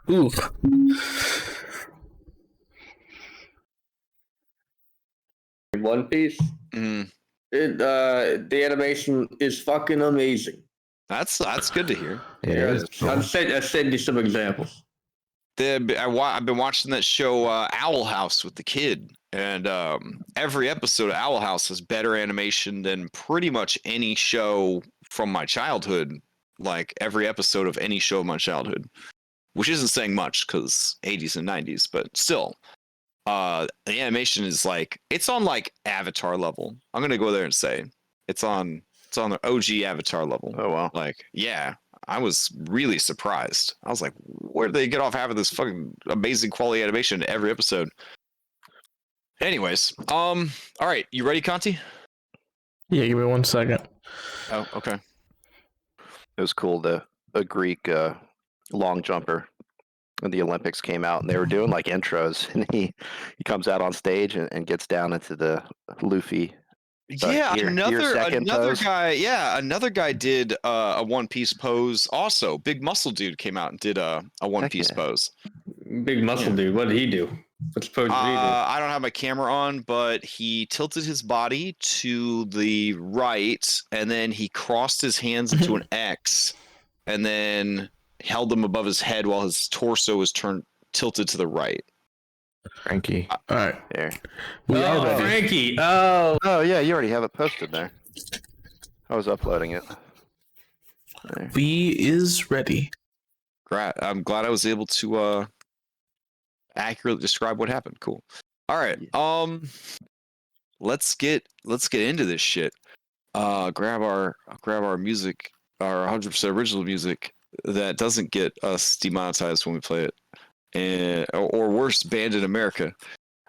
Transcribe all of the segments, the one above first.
Ooh. One Piece. Mm. The animation is fucking amazing. That's good to hear. Yeah, I'll send you some examples. I've been watching that show Owl House with the kid, and every episode of Owl House has better animation than pretty much any show from my childhood. Like every episode of any show of my childhood, which isn't saying much because 80s and 90s, but still, the animation is like it's on like Avatar level. I'm gonna go there and say it's on the OG Avatar level. Oh wow! Like yeah. I was really surprised. I was like, where did they get off having this fucking amazing quality animation in every episode? Anyways, all right, you ready, Conti? Yeah, give me 1 second. Oh, okay. It was cool. A Greek long jumper when the Olympics came out, and they were doing like intros, and he comes out on stage and gets down into the Luffy. Yeah, another pose. guy. Yeah, another guy did a One Piece pose. Also, big muscle dude came out and did a One Piece pose. Big muscle dude. What did he do? What's pose did he do? I don't have my camera on, but he tilted his body to the right, and then he crossed his hands into an X, and then held them above his head while his torso was tilted to the right. Frankie. All right. There. We are ready. Frankie. Oh yeah, you already have it posted there. I was uploading it. There. We is ready. I'm glad I was able to accurately describe what happened. Cool. All right. Let's get into this shit. Grab our music, our 100% original music that doesn't get us demonetized when we play it. Or worse, banned in America.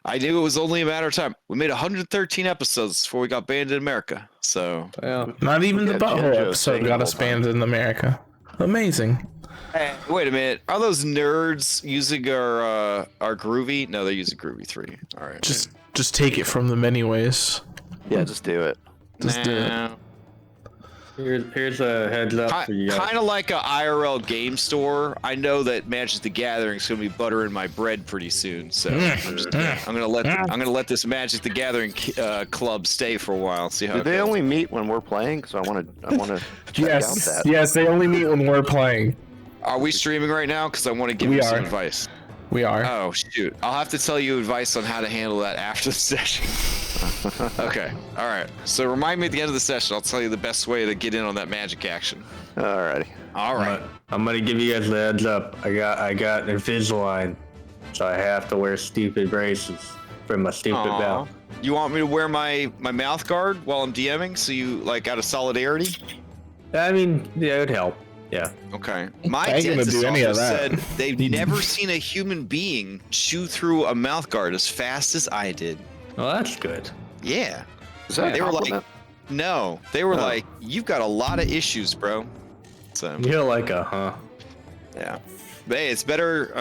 I knew it was only a matter of time. We made 113 episodes before we got banned in America. So not even the butthole episode got us banned in America. Amazing. Hey, wait a minute. Are those nerds using our Groovy? No, they're using Groovy 3. All right. Just take it from them anyways. Yeah, just do it. Just do it. Here's a heads up for you guys. Kind of like a IRL game store. I know that Magic the Gathering's gonna be buttering my bread pretty soon, so I'm gonna let this Magic the Gathering club stay for a while. See how. Do they only meet when we're playing? Because I want to check out that. Yes, they only meet when we're playing. Are we streaming right now? Because I want to give you some advice. We are. Oh shoot! I'll have to tell you advice on how to handle that after the session. Okay. All right. So remind me at the end of the session. I'll tell you the best way to get in on that magic action. Alrighty. All right. I'm gonna give you guys the heads up. I got Invisalign, so I have to wear stupid braces for my stupid mouth. You want me to wear my mouth guard while I'm DMing, so you like out of solidarity? I mean, yeah, it'd help. Yeah. Okay. My dentist office said they've never seen a human being chew through a mouth guard as fast as I did. Well, that's good. Yeah. They were like, no. They were like, you've got a lot of issues, bro. So you're like yeah. But hey, it's better,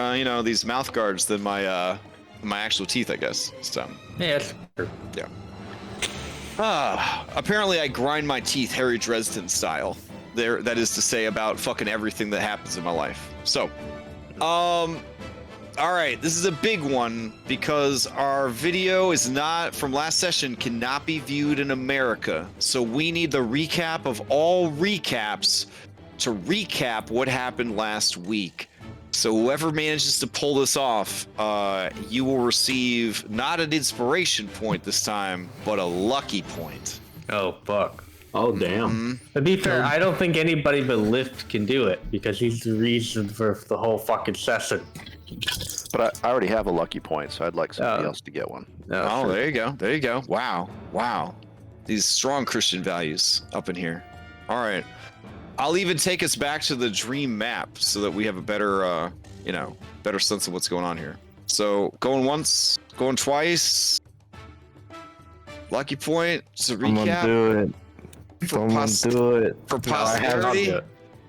these mouth guards than my actual teeth, I guess. So yeah. Yeah. Apparently I grind my teeth Harry Dresden style. That is to say about fucking everything that happens in my life. So, all right, this is a big one because our video is not from last session cannot be viewed in America. So we need the recap of all recaps to recap what happened last week. So whoever manages to pull this off, you will receive not an inspiration point this time, but a lucky point. Oh fuck. Oh damn. Mm-hmm. To be fair, I don't think anybody but Lift can do it because he's the reason for the whole fucking session. But I already have a lucky point, so I'd like somebody else to get one. Oh, there you go. There you go. Wow. These strong Christian values up in here. All right. I'll even take us back to the dream map so that we have a better, better sense of what's going on here. So going once, going twice. Lucky point. To recap. Someone do it. Someone do it. For posterity.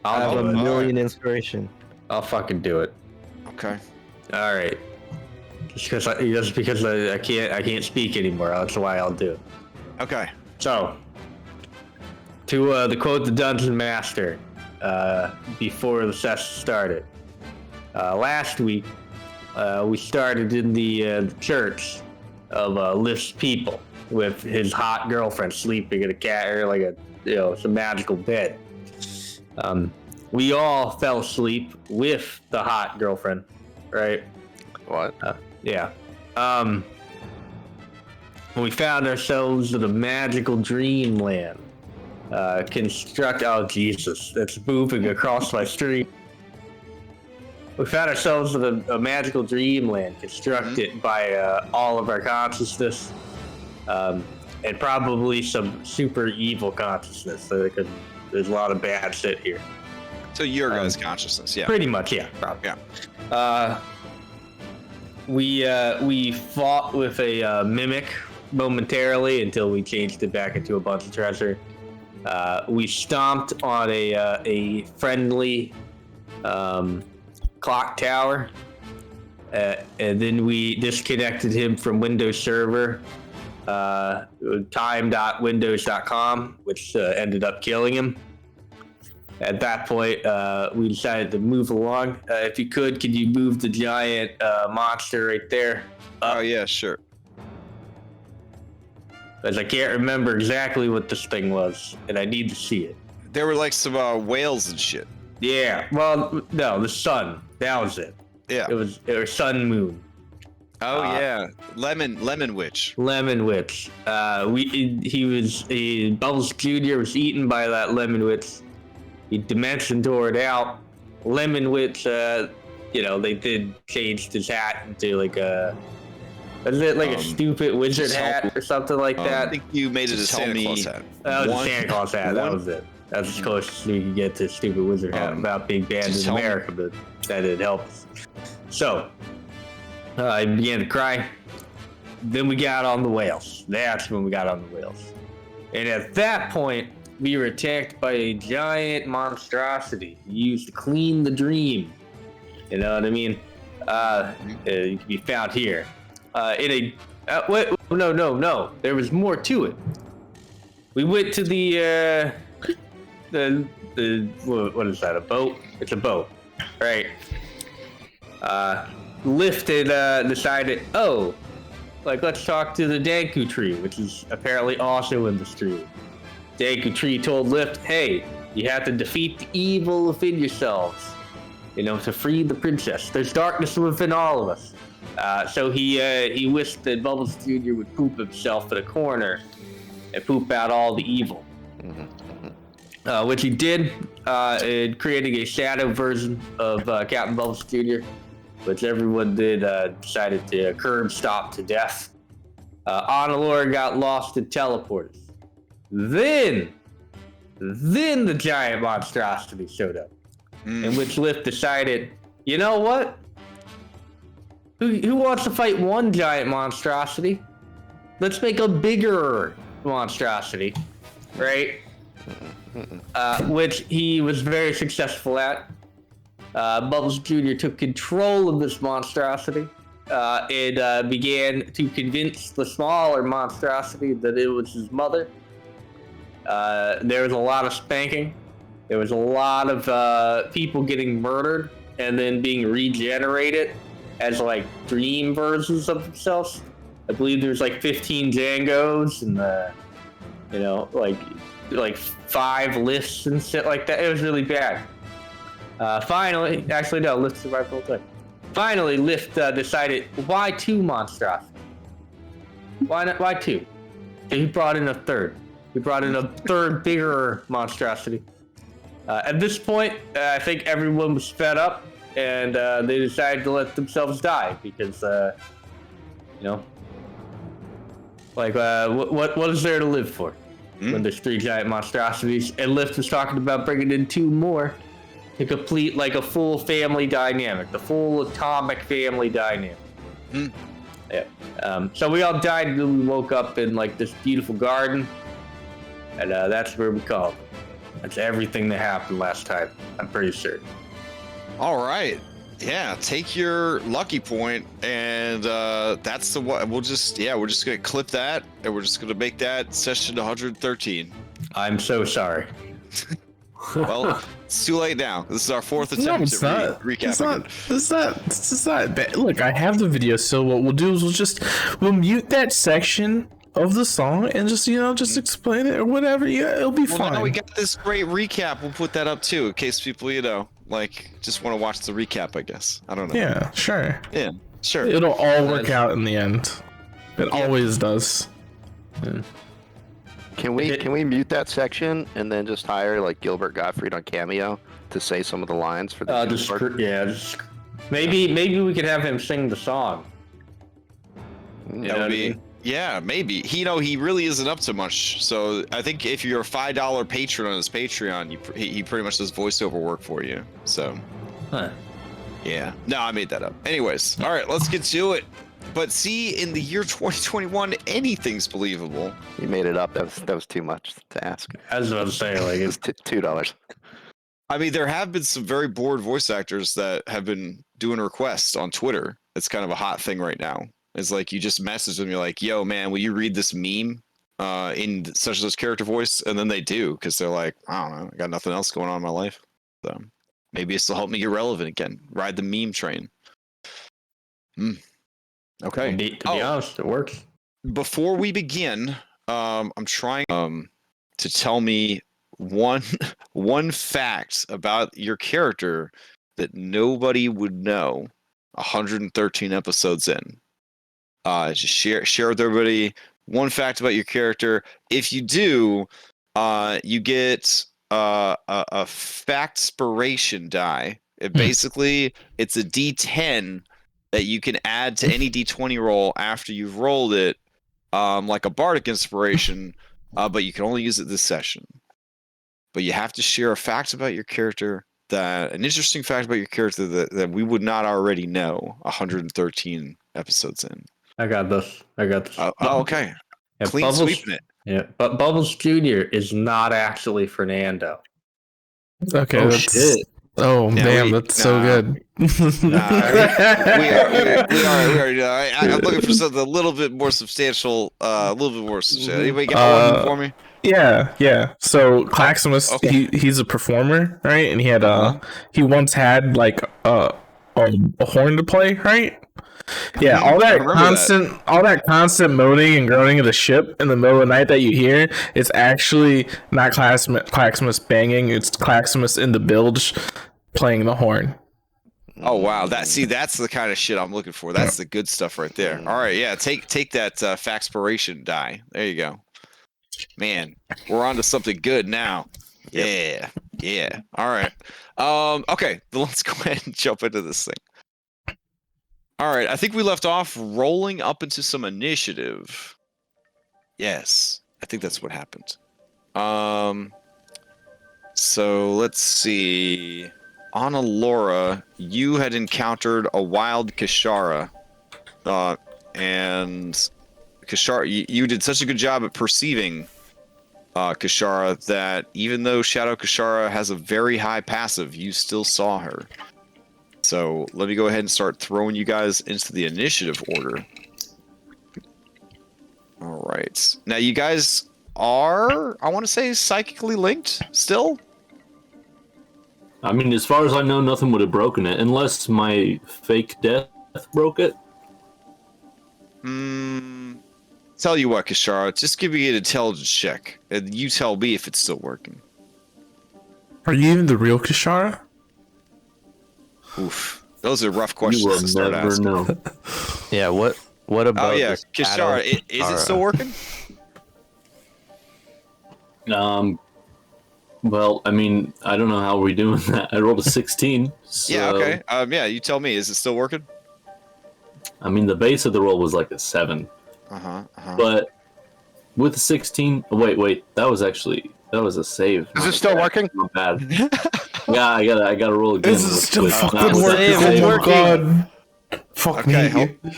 I have a million inspiration. I'll fucking do it. Okay. All right. Just because I can't speak anymore. That's why I'll do it. Okay. So, to quote the Dungeon Master, before the session started, last week, we started in the church of Lift's people with his hot girlfriend sleeping in a cat or like some magical bed. We all fell asleep with the hot girlfriend, right? What? Yeah. We found ourselves in a magical dreamland. Oh Jesus, that's moving across my street. We found ourselves in a magical dreamland constructed by all of our consciousness, and probably some super evil consciousness. There's a lot of bad shit here. So your guys' consciousness, yeah. Pretty much, yeah. Probably. Yeah. We fought with a mimic momentarily until we changed it back into a bunch of treasure. We stomped on a friendly clock tower, and then we disconnected him from Windows server, time.windows.com, which ended up killing him. At that point, we decided to move along. If you could you move the giant monster right there? Oh yeah, sure. Because I can't remember exactly what this thing was, and I need to see it. There were like some whales and shit. Yeah, well, no, the sun. That was it. Yeah. It was sun moon. Oh yeah, lemon witch. Lemon witch. Bubbles Jr. was eaten by that lemon witch. He dimension toured out. Lemon witch. They did change his hat into like a. Was it like a stupid wizard hat or something like that? I think you made it a Santa Claus hat. That was a Santa Claus hat. That was it. That's as close as we could get to stupid wizard hat without being banned in America, but that didn't help us. So, I began to cry. Then we got on the whales. That's when we got on the whales. And at that point, we were attacked by a giant monstrosity used to clean the dream. You know what I mean? It can be found here. No. There was more to it. We went to the what is that? A boat? It's a boat, right? Lifted decided, let's talk to the Danku tree, which is apparently also in the stream. Danku tree told Lift, hey, you have to defeat the evil within yourselves, to free the princess. There's darkness within all of us. So he wished that Bubbles Jr. would poop himself in a corner and poop out all the evil. Which he did, creating a shadow version of Captain Bubbles Jr., which everyone did decided to curb stop to death. Onalore got lost in teleporters. Then the giant monstrosity showed up, in which Lift decided, you know what? Who wants to fight one giant monstrosity? Let's make a bigger monstrosity, right? Which he was very successful at. Bubbles Jr. took control of this monstrosity and began to convince the smaller monstrosity that it was his mother. There was a lot of spanking. There was a lot of people getting murdered and then being regenerated as like dream versions of themselves. I believe there's like 15 Django's and like 5 lifts and shit like that. It was really bad. Finally, actually no, Lift survived the whole time. Finally, Lift decided, why 2 monstrosities? Why 2? So he brought in a third. He brought in a third bigger monstrosity. At this point, I think everyone was fed up, and they decided to let themselves die because, what is there to live for when there's 3 giant monstrosities? And Lift was talking about bringing in 2 more to complete like a full family dynamic, the full atomic family dynamic. Yeah. So we all died and we woke up in like this beautiful garden, and that's where we called. That's everything that happened last time. I'm pretty sure. All right. Yeah, take your lucky point, and that's the what we're just gonna clip that, and we're just gonna make that session 113. I'm so sorry. Well, it's too late now. This is our fourth No, attempt it's at not. recap. It's not bad. Look, I have the video, so what we'll do is we'll mute that section of the song and just explain it or whatever. Yeah, it'll be fine. Now we got this great recap. We'll put that up too, in case people, just want to watch the recap. I guess. I don't know. Yeah, sure. Yeah, sure. It'll all work out in the end. It always does. Yeah. Can we mute that section and then just hire like Gilbert Gottfried on Cameo to say some of the lines for the maybe we could have him sing the song. That would be. Yeah, maybe. He really isn't up to much. So I think if you're a $5 patron on his Patreon, he pretty much does voiceover work for you. So, yeah. No, I made that up. Anyways, all right, let's get to it. But see, in the year 2021, anything's believable. You made it up. That was too much to ask. I was about to say, like, It's $2. I mean, there have been some very bored voice actors that have been doing requests on Twitter. It's kind of a hot thing right now. It's like you just message them, you're like, yo, man, will you read this meme in such and such character voice? And then they do, because they're like, I don't know, I got nothing else going on in my life. So maybe this will help me get relevant again. Ride the meme train. Okay. to be honest, it works. Before we begin, I'm trying to tell me one fact about your character that nobody would know 113 episodes in. Just share with everybody one fact about your character. If you do, you get a factspiration die. Basically, it's a D10 that you can add to any D20 roll after you've rolled it, like a bardic inspiration, but you can only use it this session. But you have to share a fact about your character, an interesting fact about your character that we would not already know 113 episodes in. I got this. Okay. Yeah, Clean sweeping it. Yeah, but Bubbles Jr. is not actually Fernando. Okay. Oh shit! Oh Yeah, damn, that's so good. we are. I'm looking for something a little bit more substantial. Anybody got one for me? Yeah. So Claximus, Okay. he's a performer, right? And he had he once had like a horn to play, right? Yeah, all that constant moaning and groaning of the ship in the middle of the night that you hear, it's actually not Claximus banging, it's Claximus in the bilge playing the horn. Oh wow, that's the kind of shit I'm looking for. That's the good stuff right there. All right, yeah, take that factspiration die. There you go. Man, we're on to something good now. Yeah. All right. Okay, let's go ahead and jump into this thing. All right, I think we left off rolling up into some initiative. Yes, I think that's what happened. So let's see. Anna Laura, you had encountered a wild Kashara, and Kashara, you did such a good job at perceiving Kashara that even though Shadow Kashara has a very high passive, you still saw her. So let me go ahead and start throwing you guys into the initiative order. All right. Now you guys are, I want to say, psychically linked still? I mean, as far as I know, nothing would have broken it, unless my fake death broke it. Tell you what, Kashara, just give me an intelligence check, and you tell me if it's still working. Are you even the real Kashara? Oof. Those are rough questions to start asking. Know. Yeah, what about? Oh yeah, this Kashara, adult is it still working? Well, I mean, I don't know how we're doing that. I rolled a 16. So, Yeah, okay. Yeah, you tell me. Is it still working? I mean, the base of the roll was like a 7. But with the 16... Wait. That was a save. Is it still working? Not bad. Yeah, I gotta roll again. This is still With- fucking not with working. the Oh save. my god. Fuck Okay, me.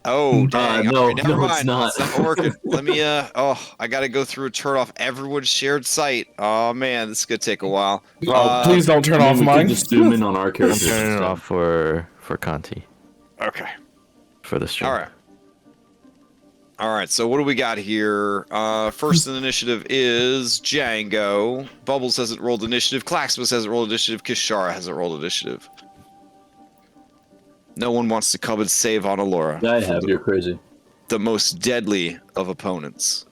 Oh, dang. no, Alright, never no, mind. it's not. It's not working. Let me, I gotta go through and turn off everyone's shared site. Oh, man, this is gonna take a while. Please don't turn I mean, off we mine. can just zoom in on our I'm characters. turning it off for. For Conti, Okay. for the stream. Alright. All right, so what do we got here? First in initiative is Django. Bubbles hasn't rolled initiative. Claxmus hasn't rolled initiative. Kashar hasn't rolled initiative. No one wants to come and save on Alora. Yeah, I have. You're crazy. The most deadly of opponents.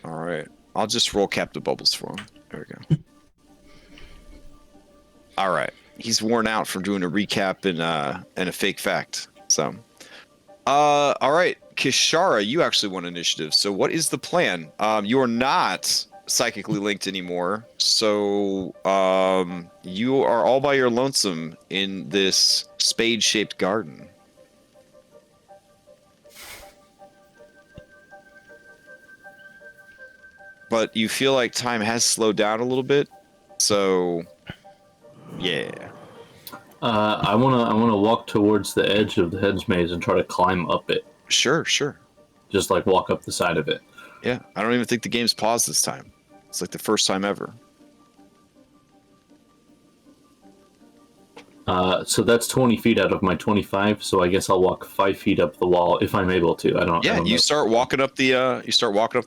All right, I'll just roll Captain Bubbles for him. There we go. All right, he's worn out from doing a recap and a fake fact. So. All right, Kashara, you actually won initiative. So what is the plan? You are not psychically linked anymore. So you are all by your lonesome in this spade-shaped garden. But you feel like time has slowed down a little bit. So yeah. I wanna walk towards the edge of the hedge maze and try to climb up it. Sure. Just like walk up the side of it. Yeah, I don't even think the game's paused this time. It's like the first time ever. So that's 20 feet out of my 25. So I guess I'll walk 5 feet up the wall if I'm able to. I don't You know. start walking up the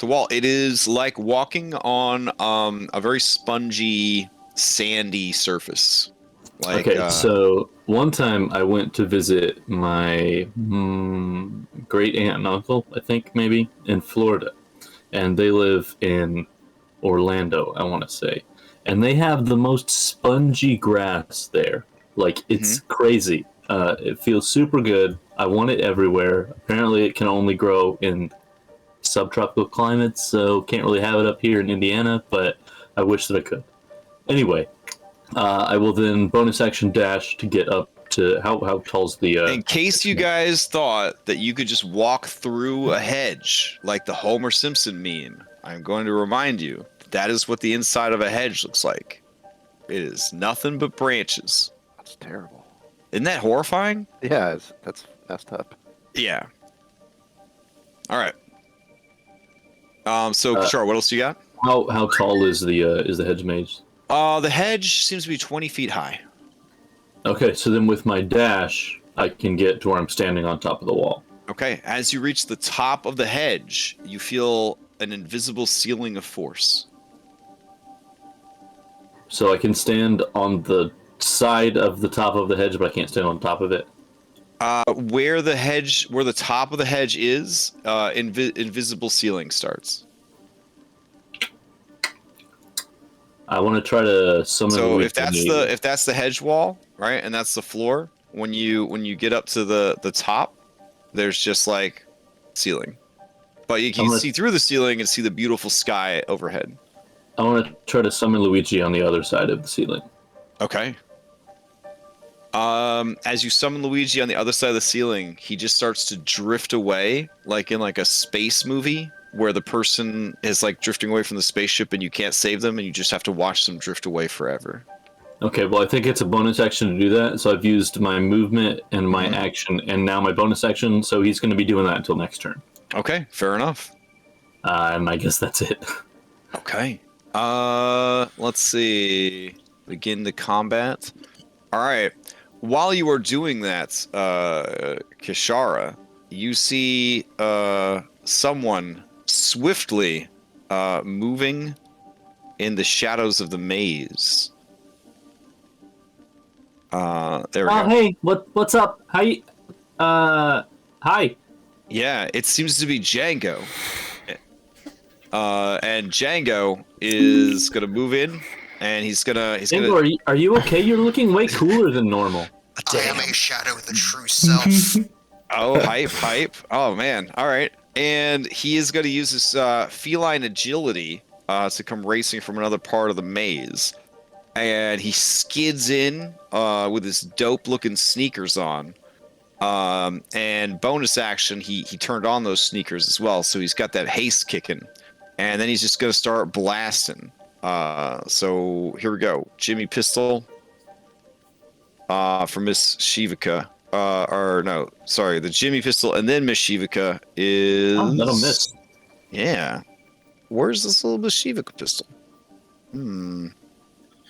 wall. It is like walking on a very spongy, sandy surface. Like, okay, so one time I went to visit my great aunt and uncle, I think maybe, in Florida. And they live in Orlando, I want to say. And they have the most spongy grass there. Like, it's crazy. It feels super good. I want it everywhere. Apparently, it can only grow in subtropical climates, so can't really have it up here in Indiana, but I wish that I could. Anyway, I will then bonus action dash to get up to how tall's the in case you guys thought that you could just walk through a hedge like the Homer Simpson meme, I'm going to remind you that is what the inside of a hedge looks like. It is nothing but branches. That's terrible. Isn't that horrifying? Yeah, that's messed up. Yeah. All right. So Kashar, what else do you got? how tall is the hedge maze? The hedge seems to be 20 feet high. Okay, so then with my dash, I can get to where I'm standing on top of the wall. Okay, as you reach the top of the hedge, you feel an invisible ceiling of force. So I can stand on the side of the top of the hedge, but I can't stand on top of it. Where the top of the hedge is, invisible ceiling starts. I want to try to summon. So if that's the hedge wall, right, and that's the floor, when you get up to the top, there's just like ceiling, but you can see through the ceiling and see the beautiful sky overhead. I want to try to summon Luigi on the other side of the ceiling. Okay. As you summon Luigi on the other side of the ceiling, he just starts to drift away, like in like a space movie, where the person is like drifting away from the spaceship and you can't save them and you just have to watch them drift away forever. Okay, well, I think it's a bonus action to do that, so I've used my movement and my action, and now my bonus action, so he's going to be doing that until next turn. Okay, fair enough. And I guess that's it. Okay. Let's see. Begin the combat. All right. While you are doing that, Kashara, you see someone swiftly moving in the shadows of the maze. There we go. Hey, what's up? Hi. Hi. Yeah, it seems to be Django. And Django is gonna move in, and he's gonna. Django, are you okay? You're looking way cooler than normal. I am a shadow of the true self. Oh, hype. Oh, man. All right. And he is going to use his feline agility to come racing from another part of the maze. And he skids in with his dope-looking sneakers on. And bonus action, he turned on those sneakers as well, so he's got that haste kicking. And then he's just going to start blasting. So here we go. Jimmy Pistol for Miss Shivaka. The Jimmy Pistol and then Miss Shivaka is... Oh, that'll miss. Yeah. Where's this little Miss Shivaka pistol?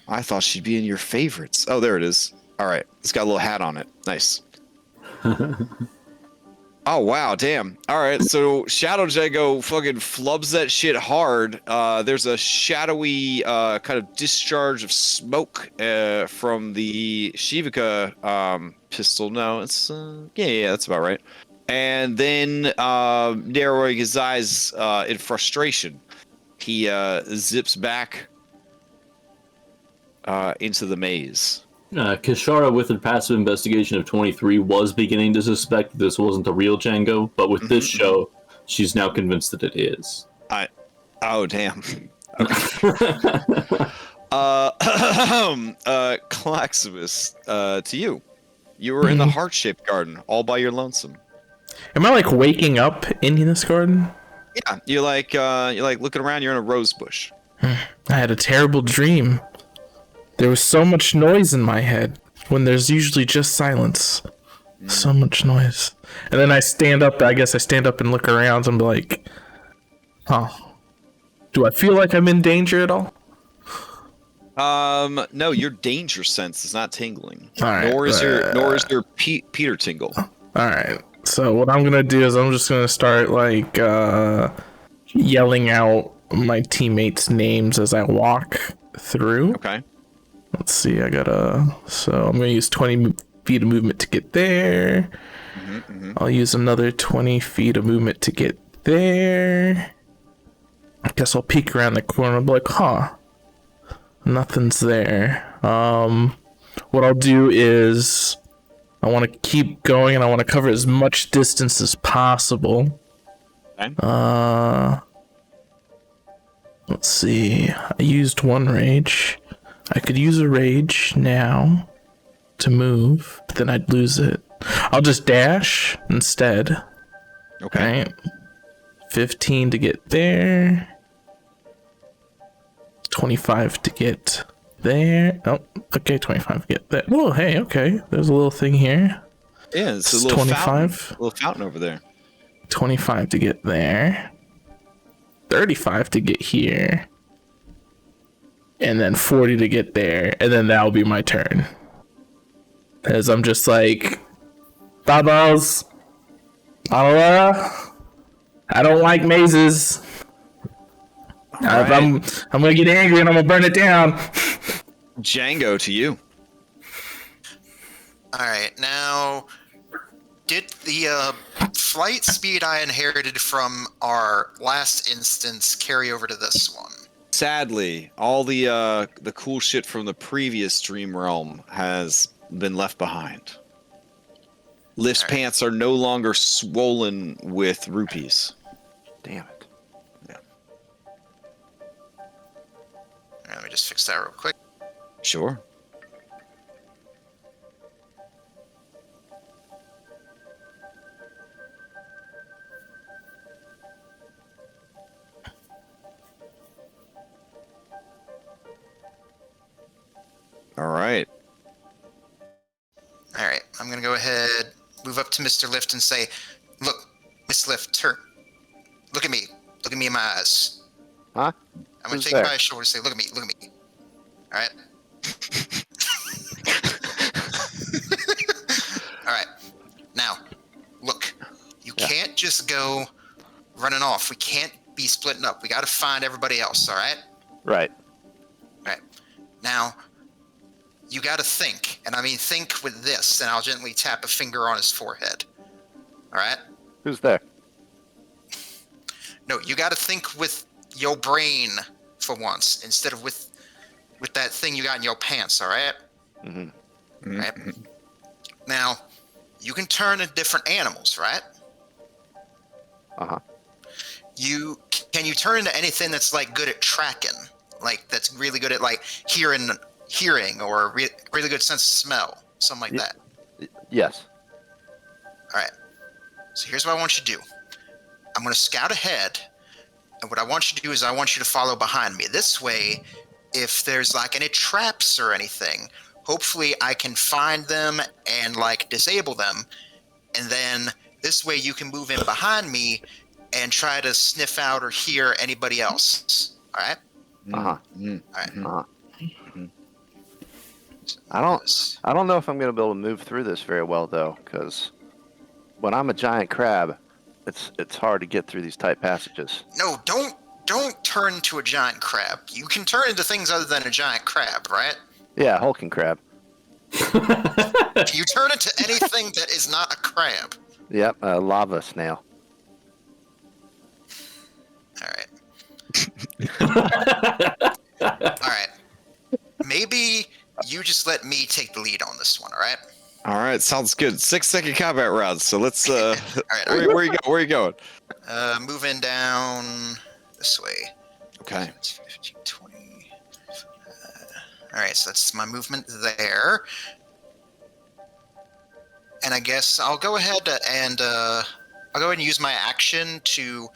I thought she'd be in your favorites. Oh, there it is. All right. It's got a little hat on it. Nice. Oh wow, damn. All right, so Shadow Django fucking flubs that shit hard. There's a shadowy kind of discharge of smoke from the Shivaka pistol. No, it's yeah, that's about right. And then narrowing his eyes in frustration, he zips back into the maze. Kashara, with a passive investigation of 23, was beginning to suspect that this wasn't the real Django, but with this show, she's now convinced that it is. Oh, damn. Okay. Claximus, to you. You were in the heart-shaped garden, all by your lonesome. Am I like waking up in this garden? Yeah, you're like looking around. You're in a rose bush. I had a terrible dream. There was so much noise in my head when there's usually just silence. So much noise. And then I stand up. I guess I stand up and look around and be like, "Huh? Do I feel like I'm in danger at all?" No, your danger sense is not tingling. All right, nor is your Peter tingle. All right. So what I'm gonna do is I'm just gonna start like yelling out my teammates' names as I walk through. Okay. Let's see. So I'm gonna use 20 feet of movement to get there. I'll use another 20 feet of movement to get there. I guess I'll peek around the corner and be like, huh, nothing's there. What I'll do is I want to keep going and I want to cover as much distance as possible. Okay. Let's see. I used one rage. I could use a rage now to move, but then I'd lose it. I'll just dash instead. Okay. Right? 15 to get there. 25 to get there. Oh, okay, 25 to get there. Oh, hey, okay. There's a little thing here. Yeah, it's a little 25. little fountain over there. 25 to get there. 35 to get here. And then 40 to get there. And then that'll be my turn. As I'm just like, Bubbles, I don't like mazes. Right. I'm gonna get angry and I'm gonna burn it down. Django, to you. Alright, now, did the flight speed I inherited from our last instance carry over to this one? Sadly, all the cool shit from the previous dream realm has been left behind. Lift's pants are no longer swollen with rupees. Damn it. Let me just fix that real quick. Sure. All right. Alright, I'm gonna go ahead, move up to Mr. Lift and say, look, Miss Lift, turn. Look at me. Look at me in my eyes. Huh? I'm gonna Who's take there? him by his shoulder and say, look at me, look at me. Alright? Alright. Now, look. You can't just go running off. We can't be splitting up. We gotta find everybody else, alright? Right. Alright. Now, you gotta think. And I mean think with this, and I'll gently tap a finger on his forehead. Alright? Who's there? No, you gotta think with your brain for once, instead of with that thing you got in your pants, alright? Mm-hmm. Right? Now, you can turn into different animals, right? Uh-huh. Can you turn into anything that's like good at tracking? Like that's really good at like hearing or really good sense of smell, something like that. Yes. All right. So here's what I want you to do. I'm going to scout ahead, and what I want you to do is I want you to follow behind me. This way, if there's like any traps or anything, hopefully I can find them and like disable them, and then this way you can move in behind me and try to sniff out or hear anybody else. All right? Uh-huh. All right. Uh-huh. I don't know if I'm going to be able to move through this very well, though, because when I'm a giant crab, it's hard to get through these tight passages. No, don't turn into a giant crab. You can turn into things other than a giant crab, right? Yeah, hulking crab. You turn into anything that is not a crab. Yep, a lava snail. All right. All right. Maybe you just let me take the lead on this one, all right? All right, sounds good. 6-second combat rounds. So let's. All right. Where you go? Where you going? Moving down this way. Okay. 15, 20. All right, so that's my movement there. And I guess I'll go ahead and use my action to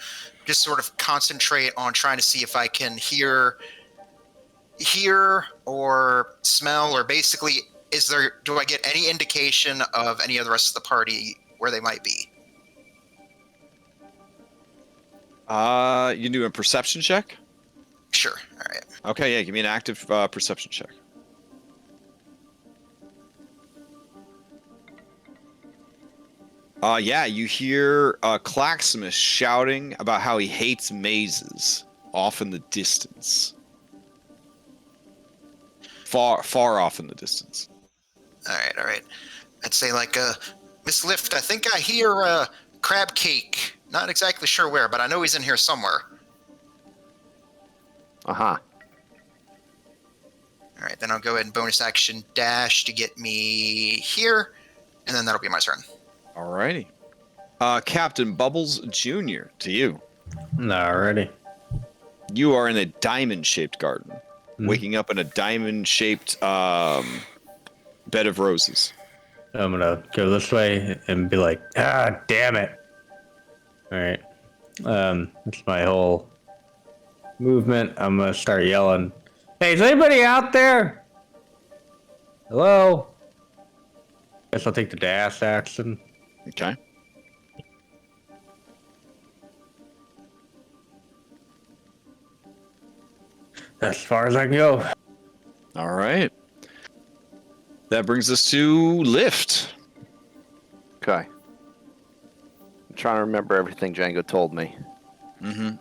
just sort of concentrate on trying to see if I can hear or smell, or basically, do I get any indication of any of the rest of the party where they might be? You do a perception check? Sure. All right. Okay, yeah, give me an active perception check. Yeah, you hear Clacksmith shouting about how he hates mazes off in the distance. Far off in the distance. All right. I'd say Miss Lift, I think I hear crab cake. Not exactly sure where, but I know he's in here somewhere. Uh-huh. All right, then I'll go ahead and bonus action dash to get me here, and then that'll be my turn. Alrighty. Captain Bubbles Jr., to you. Alrighty. You are in a diamond-shaped garden. Waking up in a diamond-shaped bed of roses. I'm gonna go this way and be like, damn it. Alright. That's my whole movement. I'm gonna start yelling, hey, is anybody out there? Hello? Guess I'll take the dash action. Okay. That's as far as I can go. All right. That brings us to Lift. Okay. I'm trying to remember everything Django told me.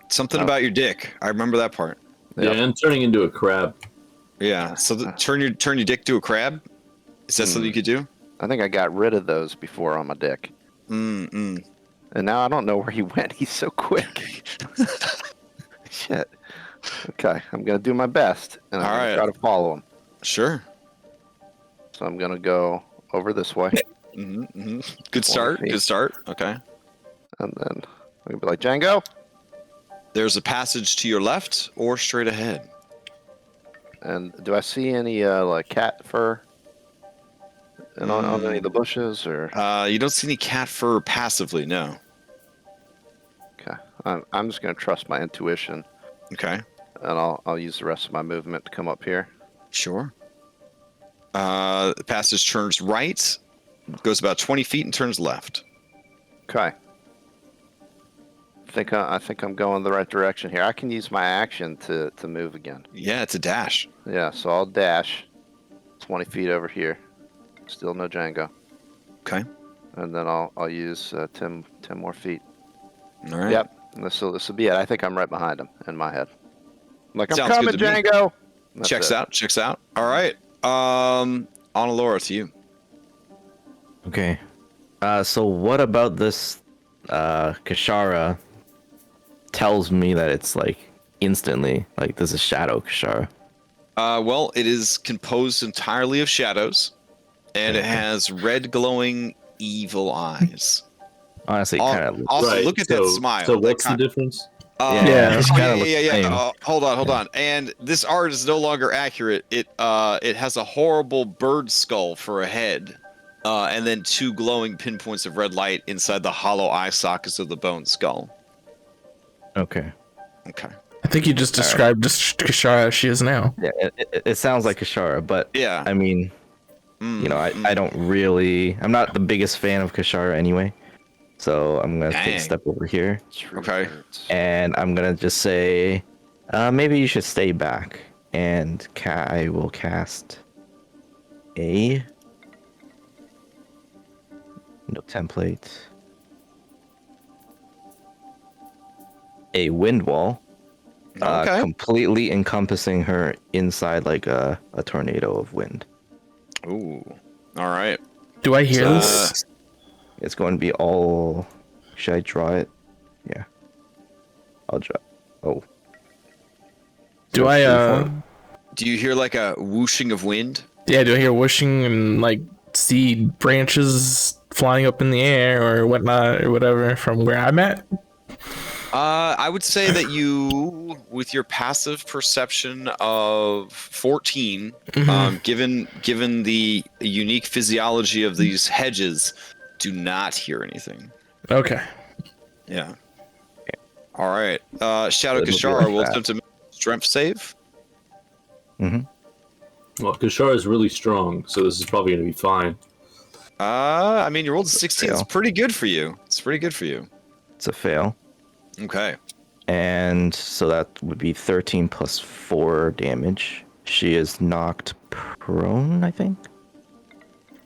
Something about your dick. I remember that part. Yep. Yeah, and turning into a crab. Yeah. So turn your dick to a crab. Is that something you could do? I think I got rid of those before on my dick. And now I don't know where he went. He's so quick. Shit. Okay, I'm going to do my best, and I'm going to try to follow him. Sure. So I'm going to go over this way. Good start. Good start. Okay. And then I'm going to be like, Django? There's a passage to your left or straight ahead. And do I see any cat fur on any of the bushes? Or you don't see any cat fur passively, no. Okay. I'm just going to trust my intuition. Okay. And I'll use the rest of my movement to come up here. Sure. The passage turns right, goes about 20 feet, and turns left. Okay. I think I'm going the right direction here. I can use my action to move again. Yeah, it's a dash. Yeah, so I'll dash 20 feet over here. Still no Django. Okay. And then I'll use 10 more feet. All right. Yep. This will be it. I think I'm right behind him in my head. Like, I'm Sounds coming, good to me. Django. Checks out. All right. Laura, to you. Okay. So what about this Kashara tells me that it's like instantly like this is shadow Kashara? Well, it is composed entirely of shadows, and it has red glowing evil eyes. Honestly, kind of. Also, Right, look at that smile. So what's the difference? Yeah. Hold on. And this art is no longer accurate. It has a horrible bird skull for a head, and then 2 glowing pinpoints of red light inside the hollow eye sockets of the bone skull. Okay. I think you just described Kashara as she is now. Yeah, it sounds like Kashara, but Yeah. I mean, I don't really. I'm not the biggest fan of Kashara anyway, so I'm gonna take a step over here. Okay. And I'm gonna just say, maybe you should stay back, and I will cast a template. a wind wall, Okay. completely encompassing her inside like a tornado of wind. Ooh. All right. Do I hear So, this? It's going to be all. Should I draw it? Yeah. I'll draw. Oh. Do So I freeform? do you hear like a whooshing of wind? Yeah, do I hear whooshing and like see branches flying up in the air or whatnot or whatever from where I'm at? I would say that you, with your passive perception of 14, given the unique physiology of these hedges, do not hear anything. Okay. Yeah. All right. Shadow It'll be Kashar like will that. attempt to make a strength save. Well, Kashar is really strong, so this is probably going to be fine. I mean, you rolled a 16. It's Fail. pretty good for you. It's pretty good for you. It's a fail. Okay. And so that would be 13 plus 4 damage. She is knocked prone, I think.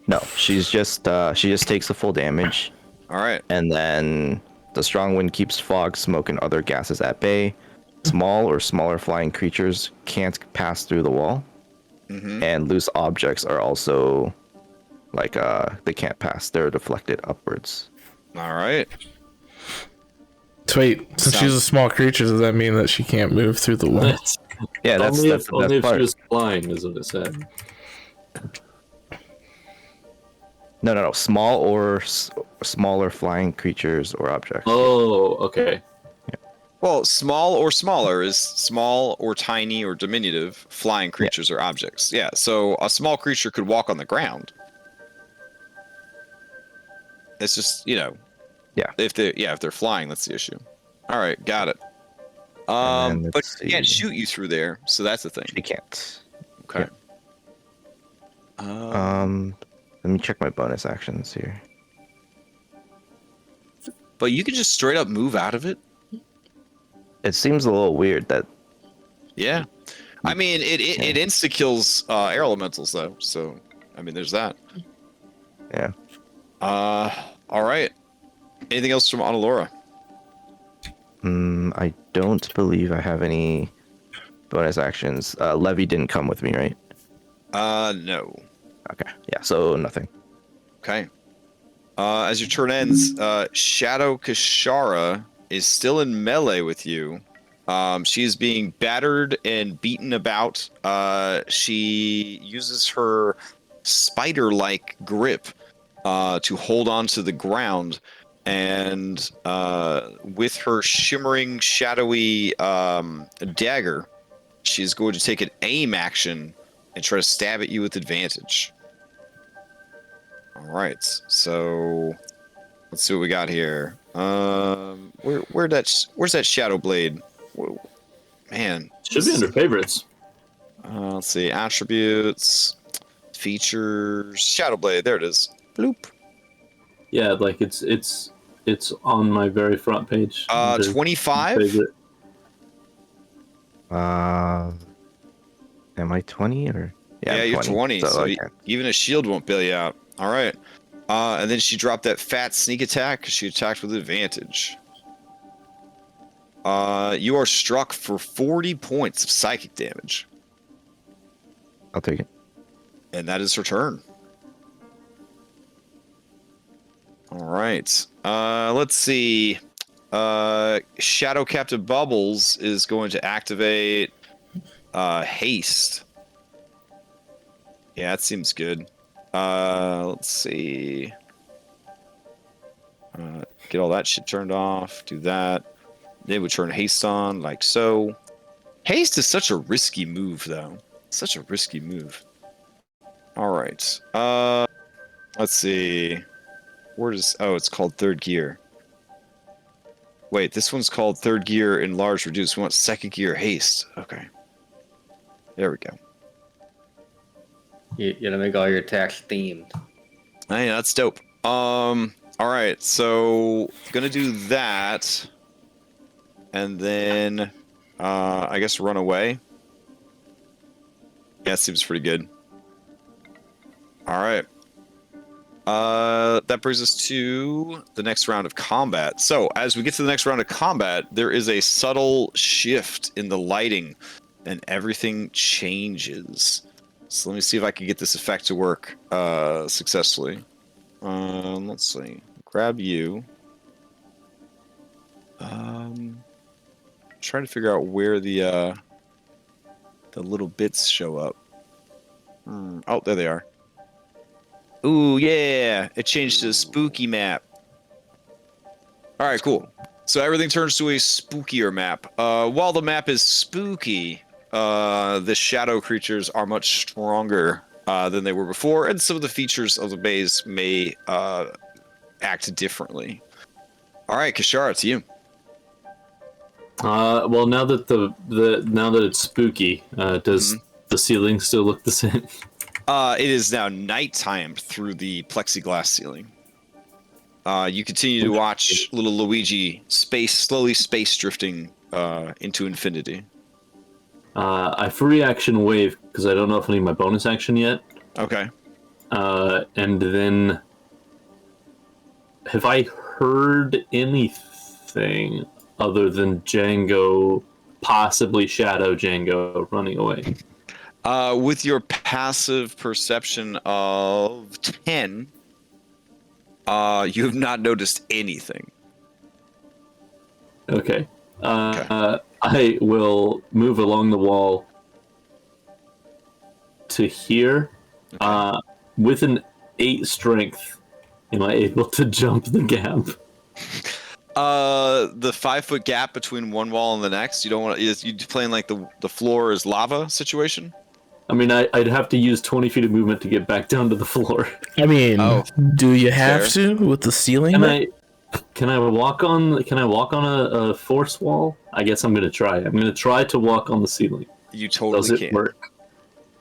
No, she just takes the full damage, All right. and then the strong wind keeps fog, smoke, and other gases at bay. Small or smaller flying creatures can't pass through the wall, and loose objects are also like they can't pass. They're deflected upwards. All right. So wait, since she's a small creature, does that mean that she can't move through the wall? Yeah, that's only the if, only best if part. she was flying, is what it said. No. Small or smaller flying creatures or objects. Oh, okay. Well, small or smaller is small or tiny or diminutive flying creatures or objects. Yeah, so a small creature could walk on the ground. It's just, Yeah. if they're flying, that's the issue. All right, got it. And then But let's she can't see. shoot you through there, so that's the thing. She can't. Okay. Let me check my bonus actions here. But you could just straight up move out of it. It seems a little weird that Yeah. I mean, it insta kills air elementals though, so I mean, there's that. yeah. All right. Anything else from Analora? I don't believe I have any bonus actions. Levy didn't come with me, right? No. Okay. Yeah, so nothing. Okay. As your turn ends, Shadow Kashara is still in melee with you. She is being battered and beaten about. She uses her spider-like grip to hold on to the ground, and with her shimmering, shadowy dagger, she's going to take an aim action and try to stab at you with advantage. All right, so let's see what we got here. Where's that shadow blade? Whoa, man, Should be under favorites. let's see, attributes, features, shadow blade. There it is. Bloop. Yeah, like it's on my very front page. under 25. favorite. Am I 20 or? Yeah, I'm you're 20, so I even a shield won't bail you out. All right. And then she dropped that fat sneak attack. She attacked with advantage. You are struck for 40 points of psychic damage. I'll take it. And that is her turn. All right. Let's see. Shadow Captain Bubbles is going to activate haste. Yeah, that seems good. Let's see. Get all that shit turned off. Do that. Then we turn haste on, like so. Haste is such a risky move, though. Such a risky move. All right. Let's see. Where does? Oh, it's called third gear. Wait, this one's called third gear enlarged reduce. We want second gear haste. Okay. There we go. You gotta make all your attacks themed. Hey, that's dope. All right, so gonna do that, and then I guess run away. Yeah, seems pretty good. All right. That brings us to the next round of combat. So, as we get to the next round of combat, there is a subtle shift in the lighting, and everything changes. So let me see if I can get this effect to work successfully. Let's see. Grab you. Trying to figure out where the little bits show up. Oh, there they are. Ooh, yeah! It changed to a spooky map. All right, cool. So everything turns to a spookier map. While the map is spooky, the shadow creatures are much stronger than they were before, and some of the features of the maze may act differently. All right, Kashar, it's you. Well, now that now that it's spooky, does the ceiling still look the same? It is now nighttime through the plexiglass ceiling. You continue to watch little Luigi slowly space drifting into infinity. I free action wave because I don't know if I need my bonus action yet. Okay. And then, have I heard anything other than Django, possibly Shadow Django, running away? With your passive perception of 10, you have not noticed anything. Okay. I will move along the wall to here. Okay. With an 8 strength, am I able to jump the gap? The 5-foot gap between one wall and the next. You don't want to. You playing like the floor is lava situation. I mean, I'd have to use 20 feet of movement to get back down to the floor. I mean, do you have to with the ceiling? Can I walk on a force wall? I guess I'm gonna try. I'm gonna try to walk on the ceiling. You totally Does it can. work?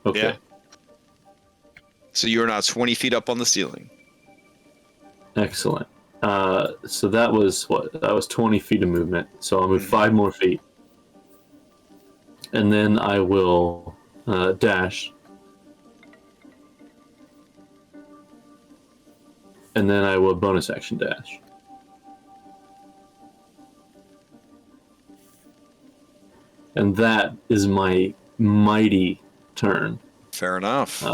Okay. Yeah. So you're now 20 feet up on the ceiling. Excellent. So that was what? That was 20 feet of movement. So I'll move 5 more feet, and then I will dash, and then I will bonus action dash. And that is my mighty turn. Fair enough.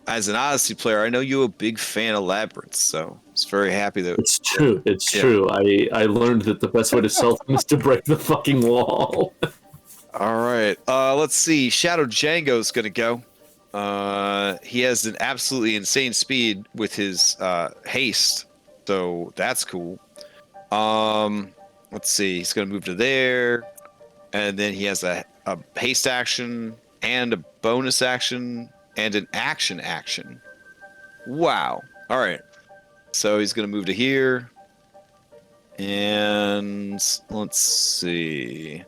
As an Odyssey player, I know you're a big fan of labyrinths, so I was very happy that... It's true. It's true. I learned that the best way to sell them is to break the fucking wall. All right. Let's see. Shadow Django's going to go. He has an absolutely insane speed with his haste, so that's cool. Let's see. He's going to move to there, and then he has a haste action and a bonus action and an action. Wow. All right. So he's going to move to here, and let's see.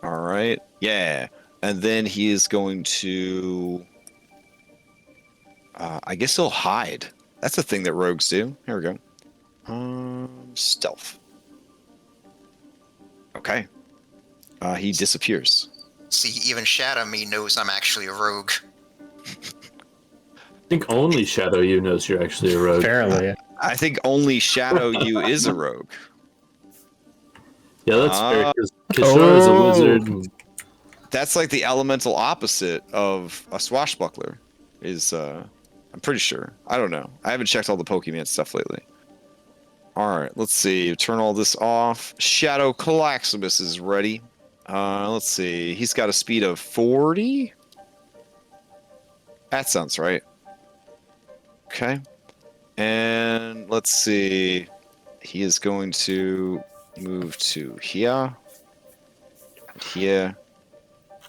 All right. Yeah. And then he is going to... I guess he'll hide. That's the thing that rogues do. Here we go. Stealth. Okay. He disappears. See, even Shadow Me knows I'm actually a rogue. I think only Shadow You knows you're actually a rogue. Apparently. I think only Shadow You is a rogue. Yeah, that's fair. Because Kashar is a wizard. That's like the elemental opposite of a swashbuckler. I'm pretty sure. I don't know. I haven't checked all the Pokemon stuff lately. All right, let's see. Turn all this off. Shadow Calaximus is ready. Let's see. He's got a speed of 40. That sounds right. Okay. And let's see. He is going to move to here. Here.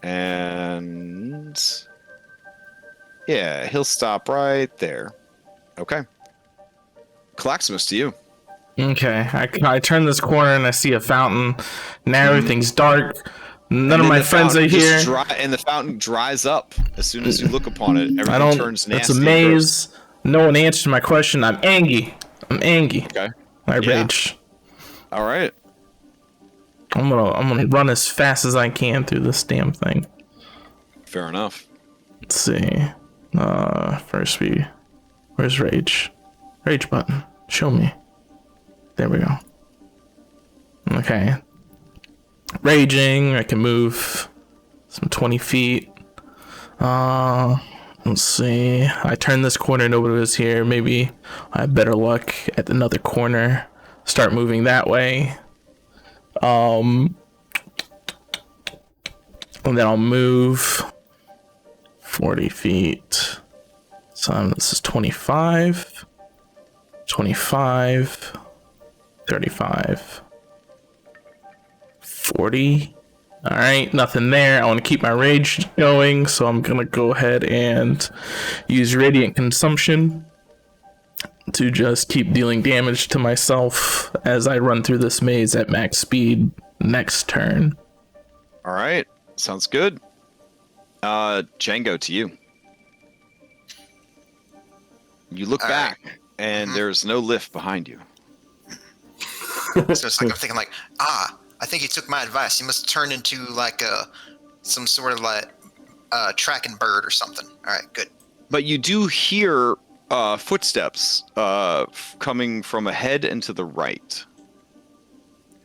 And yeah, he'll stop right there. Okay. Calaximus, to you. Okay, I turn this corner and I see a fountain. Now everything's dark. None of my friends are here. And the fountain dries up as soon as you look upon it. Everything turns nasty. It's a maze. No one answered my question. I'm angry. Okay. I rage. All right. I'm gonna run as fast as I can through this damn thing. Fair enough. Let's see. First where's rage? Rage button. Show me. There we go. Okay. Raging. I can move some 20 feet. Let's see. I turn this corner, nobody was here. Maybe I have better luck at another corner. Start moving that way. And then I'll move 40 feet. So this is 25, 25, 35, 40. All right, nothing there. I want to keep my rage going, so I'm gonna go ahead and use radiant consumption to just keep dealing damage to myself as I run through this maze at max speed next turn. All right, sounds good. Django, to you. You look back, and there's no lift behind you. So it's like I'm thinking like, I think he took my advice. He must have turned into like some sort of like tracking bird or something. All right, good. But you do hear footsteps coming from ahead and to the right.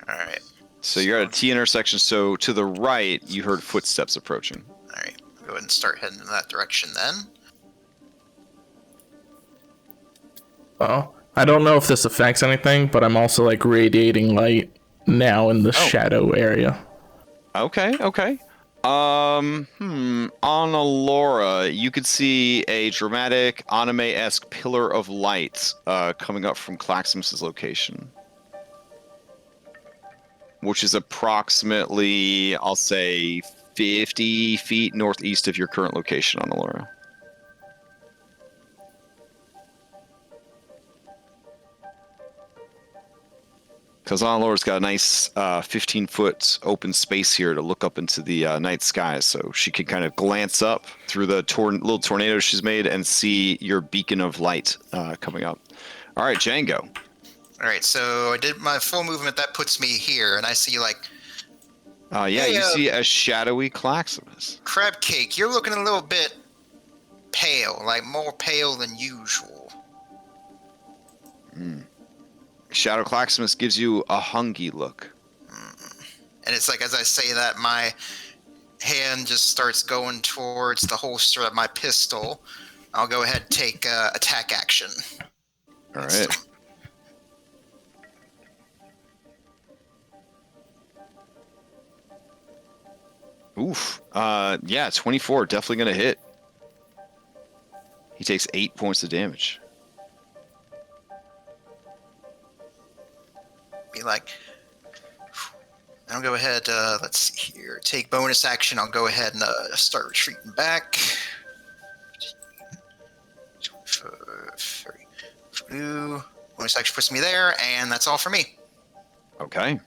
All right. So you're at a T intersection. So to the right, you heard footsteps approaching. All right, go ahead and start heading in that direction then. Well, I don't know if this affects anything, but I'm also like radiating light now in the shadow area. Okay. On Alora, you could see a dramatic anime-esque pillar of light coming up from Claximus's location, which is approximately, I'll say, 50 feet northeast of your current location on Alora. Because Onlora's got a nice 15-foot open space here to look up into the night sky, so she can kind of glance up through the little tornado she's made and see your beacon of light coming up. All right, Django. All right, so I did my full movement. That puts me here, and I see like... you see a shadowy Claximus. Crab Cake, you're looking a little bit pale, like more pale than usual. Shadow Claximus gives you a hungry look. And it's like, as I say that, my hand just starts going towards the holster of my pistol. I'll go ahead and take attack action. All right. Oof. 24. Definitely going to hit. He takes 8 points of damage. Be like, I'll go ahead, let's see here, take bonus action. I'll go ahead and start retreating back. 30. Bonus action puts me there, and that's all for me. Okay.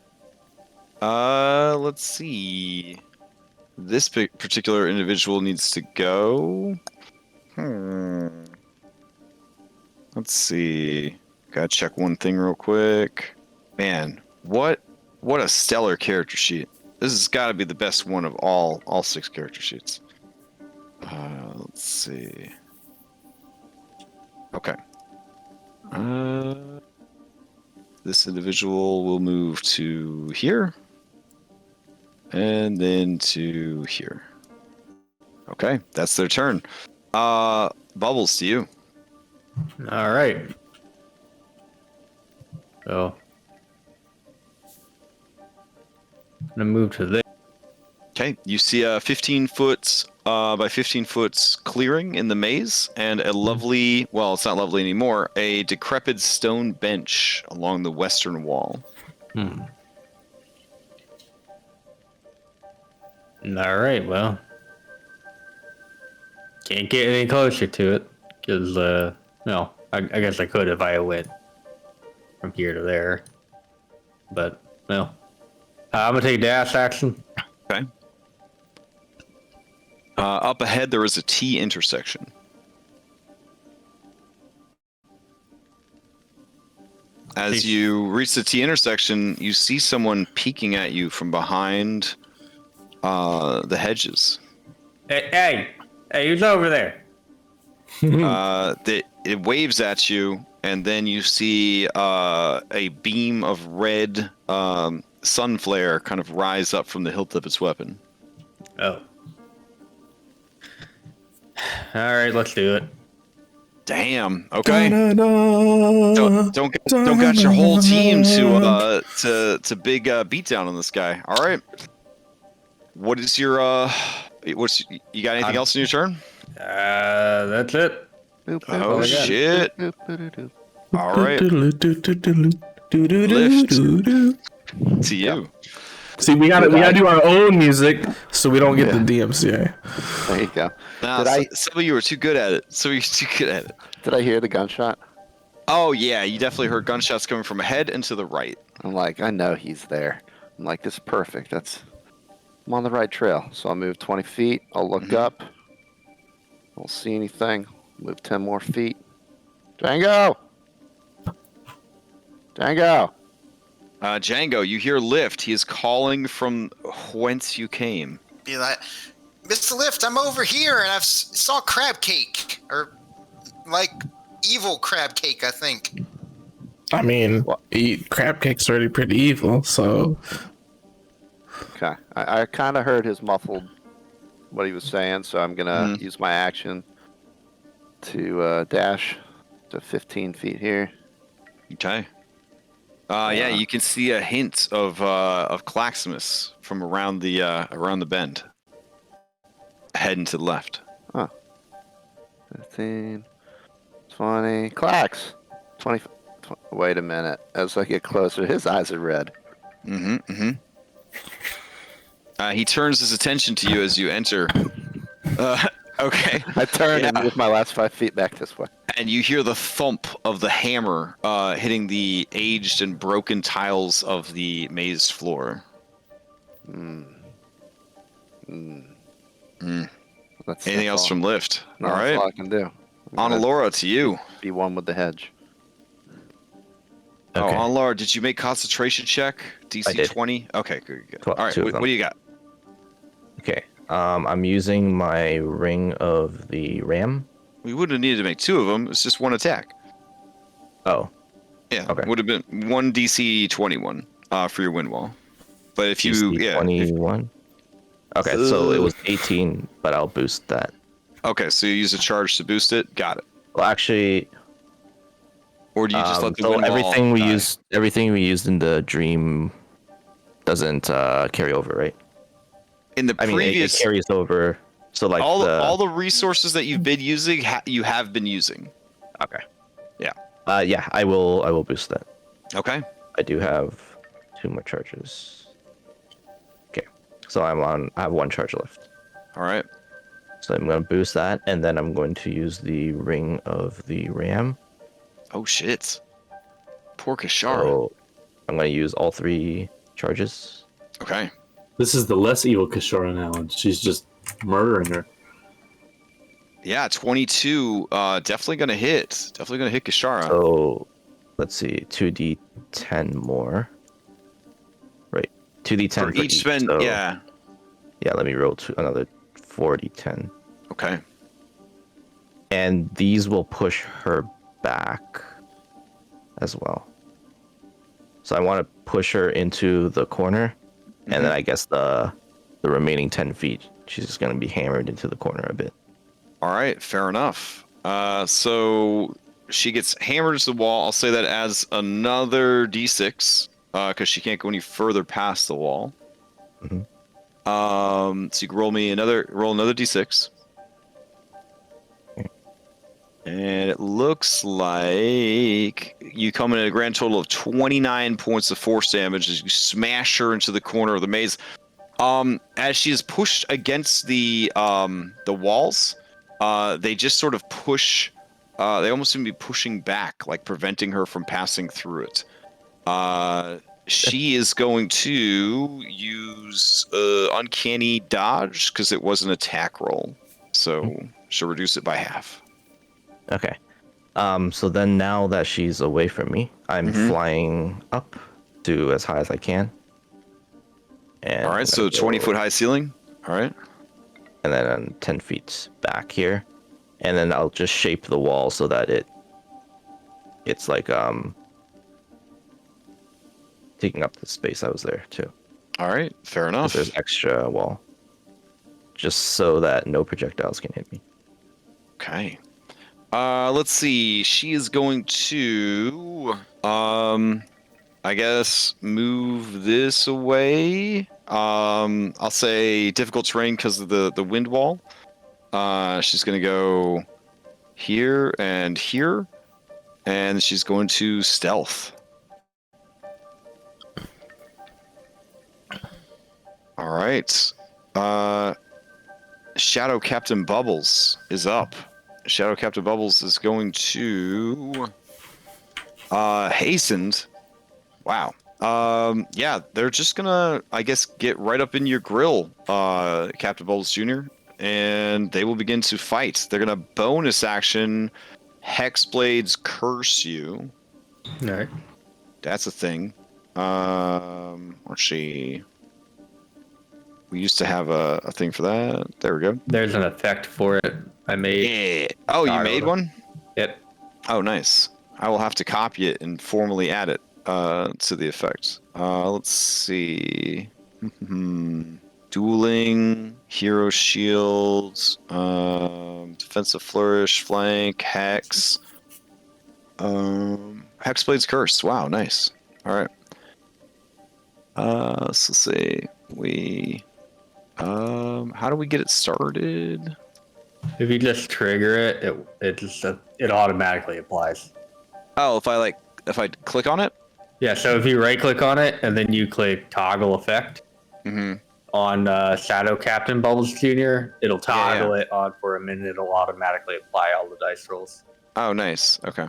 Let's see. This particular individual needs to go. Let's see. Gotta check one thing real quick. Man, what a stellar character sheet. This has got to be the best one of all 6 character sheets. Let's see. Okay. This individual will move to here. And then to here. Okay, that's their turn. Bubbles, to you. All right. So I'm gonna move to there. Okay, you see a 15-foot by 15-foot clearing in the maze, and a lovely, well, it's not lovely anymore, a decrepit stone bench along the western wall. All right, well, can't get any closer to it, because, no, I guess I could if I went from here to there, but, well, I'm gonna take dash action. Okay. Up ahead, there is a T intersection. As you reach the T intersection, you see someone peeking at you from behind the hedges. Hey, who's over there? It waves at you, and then you see a beam of red sun flare kind of rise up from the hilt of its weapon. Oh. All right, let's do it. Damn. Okay. Don't got your whole team to big beatdown on this guy. All right. What is your you got anything else in your turn? That's it. Oh shit. All right. Lift to you. See, we gotta do our own music so we don't get the DMCA. There you go. Nah, some of you were too good at it. Did I hear the gunshot? Oh yeah, you definitely heard gunshots coming from ahead and to the right. I'm like, I know he's there. I'm like, this is perfect. I'm on the right trail. So I'll move 20 feet. I'll look up. I don't see anything. Move 10 more feet. Django! Django, you hear Lift. He is calling from whence you came. Be like, Mr. Lift, I'm over here, and I saw crab cake, or like evil crab cake, I think. I mean, crab cake's already pretty evil, so. Okay. I kind of heard his muffled, what he was saying, so I'm going to use my action to dash to 15 feet here. Okay. Yeah, you can see a hint of Claxmus from around the bend, heading to the left. 15, 20, Clax, 20. Wait a minute. As I get closer, his eyes are red. He turns his attention to you as you enter. Okay. I turn and move my last 5 feet back this way. And you hear the thump of the hammer hitting the aged and broken tiles of the maze floor. Anything else from Lift? No, all right. That's all I can do. Analora, to you. Be one with the hedge. Okay. Oh, Analora, did you make concentration check? DC 20? Okay, good. All right, what do you got? Okay. I'm using my Ring of the Ram. We wouldn't have needed to make 2 of them. It's just 1 attack. Oh. Yeah. Okay. Would have been 1 DC 21 for your wind wall. But if you DC 21. Okay, so it was 18, but I'll boost that. Okay, so you use a charge to boost it. Got it. Well, actually, or do you just let the wind everything wall everything we used in the dream doesn't carry over, right? In the previous, it carries over. So like all the resources that you've been using, you have been using. Okay. Yeah. Yeah, I will boost that. Okay. I do have 2 more charges. Okay. So I have 1 charge left. All right. So I'm going to boost that, and then I'm going to use the Ring of the Ram. Oh shit. Poor Kashar. So I'm going to use all 3 charges. Okay. This is the less evil Kashara now, and she's just murdering her. Yeah, 22. Definitely gonna hit. Definitely gonna hit Kashara. So let's see, 2d10 more. Right, 2d10 for each spend. So, yeah. Yeah, let me roll another 4d10. Okay. And these will push her back as well. So I want to push her into the corner. And then I guess the remaining 10 feet, she's just going to be hammered into the corner a bit. All right, fair enough. So she gets hammered into the wall. I'll say that as another d6 because she can't go any further past the wall. So you can roll another d6. And it looks like you come in at a grand total of 29 points of force damage as you smash her into the corner of the maze. As she is pushed against the walls, they just sort of push. They almost seem to be pushing back, like preventing her from passing through it. She is going to use Uncanny Dodge because it was an attack roll, so she'll reduce it by half. Okay. So then now that she's away from me, I'm flying up to as high as I can. And all right, so 20-foot high ceiling. All right. And then 10 feet back here. and then I'll just shape the wall so that it's like taking up the space I was there too. All right, fair 'Cause enough. there's extra wall, just so that no projectiles can hit me. Okay. Let's see. She is going to, I guess, move this away. I'll say difficult terrain because of the wind wall. She's going to go here, and she's going to stealth. All right. Shadow Captain Bubbles is up. Shadow Captain Bubbles is going to hastened. Wow. Yeah, they're just gonna, I guess, get right up in your grill, Captain Bubbles Jr., and they will begin to fight. They're gonna bonus action Hexblades curse you. All right. That's a thing. Let's see. We used to have a thing for that. There we go. There's an effect for it. I made. Yeah. Oh, you made one? Yep. Oh, nice. I will have to copy it and formally add it to the effect. Let's see. Dueling, hero shields, defensive flourish, flank, hex. Hexblade's Curse. Wow, nice. All right. So let's see. How do we get it started? If you just trigger it, it automatically applies. Oh, if I click on it? Yeah. So if you right click on it and then you click toggle effect on Shadow Captain Bubbles Jr., it'll toggle it on for a minute. It'll automatically apply all the dice rolls. Oh, nice. Okay.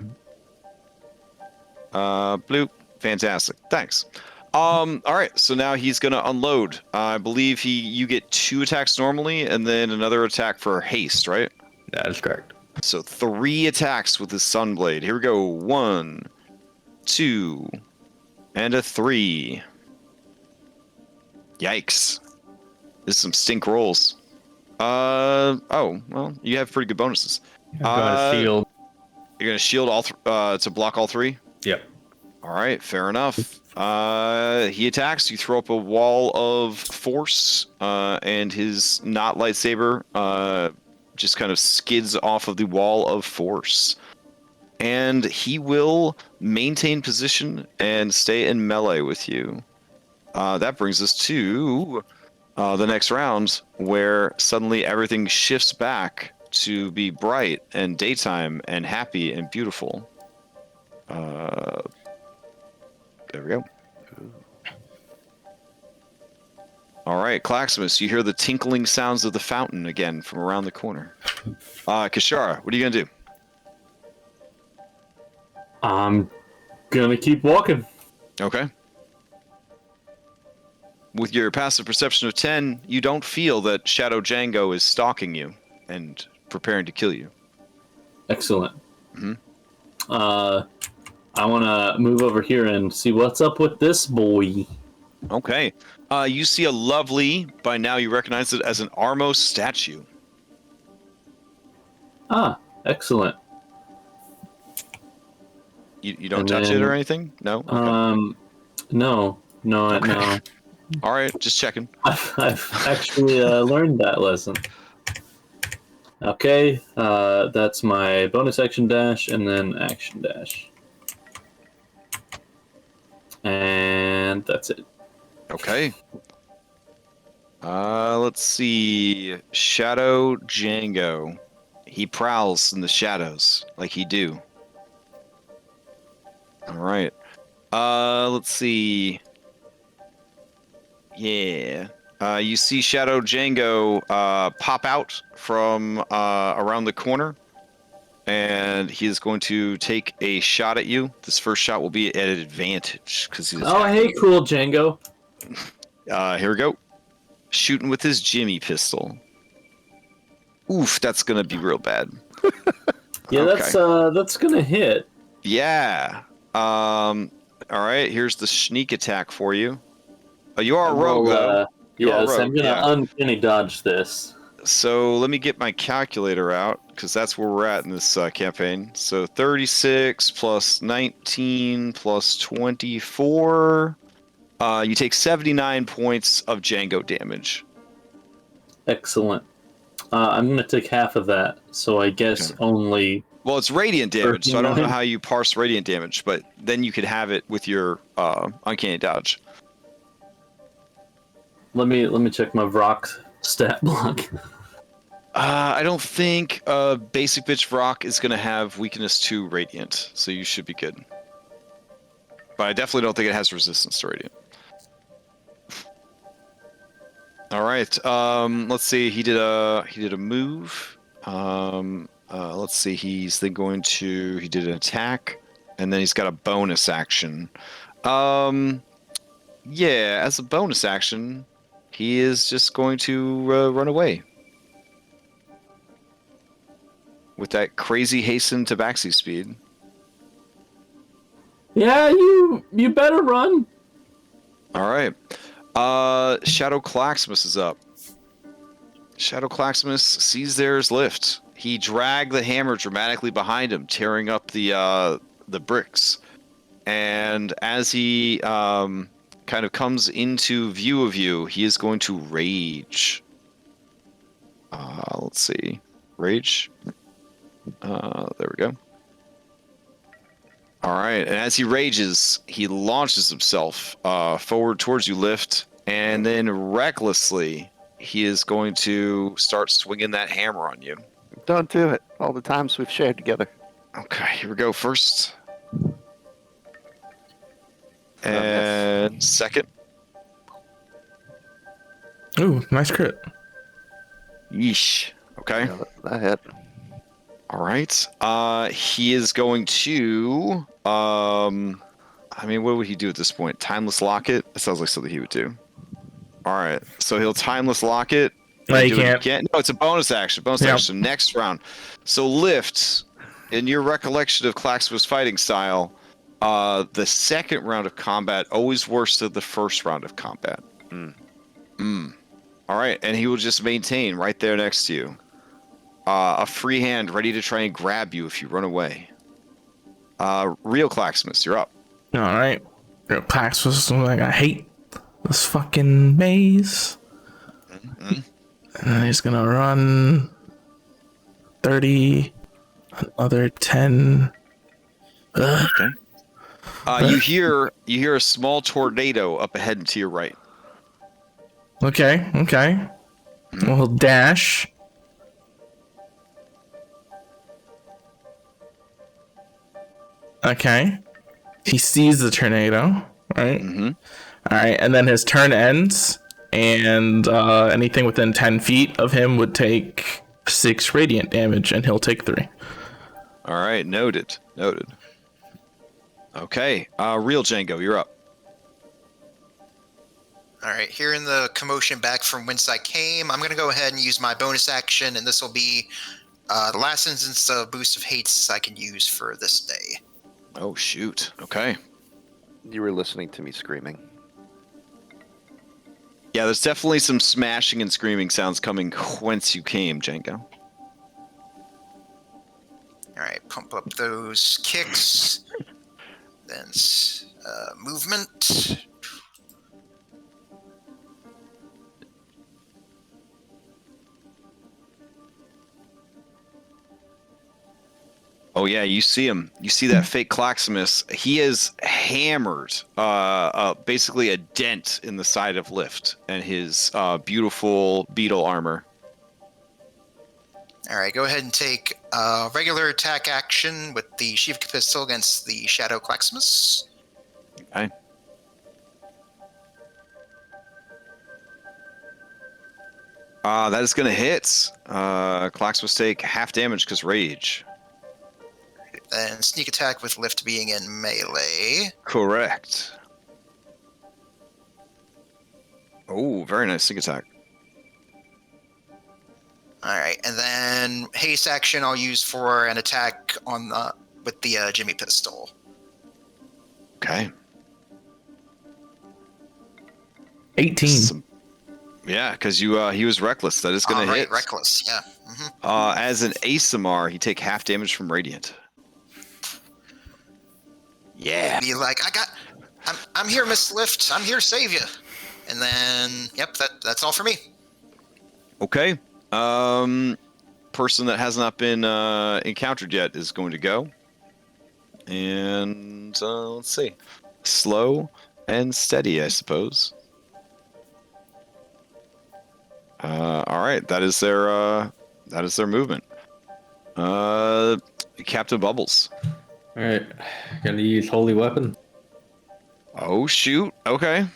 Bloop. Fantastic. Thanks. All right. So now he's gonna unload. I believe you get 2 attacks normally, and then another attack for haste, right? That is correct. So 3 attacks with his Sunblade. Here we go. 1, 2, and a 3. Yikes. This is some stink rolls. Oh, well, you have pretty good bonuses. I'm gonna shield. You're gonna shield all to block all 3? Yep. All right, fair enough. He attacks. You throw up a wall of force, and his not lightsaber just kind of skids off of the wall of force. And he will maintain position and stay in melee with you. That brings us to the next round, where suddenly everything shifts back to be bright and daytime and happy and beautiful. There we go. All right, Claximus, you hear the tinkling sounds of the fountain again from around the corner. Kashar, what are you going to do? I'm gonna keep walking. Okay. With your passive perception of 10, you don't feel that Shadow Django is stalking you and preparing to kill you. Excellent. I want to move over here and see what's up with this boy. Okay. You see a lovely, by now you recognize it as an Armos statue. Ah, excellent. You don't touch it or anything? No? Okay. No. All right, just checking. I've actually learned that lesson. Okay, that's my bonus action dash and then action dash. And that's it. Okay. Let's see. Shadow Django. He prowls in the shadows like he do. All right. Let's see. Yeah. You see Shadow Django pop out from around the corner, and he is going to take a shot at you. This first shot will be at advantage because he's. Oh, hey, cool Django. Here we go. Shooting with his Jimmy pistol. Oof, that's gonna be real bad. Yeah, okay. That's gonna hit. Yeah. All right. Here's the sneak attack for you. You are a rogue, though. Yes, I'm gonna uncanny dodge this. So let me get my calculator out, because that's where we're at in this campaign. So 36 plus 19 plus 24. You take 79 points of Django damage. Excellent. I'm going to take half of that, so I guess only... Well, it's radiant damage, so I don't know 39. how you parse radiant damage, but then you could have it with your uncanny dodge. Let me check my Vrock stat block. I don't think basic bitch Vrock is going to have weakness to radiant, so you should be good. But I definitely don't think it has resistance to radiant. All right. Let's see. He did a move. Let's see. He's then going to. He did an attack, and then he's got a bonus action. Yeah, as a bonus action, he is just going to run away with that crazy hasten tabaxi speed. Yeah, you better run. All right. Shadow Claxmus is up. Shadow Claxmus sees there's lift. He dragged the hammer dramatically behind him, tearing up the bricks. And as he kind of comes into view of you, he is going to rage. Let's see. Rage. There we go. All right, and as he rages, he launches himself forward towards you, Lift, and then recklessly, he is going to start swinging that hammer on you. Don't do it. All the times we've shared together. Okay, here we go. First. And second. Ooh, nice crit. Yeesh. Okay. Yeah, that hit. All right. He is going to. I mean, what would he do at this point? Timeless Locket? That sounds like something he would do. All right. So he'll Timeless Locket. No, you can't. No, it's a bonus action. Bonus action. Next round. So Lift, in your recollection of Claxmus' fighting style, the second round of combat always worse than the first round of combat. All right. And he will just maintain right there next to you. A free hand ready to try and grab you if you run away. Real Claxmus, you're up. All right. Real Claxmus, like, I hate this fucking maze. And then he's gonna run 30, another 10. Okay. You hear a small tornado up ahead and to your right. Okay. Well, he'll dash. Okay. He sees the tornado, right? Mm-hmm. All right, and then his turn ends, and anything within 10 feet of him would take 6 radiant damage, and he'll take 3. All right, noted. Okay, real Django, you're up. All right, hearing the commotion back from whence I came, I'm going to go ahead and use my bonus action, and this will be the last instance of Boost of Hates I can use for this day. Oh, shoot. Okay. You were listening to me screaming. Yeah, there's definitely some smashing and screaming sounds coming whence you came, Django. All right, pump up those kicks. Then movement. Oh yeah, you see him. You see that fake Claxmus. He is hammered, basically a dent in the side of Lift and his beautiful beetle armor. All right, go ahead and take regular attack action with the Shiva pistol against the Shadow Claxmus. Okay. That is going to hit. Claxmus take half damage because rage. Then sneak attack with Lift being in melee. Correct. Oh, very nice sneak attack. All right, and then haste action I'll use for an attack on with the Jimmy pistol. Okay. 18. Yeah, because he was reckless. That is going to hit. Reckless, yeah. As an ASMR, he take half damage from radiant. Yeah. Be like, I'm here, Miss Lift. I'm here to save you. And then, yep, that's all for me. Okay. Person that has not been encountered yet is going to go. And let's see. Slow and steady, I suppose. All right, that is their movement. Captain Bubbles. All right, gonna use holy weapon. Oh shoot! Okay.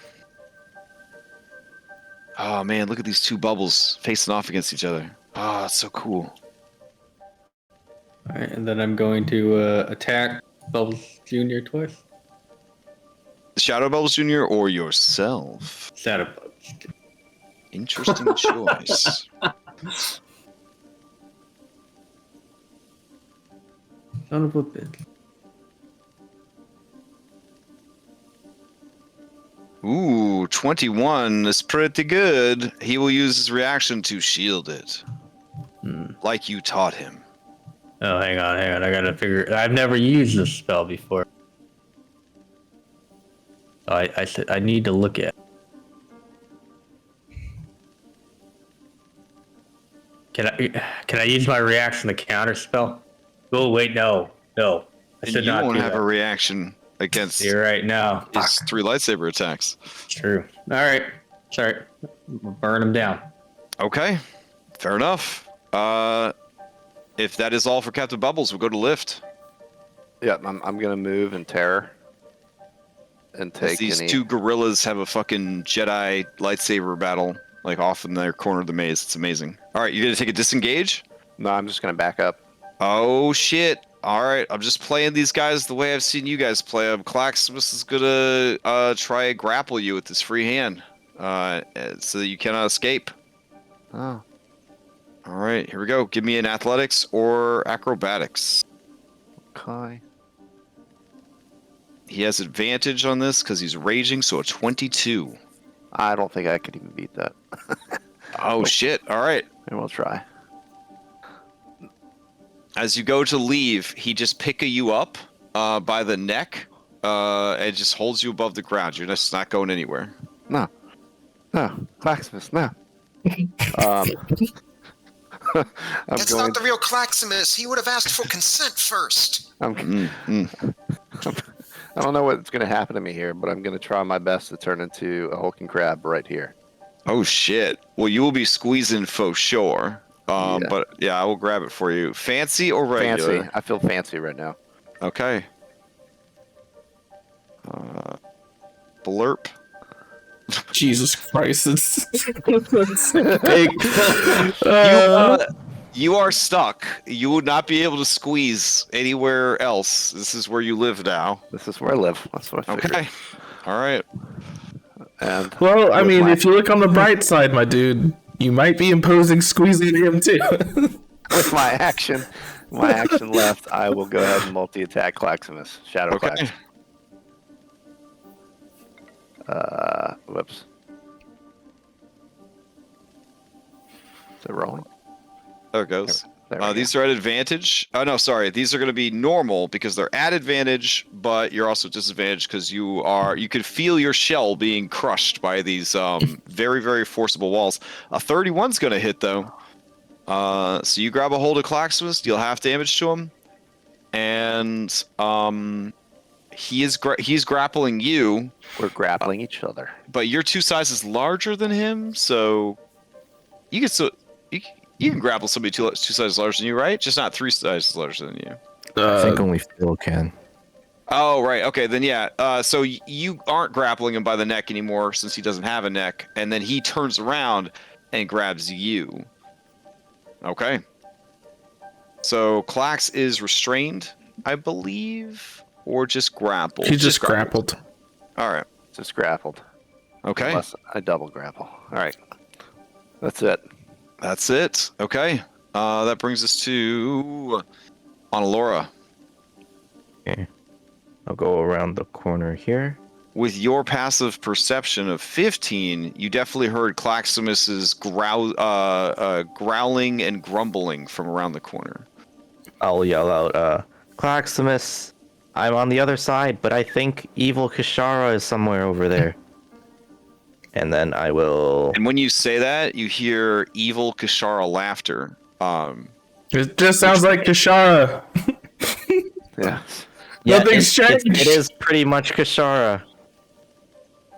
Oh man, look at these two bubbles facing off against each other. Oh, it's so cool. All right, and then I'm going to attack Bubbles Jr. twice. Shadow Bubbles Jr. or yourself? Shadow Bubbles. Interesting choice. Son of a bitch. Ooh, 21 is pretty good. He will use his reaction to shield it. Like you taught him. Oh, hang on. I gotta figure. I've never used this spell before. I said I need to look at. Can I use my reaction to counter spell? Oh wait, no. I should not. You won't do have that. a reaction against You're right now. his 3 lightsaber attacks. True. All right. Sorry. Burn him down. Okay, fair enough. If that is all for Captain Bubbles, we'll go to Lift. Yeah, I'm gonna move in terror and take These any. two gorillas have a fucking Jedi lightsaber battle, like off in their corner of the maze. It's amazing. All right, you're gonna take a disengage? No, I'm just gonna back up. Oh shit! All right, I'm just playing these guys the way I've seen you guys play them. Claxmus is gonna try and grapple you with his free hand, so that you cannot escape. Oh. All right, here we go. Give me an athletics or acrobatics. Okay. He has advantage on this because he's raging, so a 22. I don't think I could even beat that. Oh shit! All right. And we'll try. As you go to leave, he just pick you up by the neck and just holds you above the ground. You're just not going anywhere. No, Claxmus, no. It's not the real Claximus. He would have asked for consent first. I don't know what's going to happen to me here, but I'm going to try my best to turn into a hulking crab right here. Oh shit! Well, you will be squeezing for sure. Yeah. But yeah, I will grab it for you. Fancy or regular? Fancy. I feel fancy right now. Okay. Blurp. Jesus Christ, it's big. You are stuck. You would not be able to squeeze anywhere else. This is where you live now. This is where I live. That's what I figured. Okay. All right. And Well, I with mean, my- if you look on the bright side, my dude, you might be imposing squeezing him too. with my action left, I will go ahead and multi-attack Claximus. Shadow Okay. Clax. Whoops. Is it rolling? There it goes. There we go. These are at advantage. Oh, no, sorry. These are going to be normal because they're at advantage, but you're also disadvantaged because you could feel your shell being crushed by these very, very forcible walls. A 31's going to hit, though. So you grab a hold of Claxmus, deal half damage to him, and he's grappling you. We're grappling each other. But you're 2 sizes larger than him, so you can grapple somebody 2 sizes larger than you, right? Just not 3 sizes larger than you. I think only Phil can. Oh, right. Okay, then yeah. So you aren't grappling him by the neck anymore since he doesn't have a neck, and then he turns around and grabs you. Okay. So Clax is restrained, I believe, or just grappled. He just grappled. All right. Just grappled. Okay. Unless I double grapple. All right. That's it. That's it. Okay. That brings us to Onalora. Okay. I'll go around the corner here. with your passive perception of 15, you definitely heard Claximus's growling and grumbling from around the corner. I'll yell out, Claximus, I'm on the other side, but I think evil Kashara is somewhere over there. And then I will... And when you say that, you hear evil Kashara laughter. It just sounds like Kashara. Yeah. Nothing's changed. It is pretty much Kashara.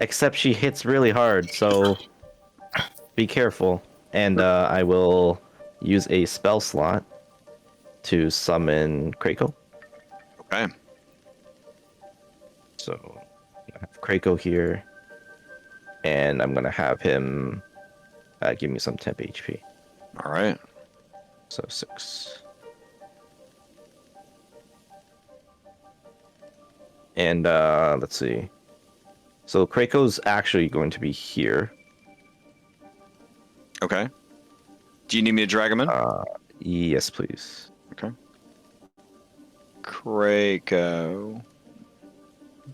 Except she hits really hard, so be careful. And I will use a spell slot to summon Krako. Okay. So I have Krako here. And I'm going to have him give me some temp HP. All right. So 6. And let's see. So Krako's actually going to be here. Okay. Do you need me to drag him in? Yes, please. Okay. Krako.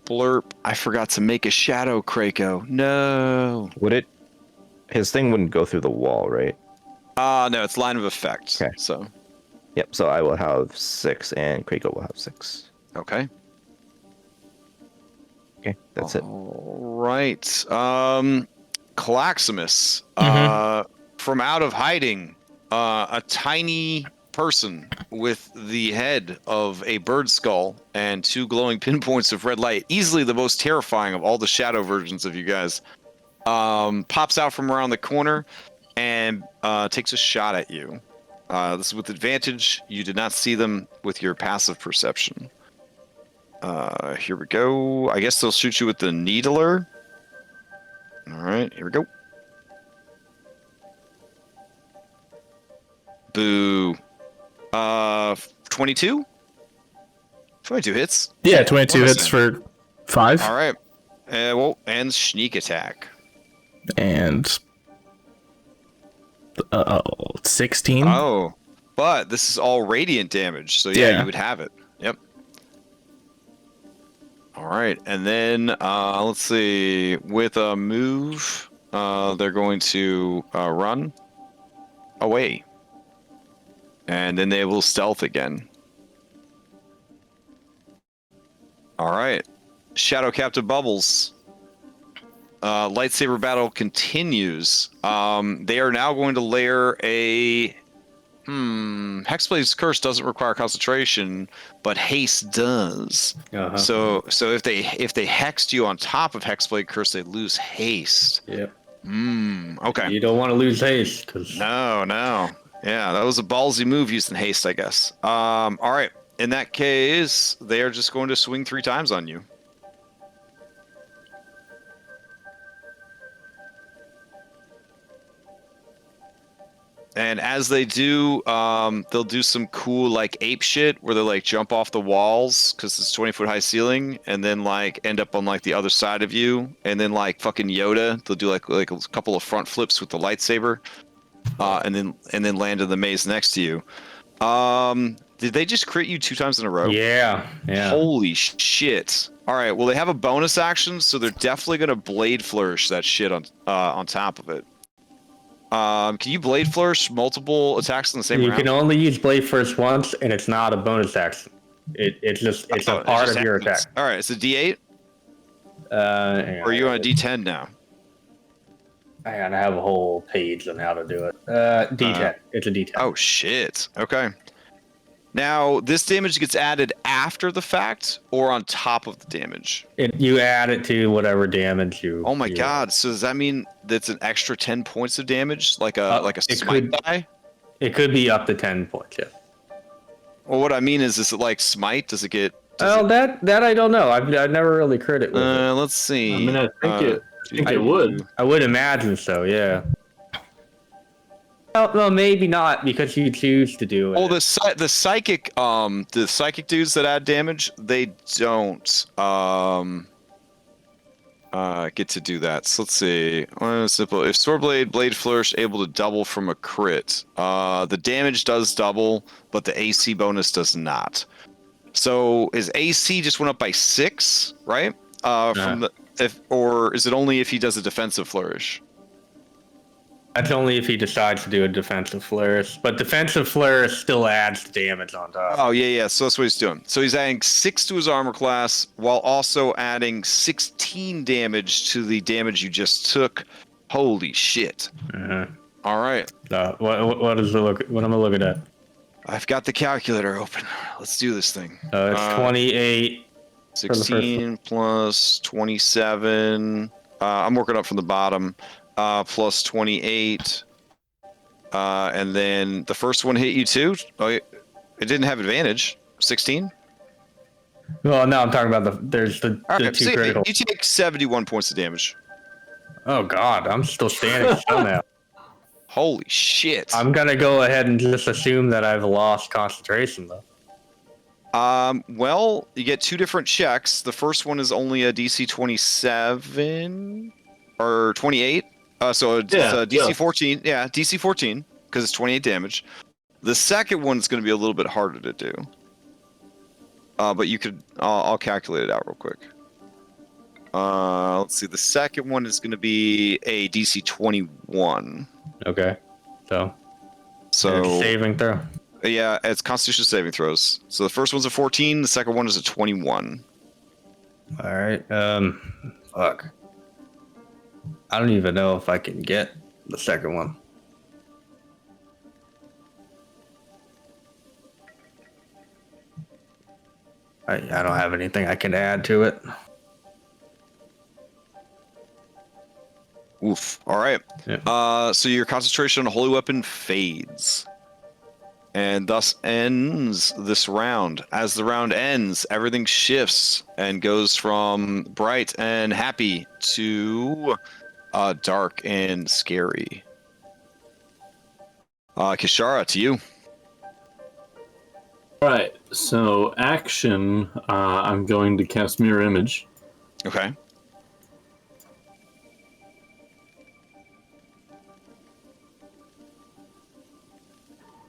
Blurp. I forgot to make a shadow Krako. No. Would it? His thing wouldn't go through the wall, right? No, it's line of effect. Okay. So. Yep. So I will have 6, and Krako will have 6. Okay. Okay, that's it. All right. Claximus. From out of hiding, a tiny person with the head of a bird skull and 2 glowing pinpoints of red light, easily the most terrifying of all the shadow versions of you guys, pops out from around the corner and takes a shot at you. This is with advantage. You did not see them with your passive perception. Here we go. I guess they'll shoot you with the needler. All right, here we go. Boo. 22? 22 hits. Yeah, 22 hits for 5. All right. And sneak attack. And 16. Oh, but this is all radiant damage, so yeah, you would have it. Yep. All right, and then let's see. With a move, they're going to run away, and then they will stealth again. All right, Shadow Captive Bubbles. Lightsaber battle continues. They are now going to layer a Hexblade's Curse doesn't require concentration, but haste does. So if they hexed you on top of Hexblade Curse, they lose haste. Yep. Okay. You don't want to lose haste, cause No. Yeah, that was a ballsy move using haste, I guess. All right. In that case, they are just going to swing 3 times on you. And as they do, they'll do some cool like ape shit where they like jump off the walls because it's 20-foot high ceiling, and then like end up on like the other side of you, and then like fucking Yoda, they'll do like a couple of front flips with the lightsaber, and then land in the maze next to you. Did they just crit you 2 times in a row? yeah. Holy shit! All right, well they have a bonus action, so they're definitely gonna blade flourish that shit on top of it. Can you blade flourish multiple attacks in the same round? You can only use blade first once, and it's not a bonus action. It's a part of your attack. All right, it's a D8. Or are you on a D10 now? I gotta have a whole page on how to do it. D10. It's a D10. Oh shit. Okay. Now this damage gets added after the fact or on top of the damage? You add it to whatever damage you. Oh my god! So does that mean that's an extra 10 points of damage, like a smite die? It could be up to 10 points. Yeah. Well, what I mean is it like smite? Does it get? That I don't know. I've never really crit it with it. Let's see. I mean, I think it would. I would imagine so. Yeah. Well, maybe not because you choose to do it. Oh, the psychic dudes that add damage, they don't get to do that. So let's see. Simple. If Swordblade Blade Flourish able to double from a crit, the damage does double, but the AC bonus does not. So his AC just went up by 6, right? Or is it only if he does a defensive flourish? That's only if he decides to do a defensive flourish. But defensive flourish still adds damage on top. Oh, yeah. So that's what he's doing. So he's adding 6 to his armor class while also adding 16 damage to the damage you just took. Holy shit. All right. What am I looking at? I've got the calculator open. Let's do this thing. It's 28. 16 plus 27. I'm working up from the bottom. Plus 28. And then the first one hit you too? Oh, it didn't have advantage. 16? Well, no, I'm talking about the two critical. You take 71 points of damage. Oh, God. I'm still standing still now. Holy shit. I'm going to go ahead and just assume that I've lost concentration, though. Well, you get 2 different checks. The first one is only a DC 27 or 28. So it's DC 14. Yeah, DC 14 because it's 28 damage. The second one is going to be a little bit harder to do. But you could. I'll calculate it out real quick. Let's see. The second one is going to be a DC 21. Okay. So saving throw. Yeah, it's Constitution saving throws. So the first one's a 14. The second one is a 21. All right. Fuck. I don't even know if I can get the second one. I don't have anything I can add to it. Oof. All right. Yeah. So your concentration on a holy weapon fades. And thus ends this round. As the round ends, everything shifts and goes from bright and happy to dark and scary. Kashara, to you. Alright, so action, I'm going to cast Mirror Image. Okay.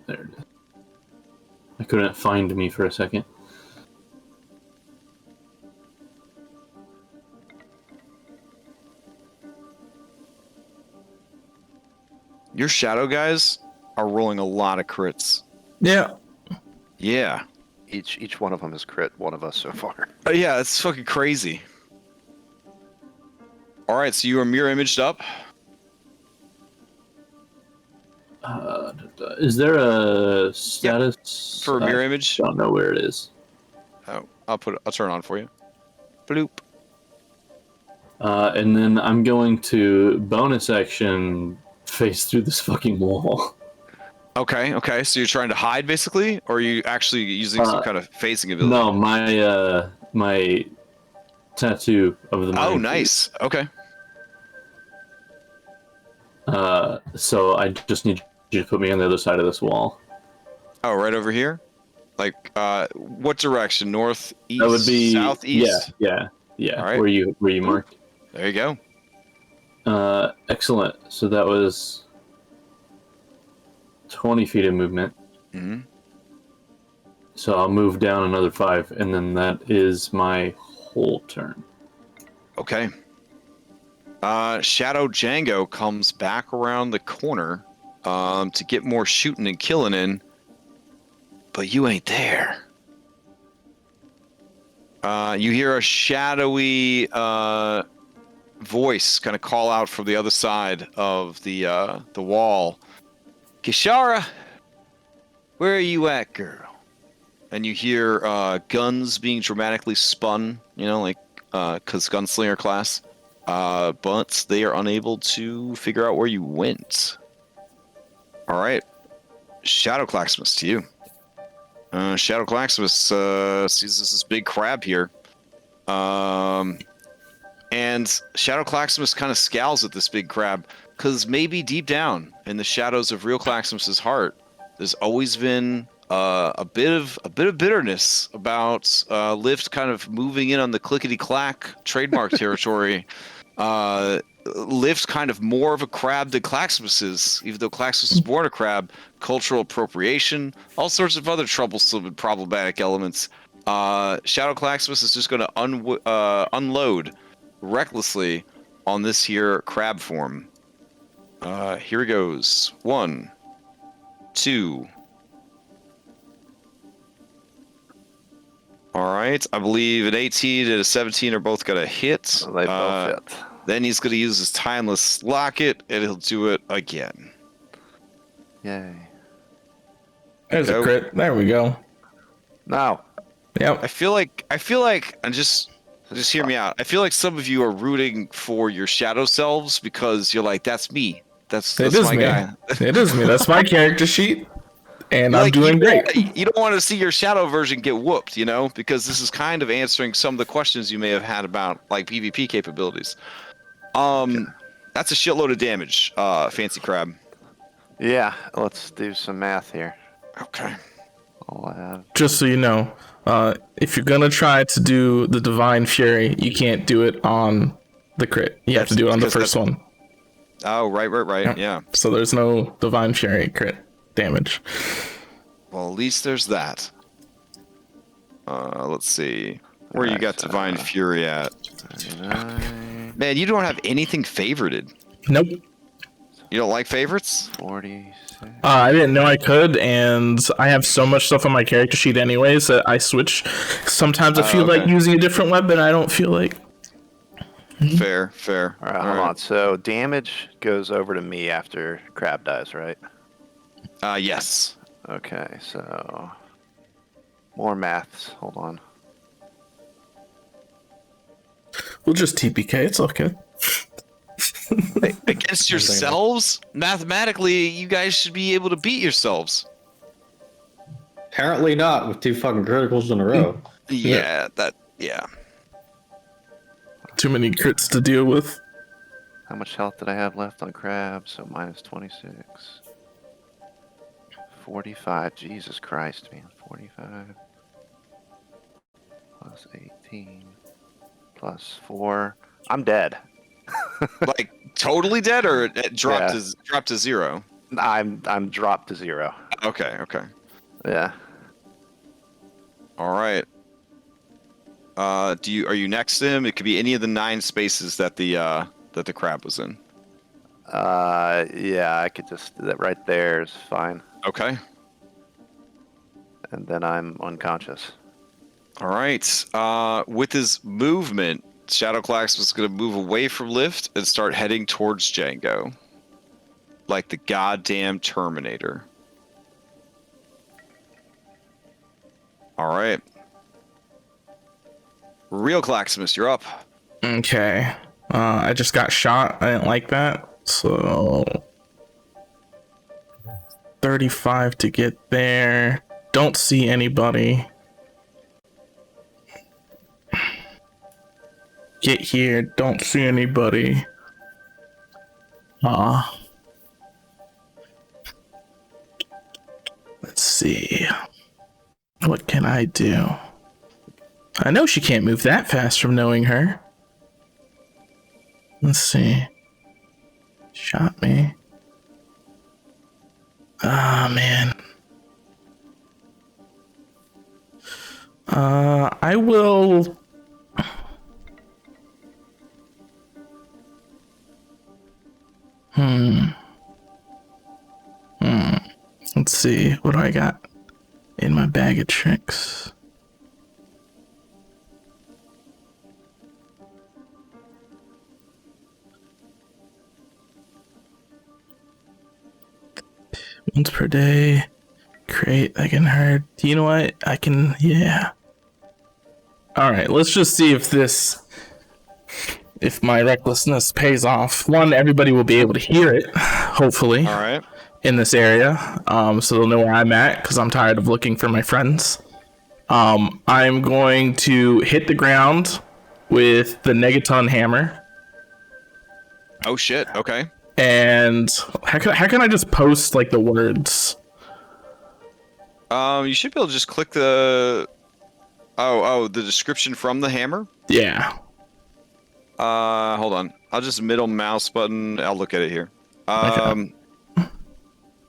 There it is. I couldn't find me for a second. Your shadow guys are rolling a lot of crits. Yeah. Yeah. Each one of them has crit one of us so far. Yeah, it's fucking crazy. All right, so you are mirror imaged up. Is there a status For a mirror image? I don't know where it is. Oh, I'll turn it on for you. Bloop. And then I'm going to bonus action face through this fucking wall. Okay. So you're trying to hide, basically, or are you actually using some kind of phasing ability? No, my tattoo of the. Oh, nice. Okay. So I just need you to put me on the other side of this wall. Oh, right over here. Like, what direction? North, east, That would be southeast. Yeah. All right. Where you marked? There you go. Excellent. So that was 20 feet of movement. Mm-hmm. So I'll move down another 5, and then that is my whole turn. Okay. Shadow Django comes back around the corner to get more shooting and killing in, but you ain't there. You hear a shadowy voice kind of call out from the other side of the wall. Kashara, where are you at, girl? And you hear guns being dramatically spun, like because gunslinger class. But they are unable to figure out where you went. All right. Shadow Claxmus to you. Shadow Claxmus sees this big crab here. And Shadow Claxmus kind of scowls at this big crab because maybe deep down in the shadows of real Claxmus's heart, there's always been a bit of bitterness about Lyft kind of moving in on the clickety-clack trademark territory. Lyft kind of more of a crab than Claxmus is, even though Claxmus was born a crab. Cultural appropriation, all sorts of other troublesome and problematic elements. Shadow Claxmus is just going to unload recklessly on this here crab form. Here it goes. 1, 2. All right. I believe an 18 and a 17 are both going to hit. They both hit. Then he's going to use his Timeless Locket, and he'll do it again. Yay. There's a crit. There we go. No. Yep. I feel like, and just hear me out. I feel like some of you are rooting for your shadow selves because you're like, that's me. That's my guy. It is me. That's my character sheet. And I'm doing great. You don't want to see your shadow version get whooped, you know, because this is kind of answering some of the questions you may have had about like PvP capabilities. That's a shitload of damage, Fancy Crab. Yeah, let's do some math here. Okay. Just so you know, if you're gonna try to do the Divine Fury, you can't do it on the crit. You have to do it on the first one. Oh, right. Yeah. So there's no Divine Fury crit damage. Well, at least there's that. Let's see. Where you got Divine Fury at? 39. Man, you don't have anything favorited. Nope. You don't like favorites? 46. I didn't know I could, and I have so much stuff on my character sheet anyways that I switch. Sometimes I feel like using a different weapon. I don't feel like. Fair. All right, hold on. So damage goes over to me after Crab dies, right? Yes. Okay, so more maths. Hold on. We'll just TPK. It's okay. Against yourselves? Mathematically, you guys should be able to beat yourselves. Apparently not with 2 fucking criticals in a row. Yeah. Too many crits to deal with. How much health did I have left on Crab? So minus 26. 45. Jesus Christ, man. 45. Plus 18. Plus 4. I'm dead. Like totally dead, or it dropped to 0? I'm dropped to 0. Okay. Yeah. All right. Are you next to him? It could be any of the 9 spaces that the crab was in. Yeah, I could just that right there is fine. Okay. And then I'm unconscious. All right. With his movement, Shadowclax was going to move away from Lift and start heading towards Django. Like the goddamn Terminator. All right. Real Claximus, you're up. Okay. I just got shot. I didn't like that. So 35 to get there. Don't see anybody. Get here. Don't see anybody. Let's see. What can I do? I know she can't move that fast from knowing her. Let's see. Shot me. Ah, man. I will... Let's see. What do I got in my bag of tricks? Once per day. Create. I can hurt. You know what? I can. Yeah. Alright, let's just see if my recklessness pays off. One, everybody will be able to hear it, hopefully. All right. In this area, so they'll know where I'm at, because I'm tired of looking for my friends. I'm going to hit the ground with the Negaton hammer. Oh shit, okay. And how can I just post like the words? You should be able to just click the the description from the hammer? Yeah. Hold on. I'll just middle mouse button. I'll look at it here. Okay.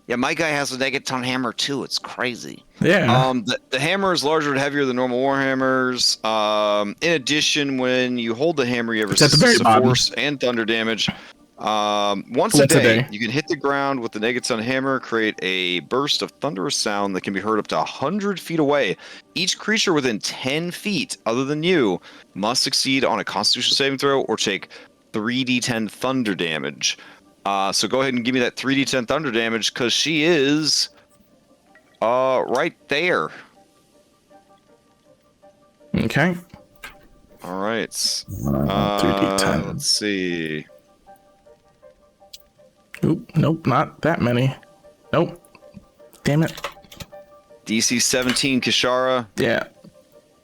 Yeah, my guy has a Negaton hammer too. It's crazy. Yeah. The hammer is larger and heavier than normal war hammers. In addition, when you hold the hammer, you have It's at the very resistance to bottom. force and thunder damage. Once a Once a day, day. you can hit the ground with the Negaton hammer, create a burst of thunderous sound that can be heard up to 100 feet away. Each creature within 10 feet, other than you, must succeed on a Constitution saving throw or take 3d10 thunder damage. So go ahead and give me that 3d10 thunder damage, because she is right there. Okay. All right. 3d10. Let's see. Oop, nope, not that many. Nope. Damn it. DC 17, Kashara. Yeah.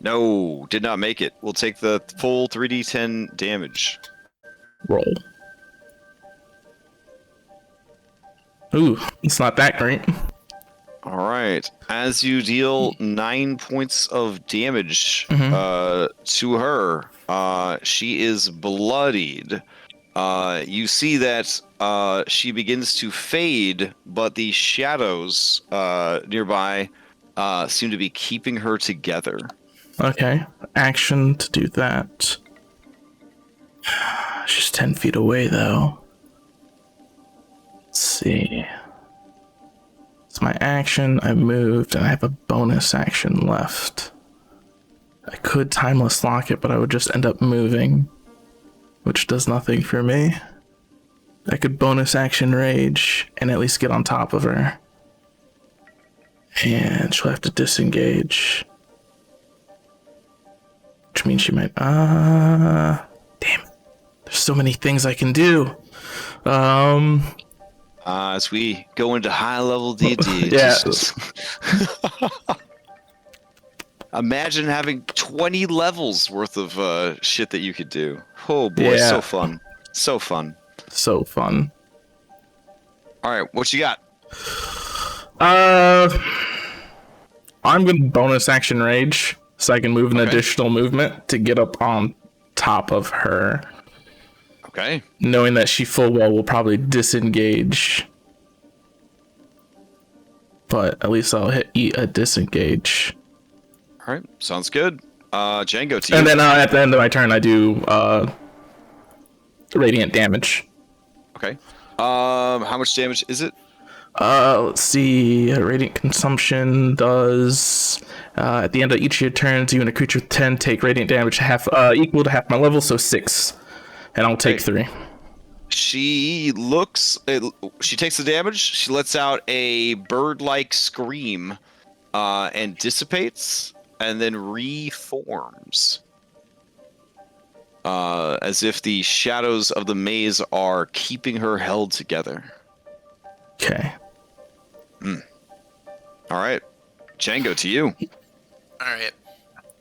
No, did not make it. We'll take the full 3d10 damage. Roll. Ooh, it's not that great. All right. As you deal 9 points of damage to her, she is bloodied. You see that she begins to fade, but the shadows nearby seem to be keeping her together. Okay. Action to do that. She's 10 feet away, though. Let's see. It's my action. I moved, and I have a bonus action left. I could timeless lock it, but I would just end up moving, which does nothing for me. I could bonus action rage and at least get on top of her. And she'll have to disengage. Which means she might... Damn. There's so many things I can do. As we go into high-level D&D. Yeah. Imagine having 20 levels worth of shit that you could do. Oh boy, Yeah. so fun. So fun. So fun. All right, what you got? I'm going to bonus action rage so I can move an additional movement to get up on top of her. Okay. Knowing that she full well will probably disengage. But at least I'll eat a disengage. All right, sounds good. Django, to you. And then at the end of my turn, I do radiant damage. Okay. How much damage is it? Let's see. Radiant consumption does at the end of each of your turns, you and a creature with 10 take radiant damage half equal to half my level, so 6. And I'll take 3. She takes the damage. She lets out a bird-like scream and dissipates and then reforms. As if the shadows of the maze are keeping her held together. Okay. All right. Django, to you. All right.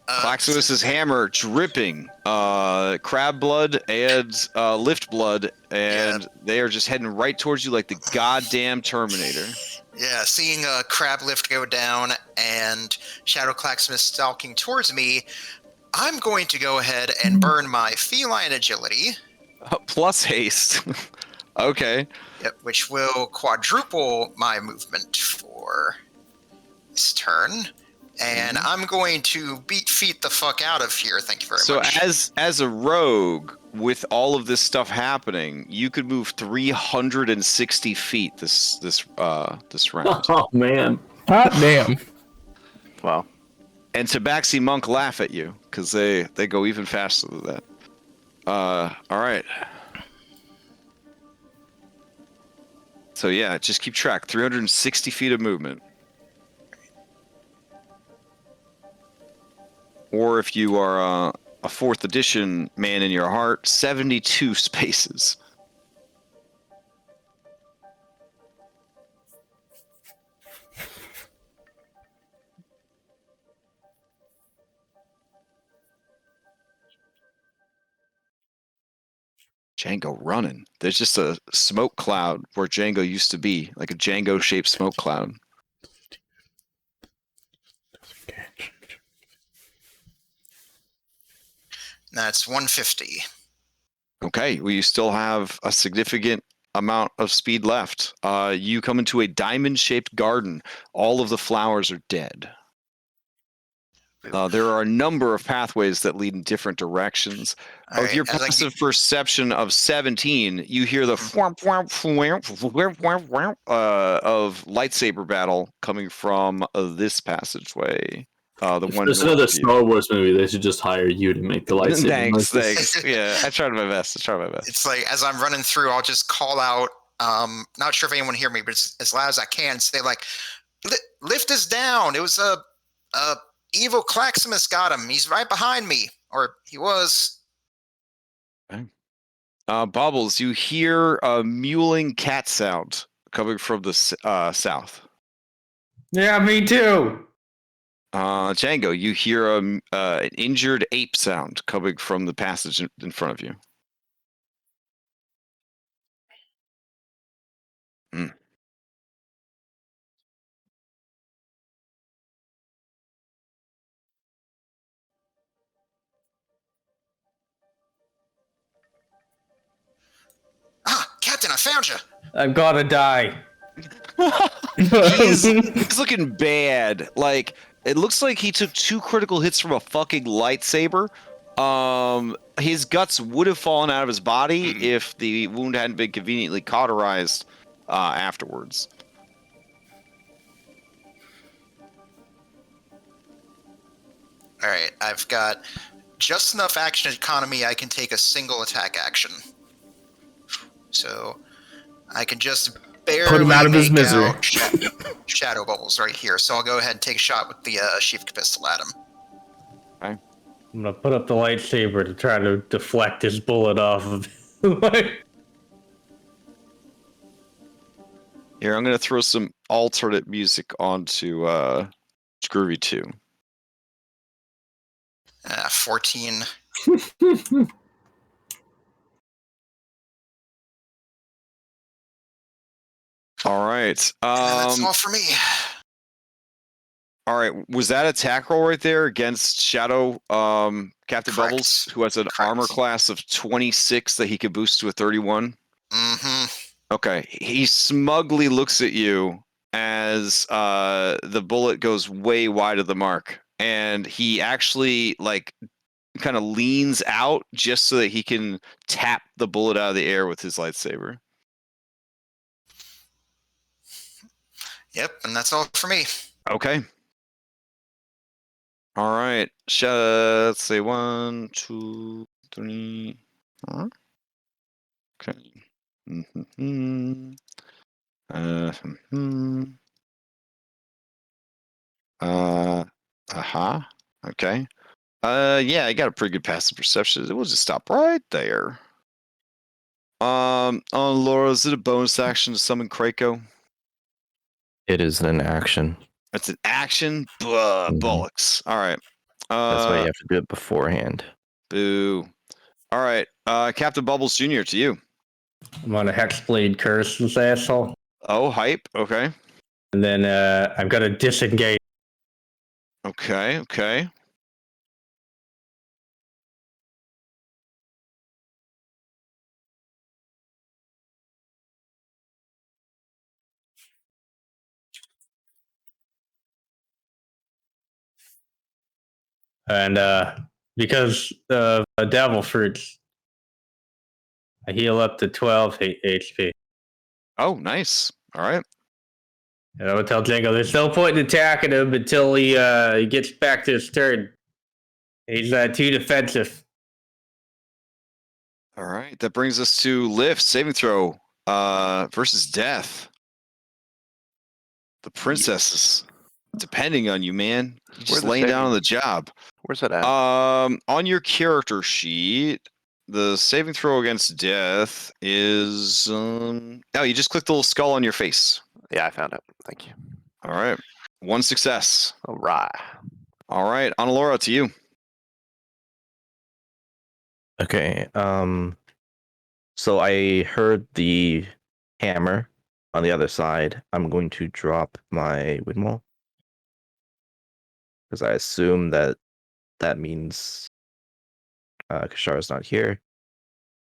Klaxois's hammer dripping crab blood and lift blood, and they are just heading right towards you like the goddamn Terminator. Yeah, seeing a crab lift go down and Shadow Klaxmas stalking towards me, I'm going to go ahead and burn my feline agility. Plus haste. Okay. Yep, which will quadruple my movement for this turn. And I'm going to beat feet the fuck out of here. Thank you very much. So as a rogue, with all of this stuff happening, you could move 360 feet this round. Oh man. Hot damn. Wow. And Tabaxi Monk laugh at you because they go even faster than that. All right. So yeah, just keep track. 360 feet of movement. Or if you are a 4th edition man in your heart, 72 spaces. Django running. There's just a smoke cloud where Django used to be, like a Django-shaped smoke cloud. That's 150. Okay, well, you still have a significant amount of speed left. You come into a diamond-shaped garden. All of the flowers are dead. There are a number of pathways that lead in different directions. All With right, your as I passive perception of 17, you hear the of lightsaber battle coming from this passageway. The If one there's north another of you. Star Wars movie, they should just hire you to make the lightsaber Thanks, noises. thanks. Yeah, I tried my best. It's like as I'm running through, I'll just call out. Not sure if anyone hear me, but as loud as I can, say like, "Lift is down." It was a evil Claximus got him. He's right behind me, or he was. Bobbles, you hear a mewling cat sound coming from the south. Yeah, me too. Django, you hear an injured ape sound coming from the passage in front of you. Ah, Captain, I found you. I'm gonna die. he's looking bad. Like, it looks like he took 2 critical hits from a fucking lightsaber. His guts would have fallen out of his body if the wound hadn't been conveniently cauterized afterwards. All right, I've got just enough action economy. I can take a single attack action, so I can just barely Put him out of his make misery. out shadow bubbles right here. So I'll go ahead and take a shot with the sheath pistol at him. I'm gonna put up the lightsaber to try to deflect his bullet off of him. Here, I'm going to throw some alternate music onto Groovy 2. 14. All right. That's all for me. All right. Was that attack roll right there against Shadow Captain Correct. Bubbles, who has an armor class of 26 that he could boost to a 31? Mm-hmm. Okay. He smugly looks at you as the bullet goes way wide of the mark, and he actually kind of leans out just so that he can tap the bullet out of the air with his lightsaber. Yep, and that's all for me. Okay. All right. Let's say 1, 2, 3. Okay. Okay. Yeah, I got a pretty good passive perception. We'll just stop right there. Laura, is it a bonus action to summon Krakow? It is an action. It's an action? Bollocks. All right. That's why you have to do it beforehand. Boo. All right. Captain Bubbles Jr., to you. I'm gonna Hexblade curse this asshole. Oh, hype. Okay. And then I'm gonna disengage. Okay. And because of devil fruits, I heal up to 12 HP. Oh, nice. All right. And I'm gonna tell Django there's no point in attacking him until he gets back to his turn. He's too defensive. All right. That brings us to Lift saving throw versus Death. The princess is depending on you, man. You're just laying down on the job. Where's that at? On your character sheet, the saving throw against Death is you just click the little skull on your face. Yeah, I found it. Thank you. All right. 1 success. All right. All right. Annalora, to you. Okay. So I heard the hammer on the other side. I'm going to drop my windmill because I assume that means Kashar is not here.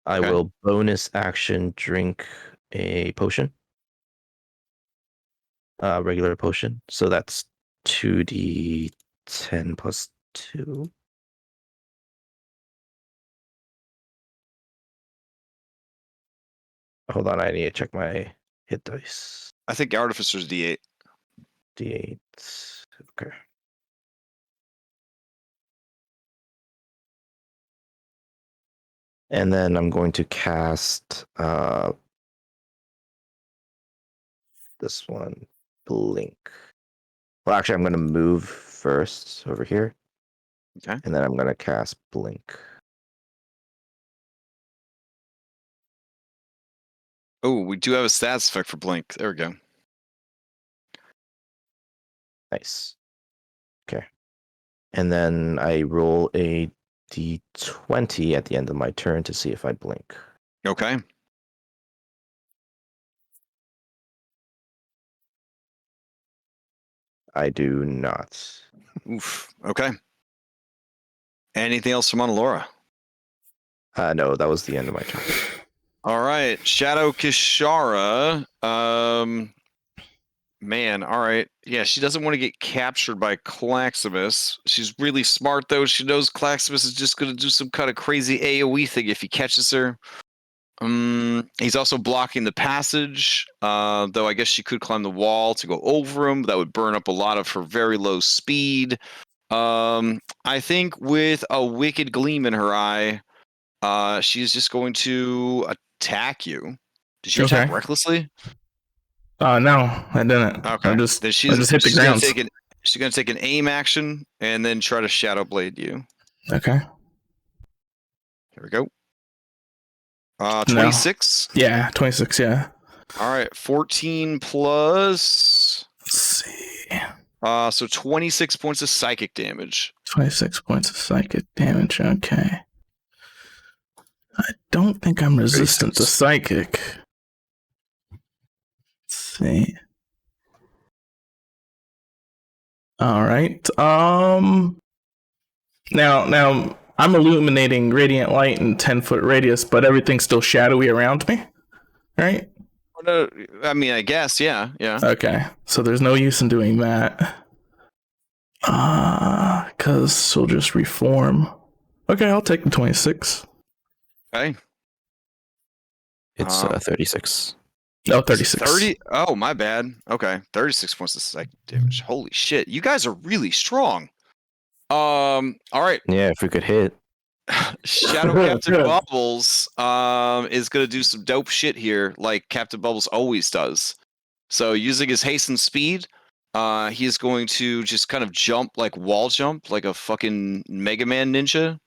I will bonus action drink a potion. Regular potion. So that's 2d10 plus 2. Hold on, I need to check my hit dice. I think Artificer's D8. D8. Okay. And then I'm going to cast this one, Blink. Well, actually, I'm going to move first over here. Okay. And then I'm going to cast Blink. Oh, we do have a stats effect for Blink. There we go. Nice. Okay. And then I roll a d20 at the end of my turn to see if I blink. Okay. I do not. Oof. Okay. Anything else from Laura? No, that was the end of my turn. All right, Shadow Kashara. Man, all right. Yeah, she doesn't want to get captured by Claximus. She's really smart, though. She knows Claximus is just going to do some kind of crazy AoE thing if he catches her. He's also blocking the passage, though I guess she could climb the wall to go over him. That would burn up a lot of her very low speed. I think with a wicked gleam in her eye, she's just going to attack you. Did you attack recklessly? No, I didn't. Okay. I just hit the ground. She's going to take an aim action and then try to Shadow Blade you. Okay. Here we go. 26? No. Yeah, 26, yeah. All right, 14 plus... Let's see. So 26 points of psychic damage. 26 points of psychic damage, okay. I don't think I'm resistant to psychic. Let's see. All right. Now I'm illuminating radiant light in 10-foot radius, but everything's still shadowy around me, right? I mean, I guess, yeah. Okay, so there's no use in doing that. Because she'll just reform. Okay, I'll take the 26. Okay. It's 36. Oh, 36. 30? Oh, my bad. Okay, 36 points of psychic damage. Holy shit, you guys are really strong. All right. Yeah, if we could hit. Shadow Captain Bubbles is going to do some dope shit here, like Captain Bubbles always does. So using his haste and speed, he is going to just kind of jump, like wall jump, like a fucking Mega Man ninja.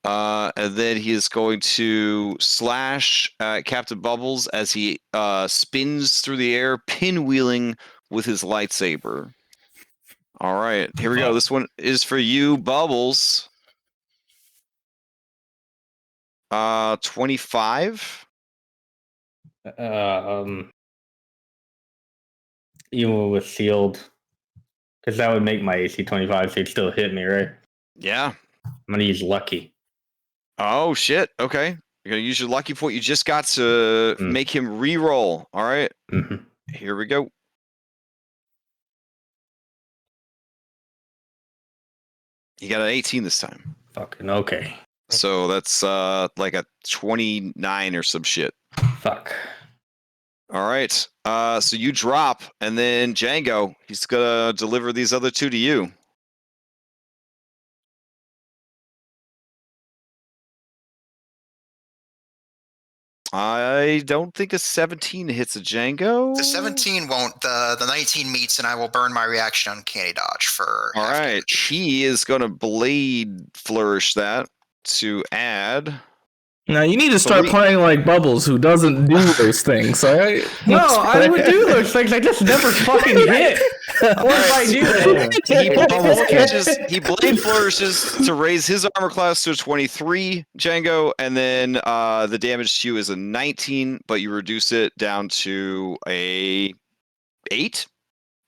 And then he is going to slash Captain Bubbles as he spins through the air, pinwheeling with his lightsaber. All right, here we go. This one is for you, Bubbles. 25. Even with shield, because that would make my AC 25, so he'd still hit me, right? Yeah. I'm gonna use lucky. Oh shit. Okay, you're gonna use your lucky point you just got to make him re-roll. All right. Mm-hmm. Here we go. You got an 18 this time. Fucking okay. So that's like a 29 or some shit. Fuck. All right. So you drop, and then Django, he's gonna deliver these other two to you. I don't think a 17 hits a Django. The 17 won't. The 19 meets, and I will burn my reaction on Candy Dodge for. All right. Damage. He is going to blade flourish that to add. Now you need to start playing like Bubbles, who doesn't do those things, alright? No, I would do those things. I just never fucking hit. What if I do? He blade flourishes to raise his armor class to a 23, Django, and then the damage to you is a 19, but you reduce it down to a 8?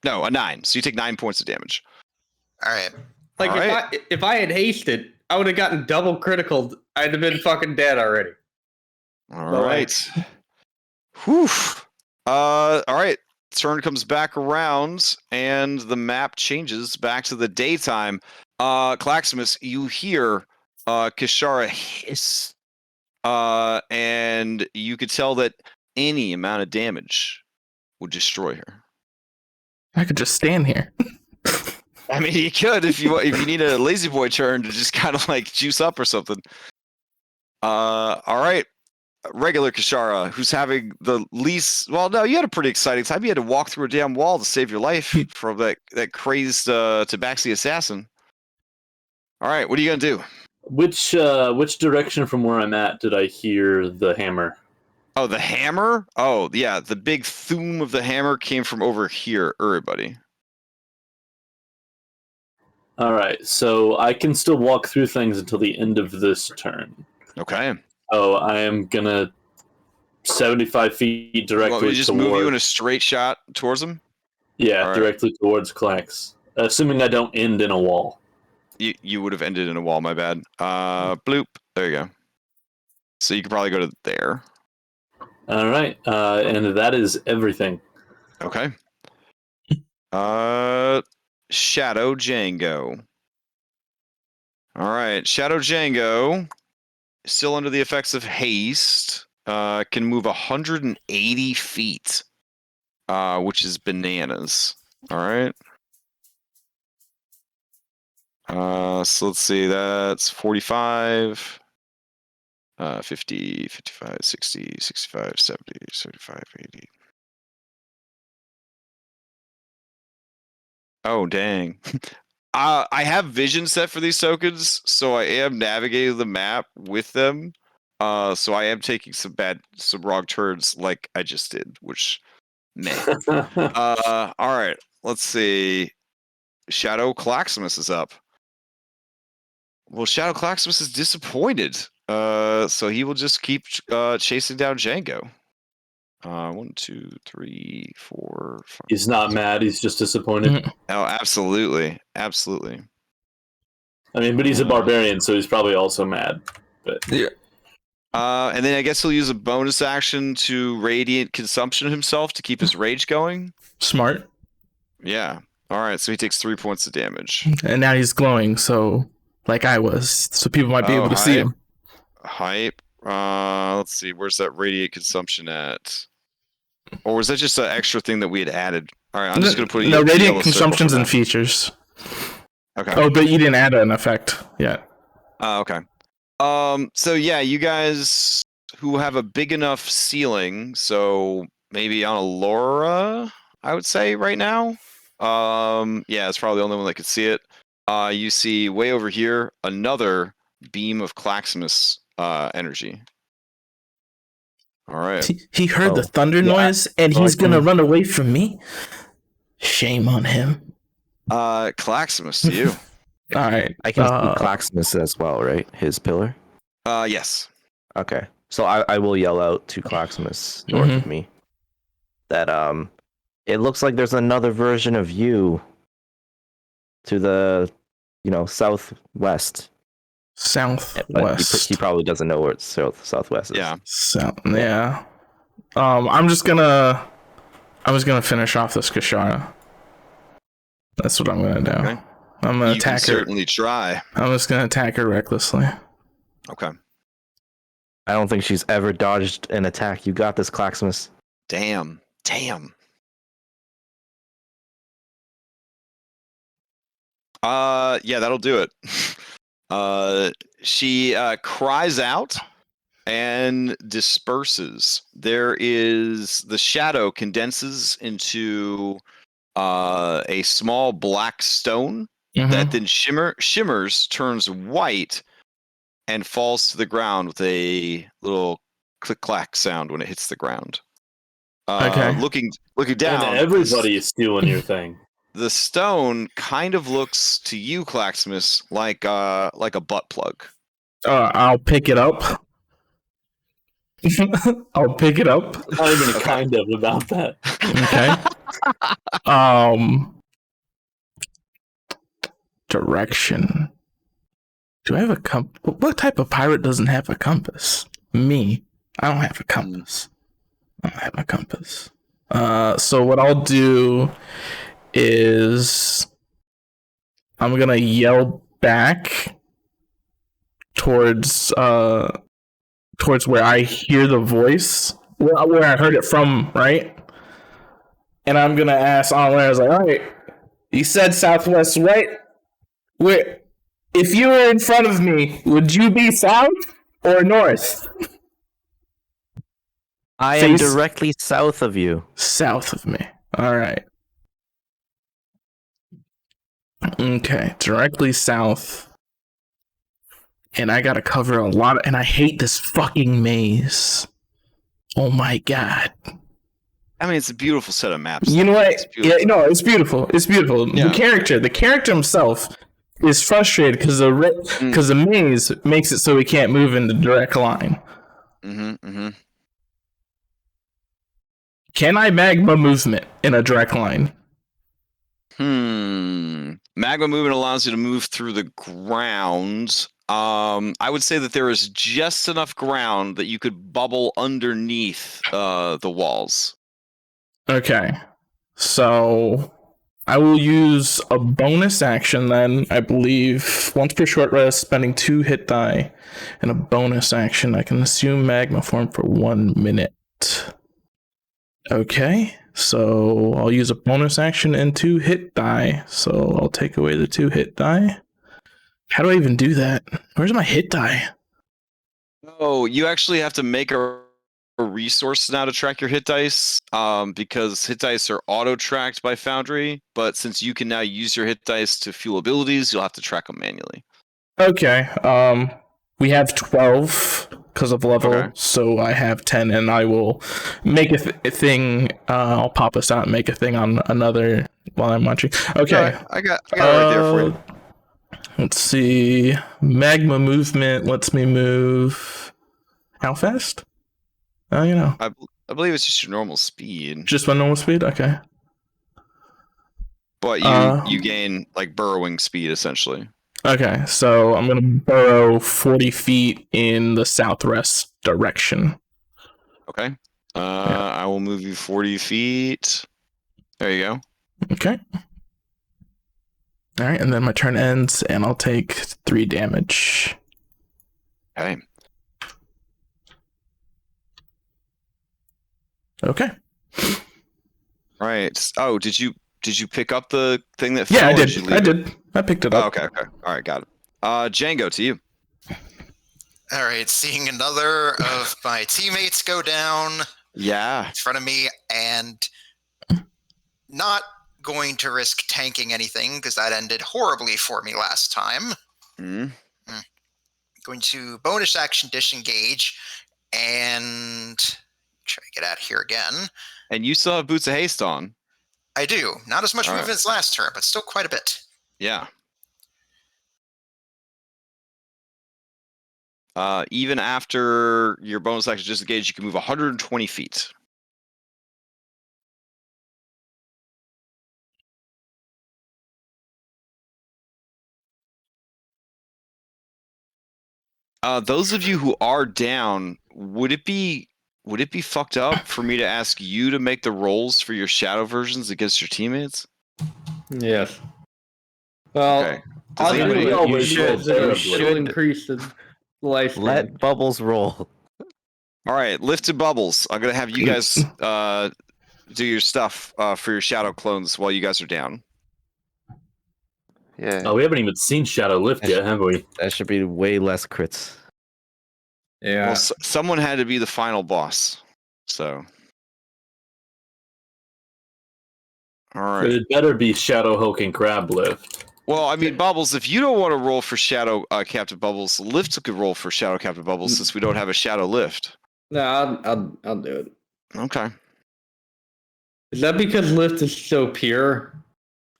No, a 9. So you take 9 points of damage. All right. Like if I had hasted, I would have gotten double critical. I'd have been fucking dead already. All right. Whew. All right. Turn comes back around, and the map changes back to the daytime. Claximus, you hear Kashara hiss, and you could tell that any amount of damage would destroy her. I could just stand here. I mean, you could if you need a lazy boy turn to just kind of like juice up or something. All right. Regular Kashara, who's having the least. Well, no, you had a pretty exciting time. You had to walk through a damn wall to save your life from that crazed Tabaxi assassin. All right, what are you gonna do? Which direction from where I'm at did I hear the hammer? Oh, the hammer? Oh, yeah, the big thoom of the hammer came from over here, everybody. All right, so I can still walk through things until the end of this turn. Okay. Oh, I am gonna 75 feet directly Want me to just towards... move you in a straight shot towards him? Yeah, right. Directly towards Clax. Assuming I don't end in a wall. You would have ended in a wall, my bad. Bloop. There you go. So you could probably go to there. All right, and that is everything. Okay. Shadow Django. All right, Shadow Django, still under the effects of haste, can move 180 feet, which is bananas. All right. So let's see, that's 45, 50, 55, 60, 65, 70, 75, 80. Oh, dang. I have vision set for these tokens, so I am navigating the map with them. So I am taking some wrong turns like I just did, which, meh. All right, let's see. Shadow Claximus is up. Well, Shadow Claximus is disappointed. So he will just keep chasing down Django. 1, 2, 3, 4, 5. He's not mad. He's just disappointed. Oh, absolutely, absolutely. I mean, but he's a barbarian, so he's probably also mad. But Yeah. And then I guess he'll use a bonus action to radiant consumption himself to keep his rage going. Smart. Yeah. All right. So he takes 3 points of damage. And now he's glowing, so like I was, so people might be able to see him. Hype. Let's see. Where's that radiant consumption at? Or was that just an extra thing that we had added? All right. I'm just gonna put no radiant consumptions and features. Okay. Oh, but you didn't add an effect yet. Okay. So yeah, you guys who have a big enough ceiling, so maybe on Allura, I would say right now. Yeah, it's probably the only one that could see it. You see way over here another beam of Claximus energy. All right. He heard the thunder noise, and he's gonna run away from me. Shame on him. Claximus to you. All right. I can see Claximus as well, right? His pillar? Yes. Okay. So I will yell out to Claximus north of me that it looks like there's another version of you to the southwest. Southwest. He probably doesn't know where southwest is. Yeah. Yeah. I'm just gonna finish off this Kashara. That's what I'm gonna do. Okay. I'm gonna You attack can her. certainly try. I'm just gonna attack her recklessly. Okay. I don't think she's ever dodged an attack. You got this, Claximus. Damn. Yeah, that'll do it. She cries out and disperses. The shadow condenses into a small black stone that then shimmers, turns white, and falls to the ground with a little click-clack sound when it hits the ground. Okay. Looking down, and everybody is stealing your thing. the stone kind of looks to you, Claximus, like a butt plug. I'll pick it up. I'll pick it up. Not even a kind of about that. Okay. Direction. Do I have a compass? What type of pirate doesn't have a compass? Me. I don't have a compass. I don't have my compass. So what I'll do is I'm gonna yell back towards where I hear the voice, where I heard it from, right? And I'm gonna ask on where I was like, all right, you said southwest, right? Where, if you were in front of me, would you be south or north? I am directly south of you. South of me. All right. Okay, directly south. And I gotta cover a lot and I hate this fucking maze. Oh my god. I mean, it's a beautiful set of maps. You know what? Yeah, no, it's beautiful. It's beautiful. Yeah. The character himself is frustrated because the maze makes it so he can't move in the direct line. Can I magma movement in a direct line? Magma movement allows you to move through the ground. I would say that there is just enough ground that you could bubble underneath the walls. Okay. So I will use a bonus action then, I believe. Once per short rest, spending 2 hit die. And a bonus action, I can assume magma form for 1 minute. Okay. So I'll use a bonus action and 2 hit die. So I'll take away the 2 hit die. How do I even do that? Where's my hit die? Oh, you actually have to make a resource now to track your hit dice, because hit dice are auto-tracked by Foundry, but since you can now use your hit dice to fuel abilities, you'll have to track them manually. Okay. We have 12 because of level, okay. So I have 10, and I will make a thing. I'll pop us out and make a thing on another while I'm watching. Okay. I got it right there for you. Let's see. Magma movement lets me move. How fast? Oh, you know. I believe it's just your normal speed. Just my normal speed? Okay. But you gain like burrowing speed essentially. Okay, so I'm gonna burrow 40 feet in the southwest direction. Okay. I will move you 40 feet. There you go. Okay. All right, and then my turn ends, and I'll take 3 damage. Okay. Okay. All right. Oh, did you pick up the thing that fell? Yeah, I did. I picked it up. Oh, okay. All right, got it. Django, to you. All right, seeing another of my teammates go down. Yeah. In front of me, and not going to risk tanking anything because that ended horribly for me last time. Going to bonus action disengage and try to get out here again. And you still have Boots of Haste on. I do. Not as much movement as last turn, but still quite a bit. Yeah. Even after your bonus action disengage, you can move 120 feet. Those of you who are down, would it be fucked up for me to ask you to make the rolls for your shadow versions against your teammates? Yes. Well, okay. You should increase the lifespan. Let Bubbles roll. All right, lifted Bubbles. I'm gonna have you guys do your stuff for your shadow clones while you guys are down. Yeah. Oh, we haven't even seen Shadow lift yet, have we? That should be way less crits. Yeah. Well, someone had to be the final boss, so. All right. But it better be Shadow Hulk and Crab lift. Well, I mean, Bubbles, if you don't want to roll for Shadow Captain Bubbles, Lift could roll for Shadow Captain Bubbles since we don't have a Shadow Lift. No, I'll do it. Okay. Is that because Lift is so pure?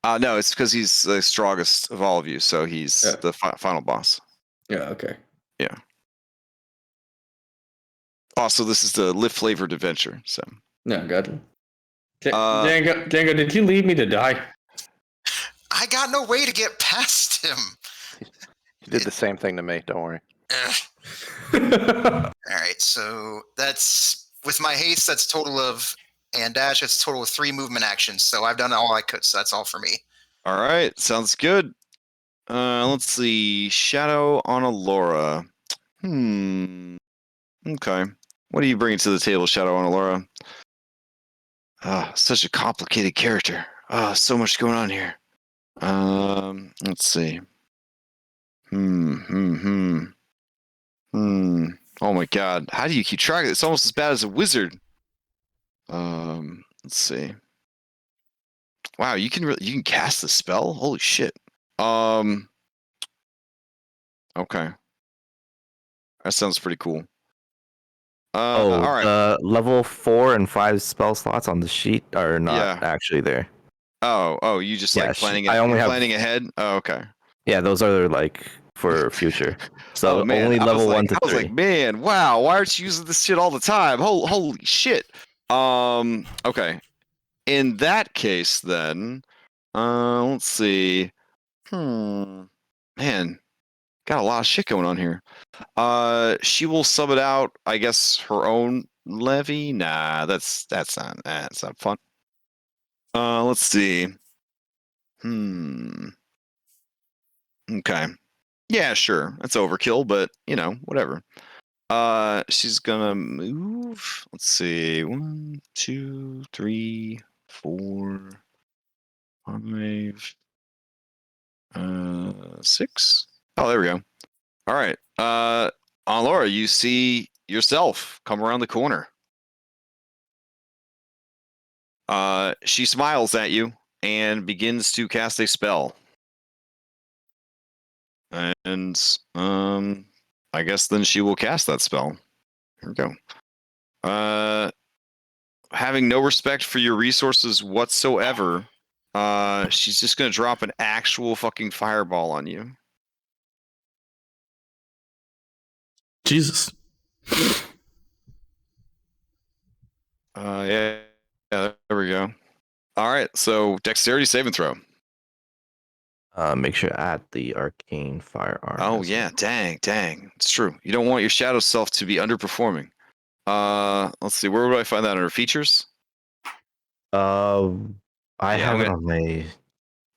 No, it's because he's the strongest of all of you, so he's the final boss. Yeah, okay. Yeah. Also, this is the Lift flavored adventure, so. No, good. Django, did you leave me to die? I got no way to get past him. You did the same thing to me, don't worry. All right, so that's with my haste, that's total of and dash. It's total of 3 movement actions. So I've done all I could. So that's all for me. All right, sounds good. Let's see. Shadow on Alora. Okay. What are you bringing to the table, Shadow on Alora? Such a complicated character. So much going on here. Let's see. Oh my god. How do you keep track of it? It's almost as bad as a wizard. Let's see. Wow, you can cast the spell? Holy shit. Okay. That sounds pretty cool. All right. Level 4 and 5 spell slots on the sheet are not actually there. Oh, you just like planning it. Planning ahead? Oh, okay. Yeah, those are like for future. So man, only level 1 to 3. I was like, man, wow, why aren't you using this shit all the time? Holy shit. Okay. In that case, then, let's see. Man, got a lot of shit going on here. She will sub it out, I guess, her own levy. Nah, that's not fun. Let's see. Okay. Yeah, sure. That's overkill, but whatever. She's gonna move. Let's see. 1, 2, 3, 4, 5, 6. Oh, there we go. All right. Laura, you see yourself come around the corner. She smiles at you and begins to cast a spell. And I guess then she will cast that spell. Here we go. Having no respect for your resources whatsoever, she's just gonna drop an actual fucking fireball on you. Jesus. Yeah, there we go. All right, so dexterity saving throw. Make sure to add the arcane firearm. Oh yeah, dang, it's true. You don't want your shadow self to be underperforming. Let's see, where would I find that under features? I have it on my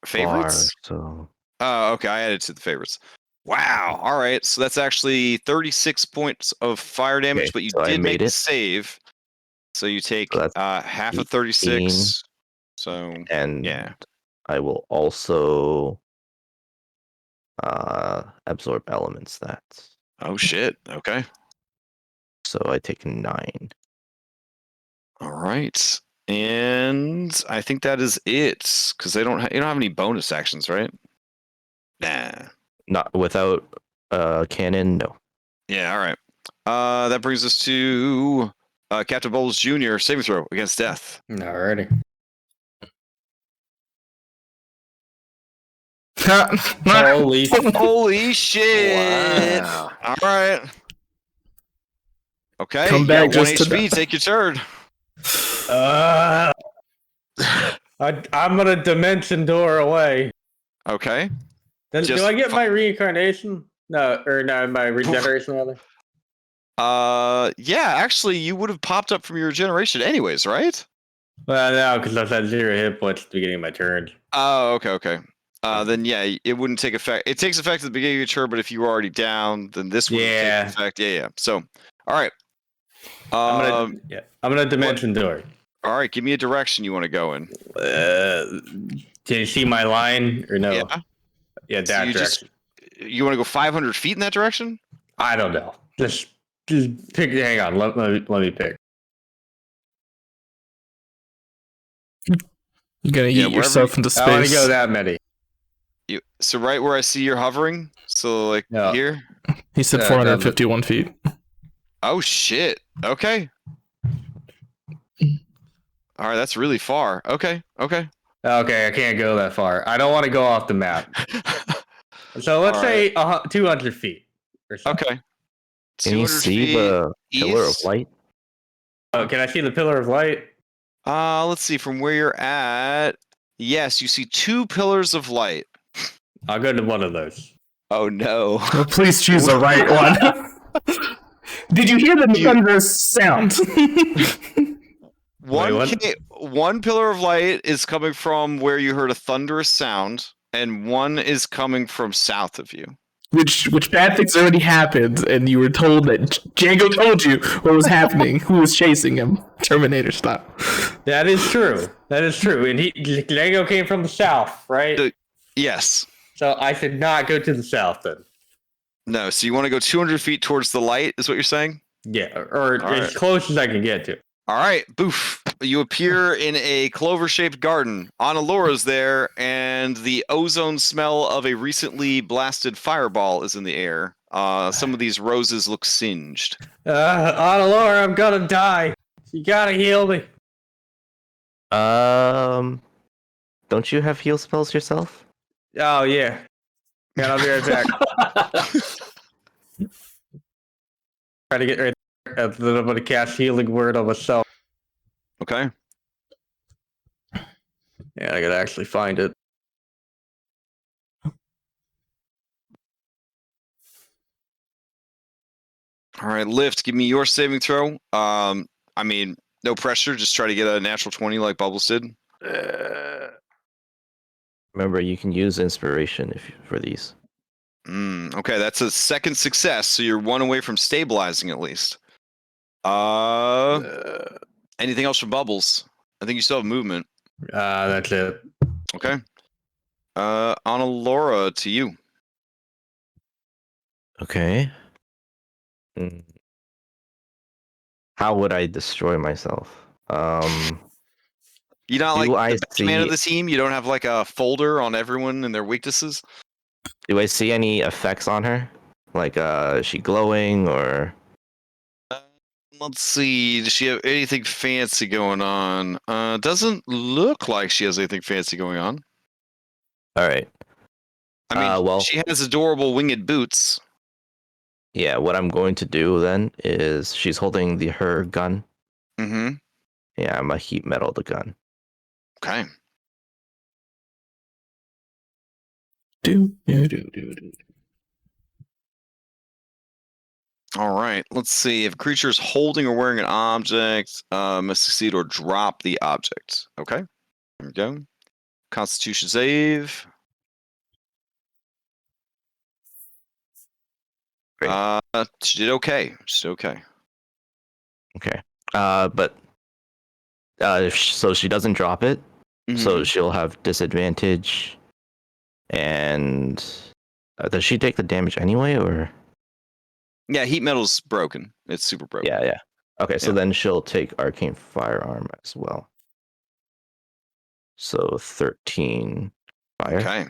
favorites. So. Okay, I added to the favorites. Wow. All right, so that's actually 36 points of fire damage, but you did make the save. So you take half of 36. So and I will also absorb elements that. Oh shit. Okay. So I take 9. All right. And I think that is it, because you don't have any bonus actions, right? Nah. Not without cannon, no. Yeah, all right. That brings us to Captain Bowles Jr. saving throw against death. Alrighty. Holy shit! Wow. All right. Okay. Come back just 1 HP. Take your turn. I'm gonna dimension door away. Okay. Do I get my reincarnation? No, my regeneration rather. Yeah, actually, you would have popped up from your regeneration anyways, right? Well, no, because I had 0 hit points at the beginning of my turn. Oh, okay. Then yeah, it wouldn't take effect. It takes effect at the beginning of your turn, but if you were already down, then this would take effect. Yeah. So, all right. I'm gonna dimension door. All right, give me a direction you want to go in. Can you see my line or no? Yeah, that direction. You want to go 500 feet in that direction? I don't know. Just pick. Hang on. Let me pick. You're gonna eat yourself into space. I want to go that many. So right where I see you're hovering. So like here. He said 451 feet. Oh shit. Okay. All right, that's really far. Okay, I can't go that far. I don't want to go off the map. So let's say 200 feet or so. Okay. Can you see the pillar of light? Oh, can I see the pillar of light? Let's see. From where you're at, yes, you see 2 pillars of light. I'll go to one of those. Oh no! Well, please choose the right one. Did you hear the thunderous sound? One pillar of light is coming from where you heard a thunderous sound, and one is coming from south of you. Which bad things already happened, and you were told that Django told you what was happening, who was chasing him, Terminator style. That is true. That is true. And Django came from the south, right? Yes. So I should not go to the south then. No, so you want to go 200 feet towards the light, is what you're saying? Yeah, or as close as I can get to. All right, boof. You appear in a clover-shaped garden. Analora's there, and the ozone smell of a recently blasted fireball is in the air. Some of these roses look singed. Analora, I'm gonna die. You gotta heal me. Don't you have heal spells yourself? Oh, yeah. Yeah, I'll be right back. Try to get right there. And then I'm gonna cast healing word on myself. Okay. Yeah, I gotta actually find it. All right, Lift, give me your saving throw. I mean, no pressure. Just try to get a natural 20 like Bubbles did. Remember, you can use inspiration for these. Okay, that's a second success, so you're one away from stabilizing at least. Anything else from Bubbles? I think you still have movement. That's it. Okay. Laura, to you. Okay. How would I destroy myself? You're not like I the best man of the team? You don't have like a folder on everyone and their weaknesses? Do I see any effects on her? Like, is she glowing or? Let's see. Does she have anything fancy going on? Doesn't look like she has anything fancy going on. All right. I mean, well, she has adorable winged boots. Yeah, what I'm going to do then is she's holding her gun. Mm-hmm. Yeah, I'm gonna heat metal the gun. Okay. All right. Let's see. If a creature is holding or wearing an object, must succeed or drop the object. Okay. There we go. Constitution save. Great. She did okay. She did okay. Okay. But so she doesn't drop it, so she'll have disadvantage. And does she take the damage anyway, or? Yeah, heat metal's broken. It's super broken. Yeah. Okay, so then she'll take arcane firearm as well. So 13 fire. Okay.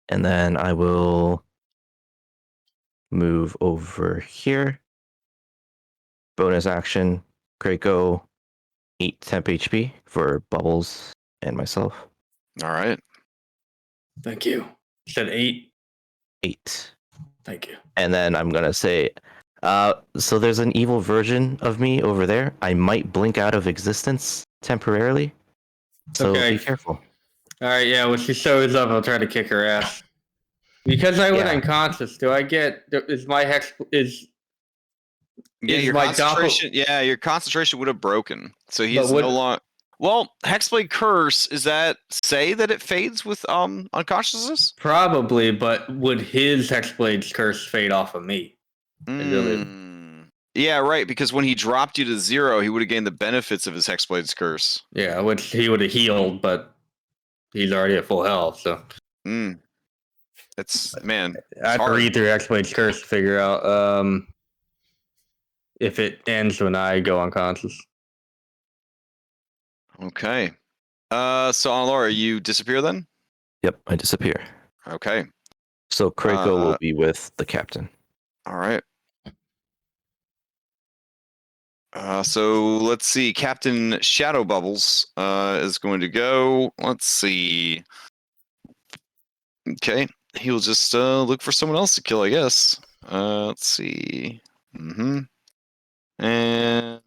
And then I will move over here. Bonus action, Krakow, 8 temp HP for Bubbles and myself. All right. Thank you. You said 8? 8. Thank you. And then I'm going to say, so there's an evil version of me over there. I might blink out of existence temporarily. So be careful. All right, yeah, when she shows up, I'll try to kick her ass. Because I went unconscious, do I get... Is my hex... Yeah, your concentration. Yeah, your concentration would have broken. So he's no longer. Well, Hexblade Curse, is that say that it fades with unconsciousness? Probably, but would his Hexblade's Curse fade off of me? Yeah, right, because when he dropped you to 0, he would have gained the benefits of his Hexblade's Curse. Yeah, which he would have healed, but he's already at full health, so. It's, man. I have to read through Hexblade's Curse to figure out if it ends when I go unconscious. Okay. So Laura, you disappear then? Yep, I disappear. Okay. So Krakow will be with the captain. All right. So let's see. Captain Shadow Bubbles is going to go. Let's see. Okay. He'll just look for someone else to kill, I guess. Let's see. And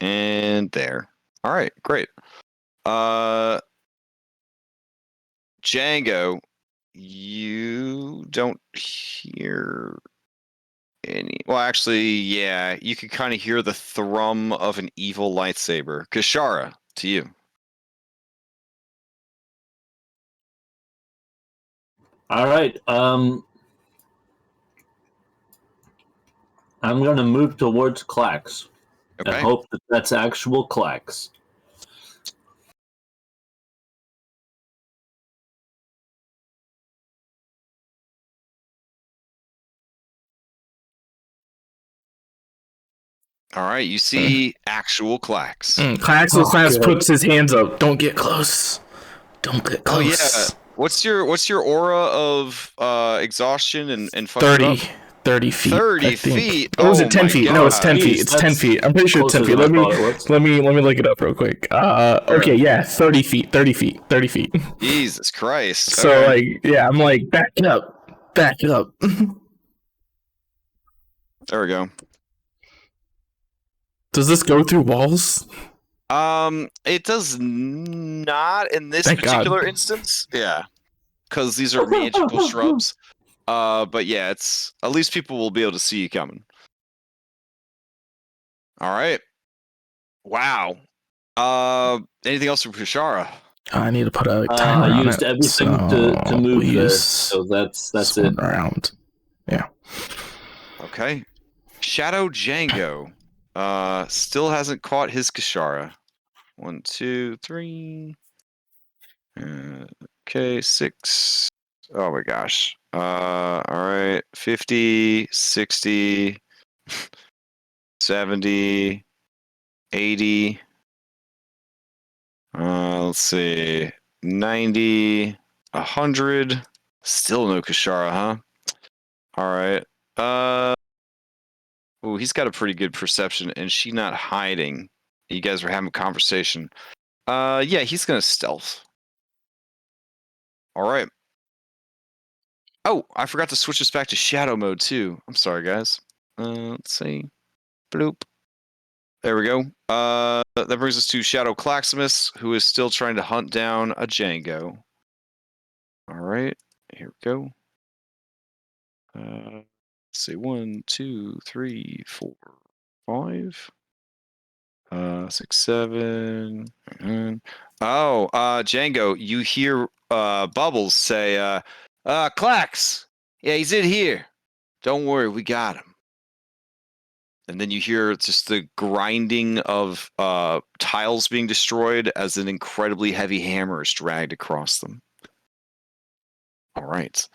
and there. All right, great. Django, You don't hear any. Well, actually, yeah, you can kind of hear the thrum of an evil lightsaber. Kashara, to you. All right. I'm gonna move towards Clax and Okay. hope that that's actual Clax. All right, you see actual Clax. Clax puts his hands up. Don't get close. Don't get close. Oh yeah. What's your aura of exhaustion and fuck 30. you up? 30 feet. 30 feet. Oh, is it 10 my feet? God. No, it's 10 feet. Jeez, It's 10 that's feet. I'm pretty sure it's 10 feet. closer than I thought it was. Let me look it up real quick. Okay, yeah, 30 feet. 30 feet. 30 feet. Jesus Christ. So Okay. like, yeah, I'm like, back up. There we go. Does this go through walls? It does not in this Thank particular God. instance. Yeah, because these are magical shrubs. But yeah, it's at least people will be able to see you coming. All right. Wow. Anything else from Kashara? I need to put a timer I on used it, everything so to move we'll there, use so that's one it. round. Yeah. Okay. Shadow Django. Still hasn't caught his Kashara. 1, 2, 3. Okay, 6. Oh my gosh. All right. 50, 60, 70, 80. Let's see. 90, 100. Still no Kashara, huh? All right. Oh, he's got a pretty good perception, and she not hiding. You guys are having a conversation. Yeah, he's gonna stealth. All right. Oh, I forgot to switch this back to shadow mode too. I'm sorry, guys. Let's see. Bloop. There we go. That brings us to Shadow Claximus, who is still trying to hunt down a Django. All right, here we go. Let's see. 1, 2, 3, 4, 5. 6, 7. Oh, Django, you hear Bubbles say, Clax, yeah, he's in here. Don't worry, we got him. And then you hear just the grinding of tiles being destroyed as an incredibly heavy hammer is dragged across them. All right.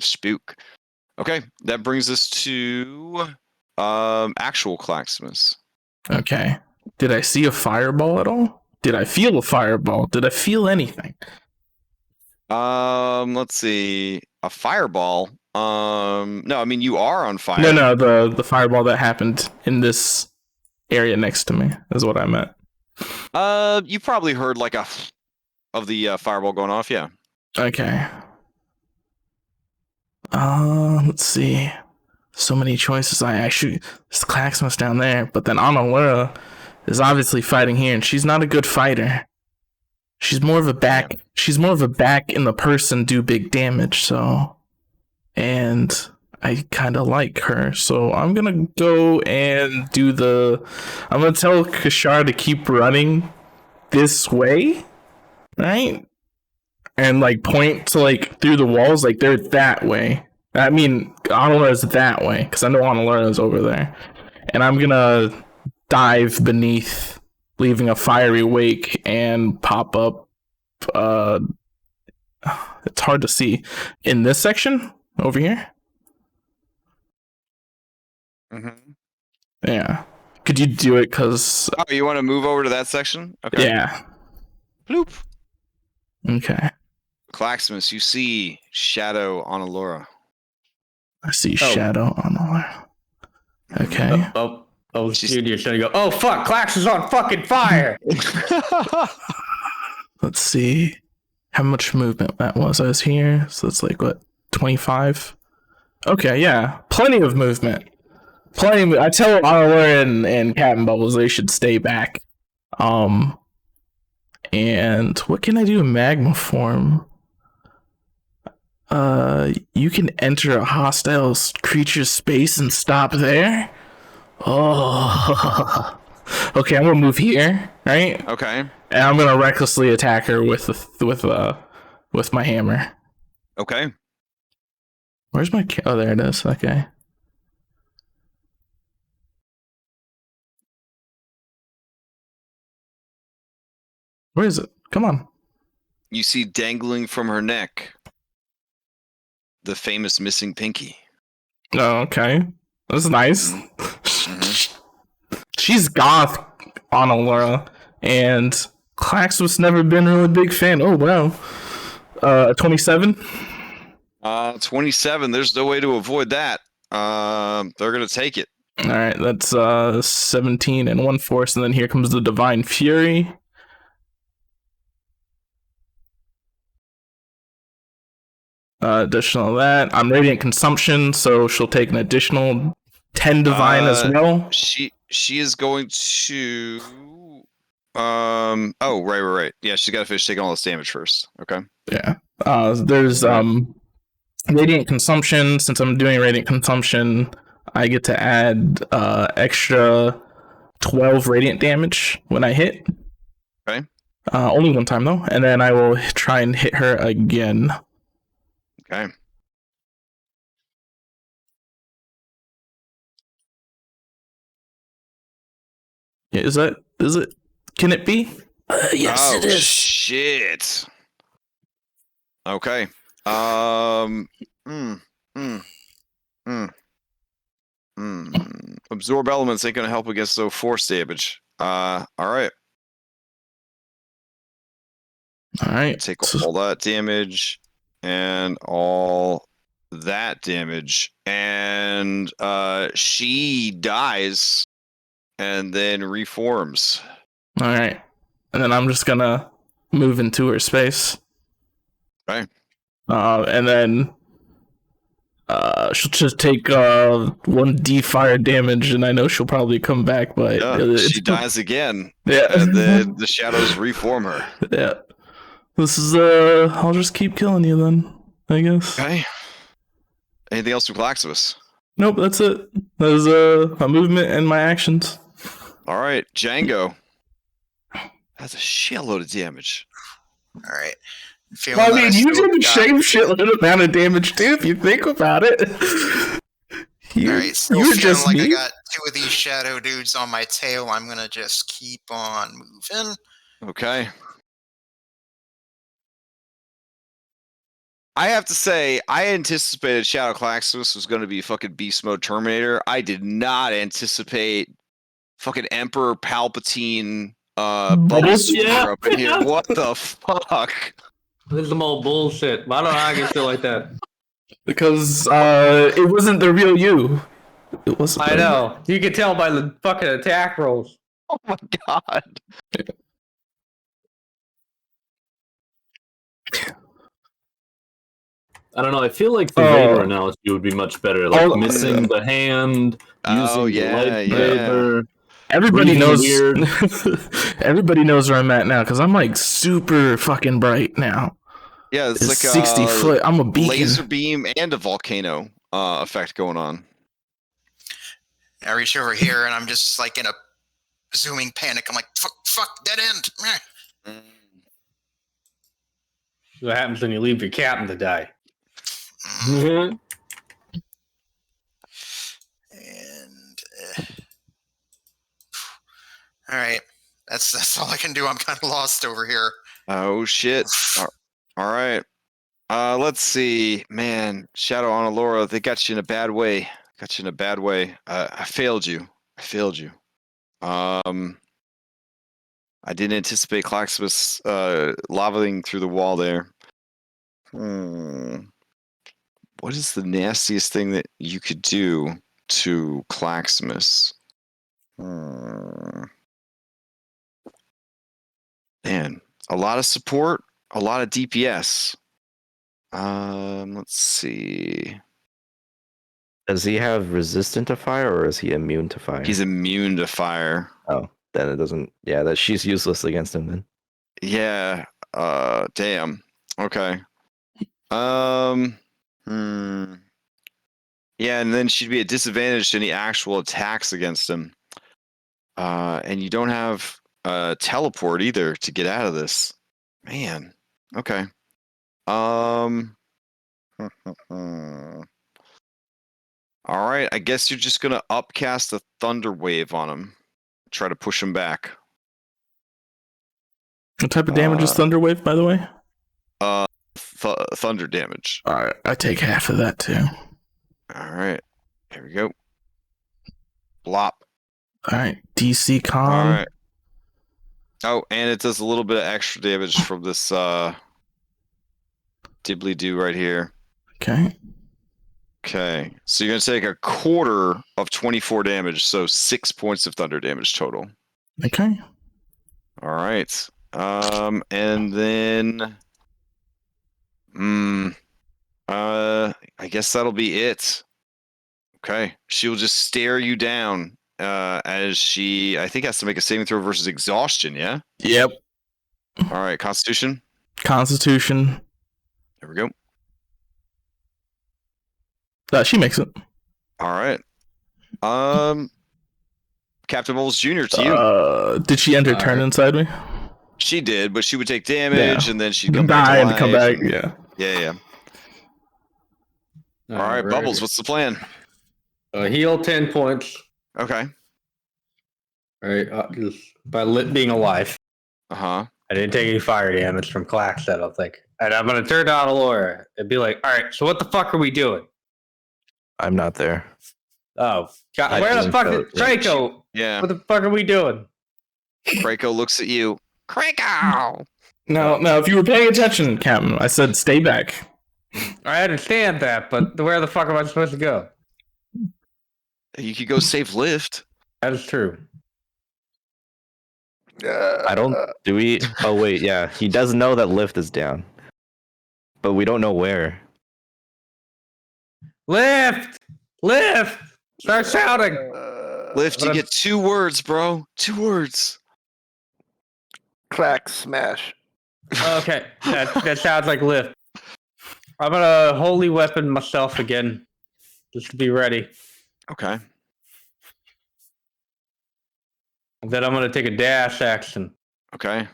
Spook. Okay, that brings us to actual Claximus. Okay. Did I see a fireball at all? Did I feel a fireball? Did I feel anything? Let's see. A fireball. No, I mean you are on fire. No, the fireball that happened in this area next to me is what I meant. You probably heard like of the fireball going off, yeah. Okay. Let's see. So many choices. There's Claxmus down there, but then Anna is obviously fighting here, and she's not a good fighter. She's more of a back. She's more of a back in the person do big damage. So, and I kind of like her. So I'm gonna go and I'm gonna tell Kashar to keep running this way, right? And like point to like through the walls, like they're that way. I mean, Analara's that way because I know Analara's over there, and I'm gonna dive beneath, leaving a fiery wake, and pop up. It's hard to see in this section over here. Mm-hmm. Yeah, could you do it? Cause you want to move over to that section? Okay. Yeah. Bloop. Okay. Claximus, you see Shadow on Allura. I see Shadow on Alara. Okay. Dude, you're trying to go. Oh fuck! Clax is on fucking fire. Let's see how much movement that was. I was here, so it's like what 25. Okay, yeah, plenty of movement. I tell Alara and Captain Bubbles they should stay back. And what can I do in magma form? You can enter a hostile creature's space and stop there. Oh, okay. I'm gonna move here, right? Okay. And I'm gonna recklessly attack her with my hammer. Okay. Where's my? Oh, there it is. Okay. Where is it? Come on. You see dangling from her neck the famous missing pinky. Oh, okay. That's nice. Mm-hmm. She's goth on Allura, and Claxus never been a really big fan. Oh wow. 27. 27. There's no way to avoid that. They're gonna take it. All right, that's 17 and 1 force, and then here comes the Divine Fury. Additional that, I'm Radiant Consumption, so she'll take an additional 10 Divine as well. She is going to. Oh, right. Yeah, she's got to finish taking all this damage first. Okay. Yeah. There's Radiant Consumption. Since I'm doing Radiant Consumption, I get to add extra 12 radiant damage when I hit. Okay. Only one time though, and then I will try and hit her again. Okay. Yeah, is it? Can it be? Yes, it is. Shit. Okay. Absorb elements ain't gonna help against the force damage. All right. All right. Take all that damage and all that damage, and she dies and then reforms. All right, and then I'm just gonna move into her space. Okay. And then she'll just take 1d fire damage, and I know she'll probably come back, but she dies again. Yeah, and then the shadows reform her. Yeah. This is I'll just keep killing you then, I guess. Okay. Anything else with Claxus? Nope, that's it. That was my movement and my actions. All right, Django. That's a shitload of damage. All right. I mean, you did the same shitload amount of damage too, if you think about it. All right, still you're feeling just like me? I got 2 of these shadow dudes on my tail. I'm gonna just keep on moving. Okay. I have to say, I anticipated Shadow Claxus was going to be fucking Beast Mode Terminator. I did not anticipate fucking Emperor Palpatine Bubbles? up in here. What the fuck? This is some old bullshit. Why don't I get shit like that? Because it wasn't the real you. It wasn't. I know. You can tell by the fucking attack rolls. Oh my god. I don't know. I feel like the Vader analogy would be much better. Like missing the hand, using the lightsaber. Everybody knows. Everybody knows where I'm at now because I'm like super fucking bright now. Yeah, it's like 60 foot. I'm a beacon. Laser beam and a volcano effect going on. I reach over here and I'm just like in a zooming panic. I'm like, fuck, dead end. What happens when you leave your captain to die? And all right, that's all I can do. I'm kind of lost over here. Oh shit! All right, let's see, man. Shadow on Allura, they got you in a bad way. I failed you. I didn't anticipate Claxus lavaing through the wall there. What is the nastiest thing that you could do to Claxmus? Man, a lot of support, a lot of DPS. Let's see. Does he have resistant to fire, or is he immune to fire? He's immune to fire. Oh, then it doesn't. Yeah, that she's useless against him then. Yeah. Damn. Okay. Yeah, and then she'd be at disadvantage to any actual attacks against him. And you don't have teleport either to get out of this. Man. Okay. All right, I guess you're just gonna upcast a thunder wave on him. Try to push him back. What type of damage is Thunder Wave, by the way? Thunder damage. Alright, I take half of that too. Alright. Here we go. Blop. Alright, DC Con. Alright. Oh, and it does a little bit of extra damage from this dibbly do right here. Okay. Okay. So you're gonna take a quarter of 24 damage, so 6 points of thunder damage total. Okay. Alright. And then I guess that'll be it. Okay. She'll just stare you down as she, I think, has to make a saving throw versus exhaustion, yeah? Yep. All right, Constitution. Constitution. There we go. She makes it. All right. Captain Bowles Jr. to you. Did she end her turn inside me? She did, but she would take damage and then she'd come die back to and come back. and- Yeah. All right, Bubbles, what's the plan? Heal 10 points. Okay. All right, just by being alive. Uh-huh. I didn't take any fire damage from Clax, I don't think. And I'm gonna turn down Laura and be like, all right, so what the fuck are we doing? I'm not there. Oh, God, where the fuck is Draco? Yeah. What the fuck are we doing? Krakow looks at you. Krakow! No, if you were paying attention, Captain, I said stay back. I understand that, but where the fuck am I supposed to go? You could go save Lift. That is true. I don't. Do we? Oh wait, yeah. He does know that Lift is down, but we don't know where. Lift! Start shouting! Lift, you get 2 words, bro. 2 words. Clack smash. Okay, that sounds like Lift. I'm gonna holy weapon myself again, just to be ready. Okay. And then I'm gonna take a dash action. Okay.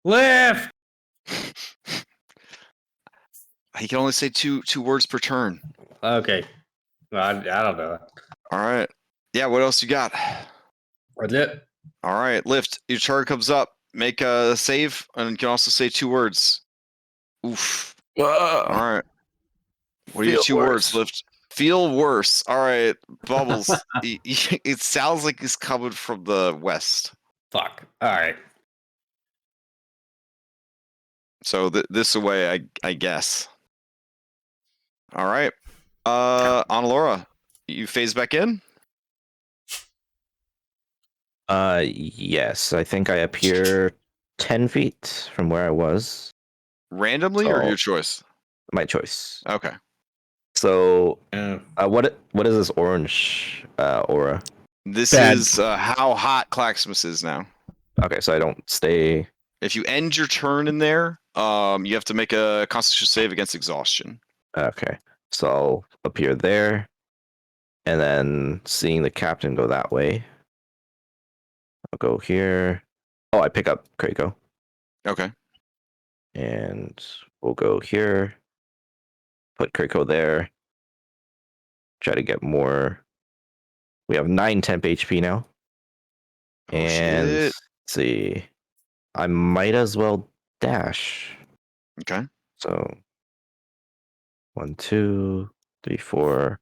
Lift! He can only say two words per turn. Okay. Well, I don't know. All right. Yeah, what else you got? That's it. All right, Lift. Your target comes up. Make a save, and you can also say 2 words. Oof. All right. What are your 2 words, Lift? Feel worse. All right, Bubbles. It sounds like he's coming from the west. Fuck. All right. So this away, I guess. All right. Laura, you phase back in? Yes. I think I appear 10 feet from where I was. Randomly or your choice? My choice. Okay. So, what is this orange aura? This is how hot Claxmus is now. Okay, so I don't stay. If you end your turn in there, you have to make a Constitution save against exhaustion. Okay, so I'll appear there, and then seeing the captain go that way, I'll go here. Oh, I pick up Krakow. Okay. And we'll go here. Put Krakow there. Try to get more. We have 9 temp HP now. Oh, and shit. let's see. I might as well dash. Okay. So 1, 2, 3, 4,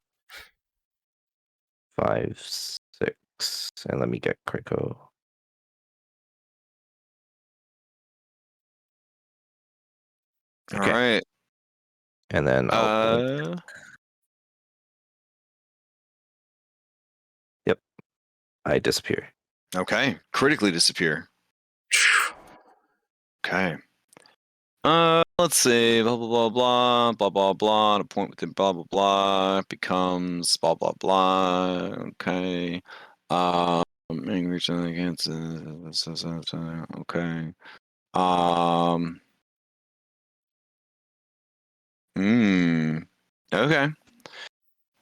5, 6. And let me get Krakow. Okay. All right. And then Yep. I disappear. Okay. Critically disappear. Okay. Let's see. Blah blah blah blah blah blah blah. A point within blah blah blah becomes blah blah blah. Okay. Okay. Okay.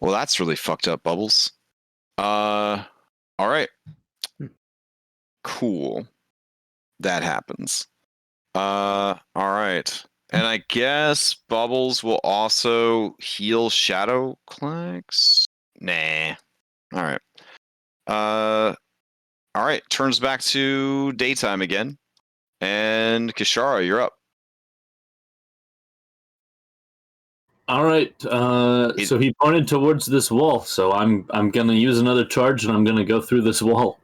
Well, that's really fucked up, Bubbles. All right. Cool. That happens. All right. And I guess Bubbles will also heal Shadow Clags? Nah. All right. All right. Turns back to daytime again. And Kashara, you're up. All right. So he pointed towards this wall. So I'm gonna use another charge, and I'm gonna go through this wall.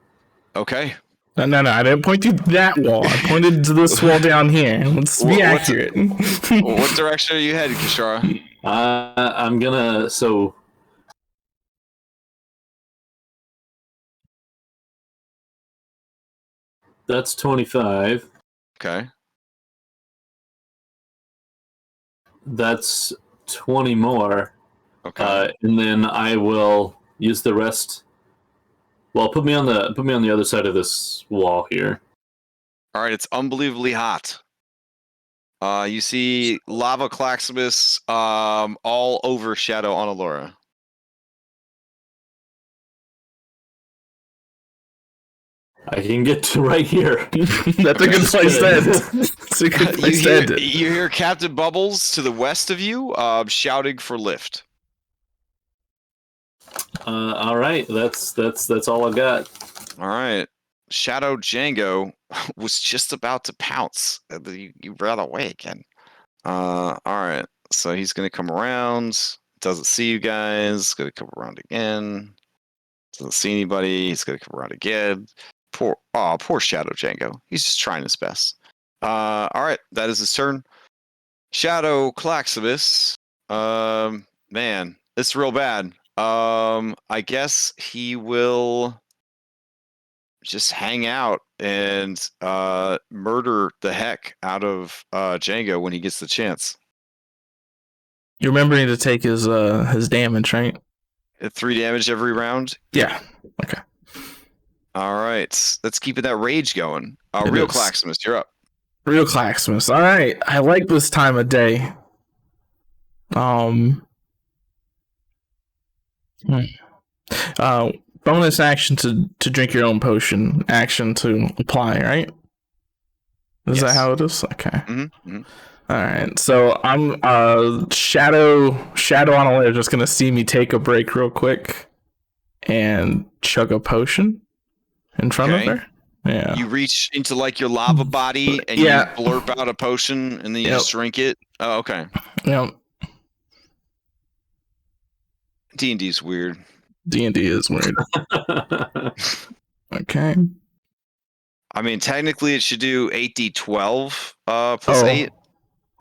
Okay. No, I didn't point to that wall. I pointed to this wall down here. Let's be accurate. What direction are you headed, Kashara? I'm gonna that's 25. Okay. That's 20 more. Okay. And then I will use the rest. Well, put me on the other side of this wall here. All right, it's unbelievably hot. You see lava Claximus all over Shadow on Allura. I can get to right here. That's a good place to end. That's a good place to end it. You hear Captain Bubbles to the west of you shouting for lift. All right, that's all I got. All right. Shadow Django was just about to pounce. You ran away again. All right. So he's going to come around. Doesn't see you guys. Going to come around again. Doesn't see anybody. He's going to come around again. Poor Shadow Django. He's just trying his best. All right. That is his turn. Shadow Claximus. Man, it's real bad. I guess he will just hang out and murder the heck out of Django when he gets the chance. You're remembering to take his damage, right? 3 damage every round? Yeah. Okay. All right. Let's keep that rage going. Real Claximus, you're up. Real Claximus. All right. I like this time of day. Bonus action to drink your own potion. Action to apply, right? Is that how it is? Okay. Mm-hmm. All right. So I'm Shadow on a layer just gonna see me take a break real quick and chug a potion in front of her. Yeah. You reach into like your lava body and you blurp out a potion and then you just drink it. Oh, okay. Yep. D&D's weird. D&D is weird. Okay. I mean, technically it should do 8d12 plus 8.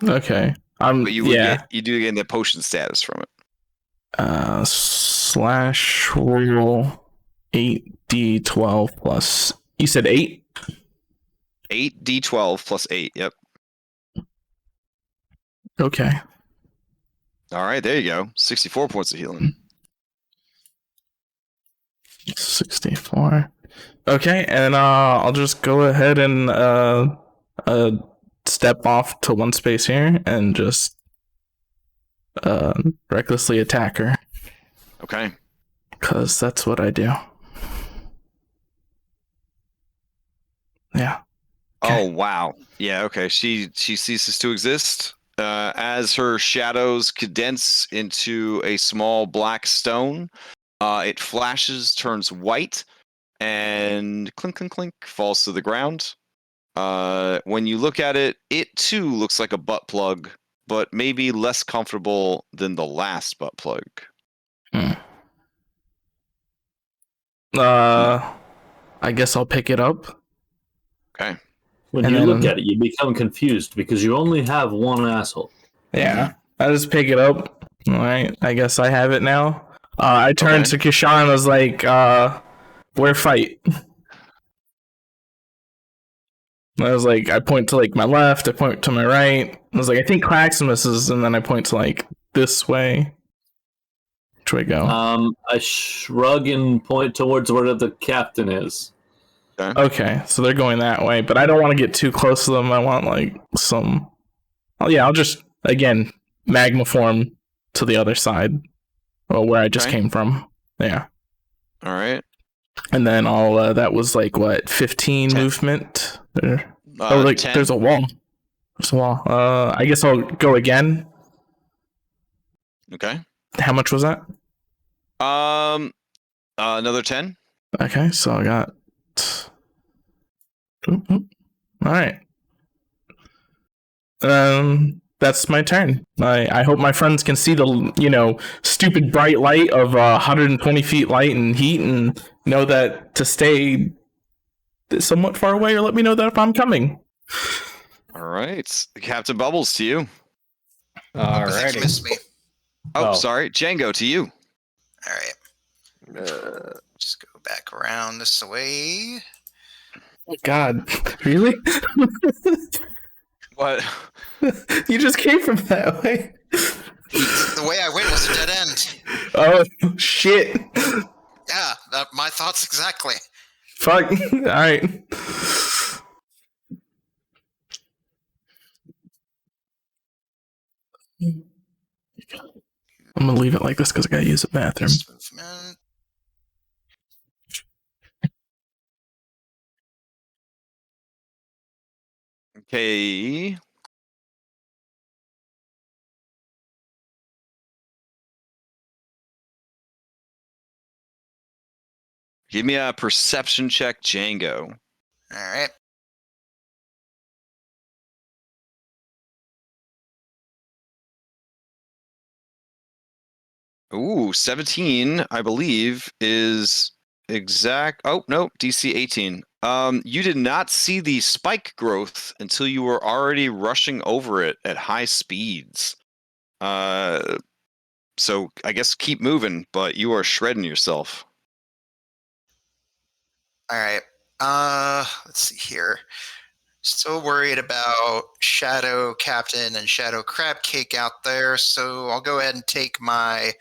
Okay. But you would you do get the potion status from it. Slash roll 8d12 plus. You said 8? 8d12 plus 8. Yep. Okay. All right, there you go. 64 points of healing. 64. Okay, and I'll just go ahead and step off to one space here and just recklessly attack her. Okay. Because that's what I do. Yeah. Okay. Oh, wow. Yeah, okay. She ceases to exist. As her shadows condense into a small black stone, it flashes, turns white, and clink, clink, clink, falls to the ground. When you look at it, it too looks like a butt plug, but maybe less comfortable than the last butt plug. I guess I'll pick it up. Okay. When you look at it, you become confused because you only have one asshole. Yeah. I just pick it up. All right. I guess I have it now. I turned to Kashar and was like, where fight? I was like, I point to like my left, I point to my right. I was like, I think Claximus is, and then I point to like this way. Which way go? I shrug and point towards where the captain is. Okay, so they're going that way, but I don't want to get too close to them. I want like some. Oh yeah, I'll just again magma form to the other side, where I just came from. Yeah. All right. And then I'll. That was like what 15 10. Movement. Oh, like 10. there's a wall. There's a wall. I guess I'll go again. Okay. How much was that? Another 10. Okay, so I got. All right. That's my turn. I hope my friends can see the stupid bright light of 120 feet light and heat, and know that to stay somewhat far away, or let me know that if I'm coming. All right, Captain Bubbles, to you. I think you missed me. Oh, sorry, Django, to you. All right. Just go back around this way. Oh God, really? What? You just came from that way. The way I went was a dead end. Oh shit! Yeah, my thoughts exactly. Fuck. All right. I'm gonna leave it like this because I gotta use the bathroom. Movement. Okay. Give me a perception check, Django. All right. Ooh, 17, I believe, is exact. Oh, no, DC 18. You did not see the spike growth until you were already rushing over it at high speeds. So I guess keep moving, but you are shredding yourself. All right. Let's see here. Still worried about Shadow Captain and Shadow Crab Cake out there, so I'll go ahead and take my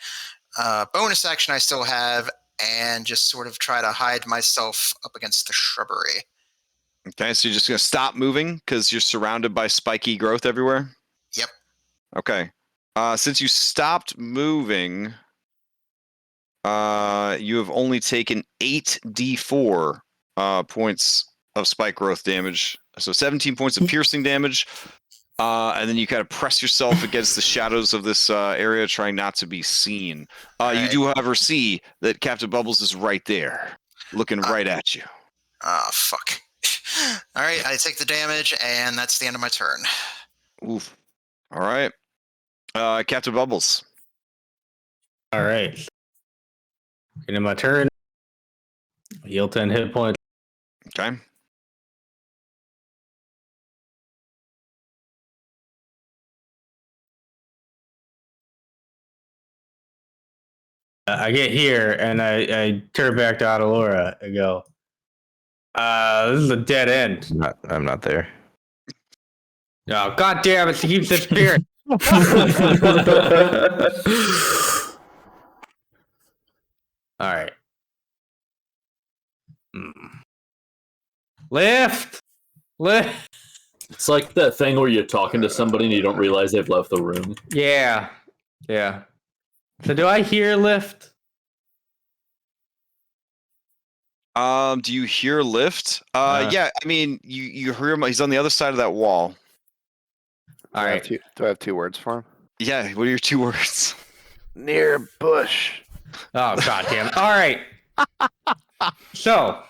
bonus action I still have and just sort of try to hide myself up against the shrubbery. Okay, so you're just going to stop moving because you're surrounded by spiky growth everywhere? Yep. Okay. Since you stopped moving, you have only taken 8d4 points of spike growth damage. So 17 points of piercing damage. And then you kind of press yourself against the shadows of this area, trying not to be seen. You do, however, see that Captain Bubbles is right there, looking right at you. Fuck. All right, I take the damage, and that's the end of my turn. Oof. All right. Captain Bubbles. All right. End of my turn. Heal 10 hit points. Okay. I get here and I turn back to Adelora and go, this is a dead end. I'm not there. Oh, God damn it, she keeps disappearing. All right. Lift! It's like that thing where you're talking to somebody and you don't realize they've left the room. Yeah. So do I hear lift? Do you hear lift? Yeah, I mean, you hear him. He's on the other side of that wall. All right. Do I have 2 words for him? Yeah, what are your 2 words? Near bush. Oh, God damn it. All right. So,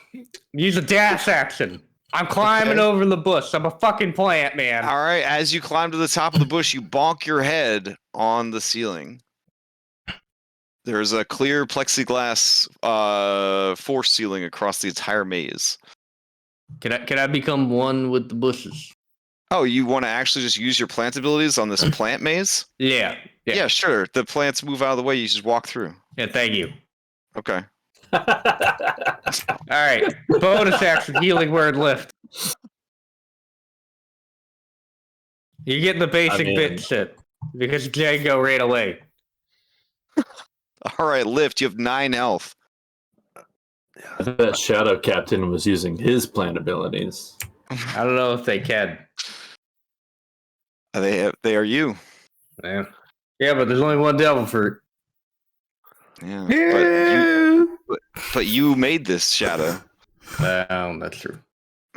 use a dash action. I'm climbing over the bush. I'm a fucking plant, man. All right, as you climb to the top of the bush, you bonk your head on the ceiling. There's a clear plexiglass force ceiling across the entire maze. Can I become one with the bushes? Oh, you want to actually just use your plant abilities on this plant maze? Yeah. Yeah, sure. The plants move out of the way. You just walk through. Yeah, thank you. Okay. All right. Bonus action, healing word lift. You're getting the basic bit shit because Django ran away. All right, Lift, you have 9 health. I think that Shadow Captain was using his plant abilities. I don't know if they can. They are you. Yeah, but there's only one devil fruit. Yeah, but you made this, Shadow. That's true.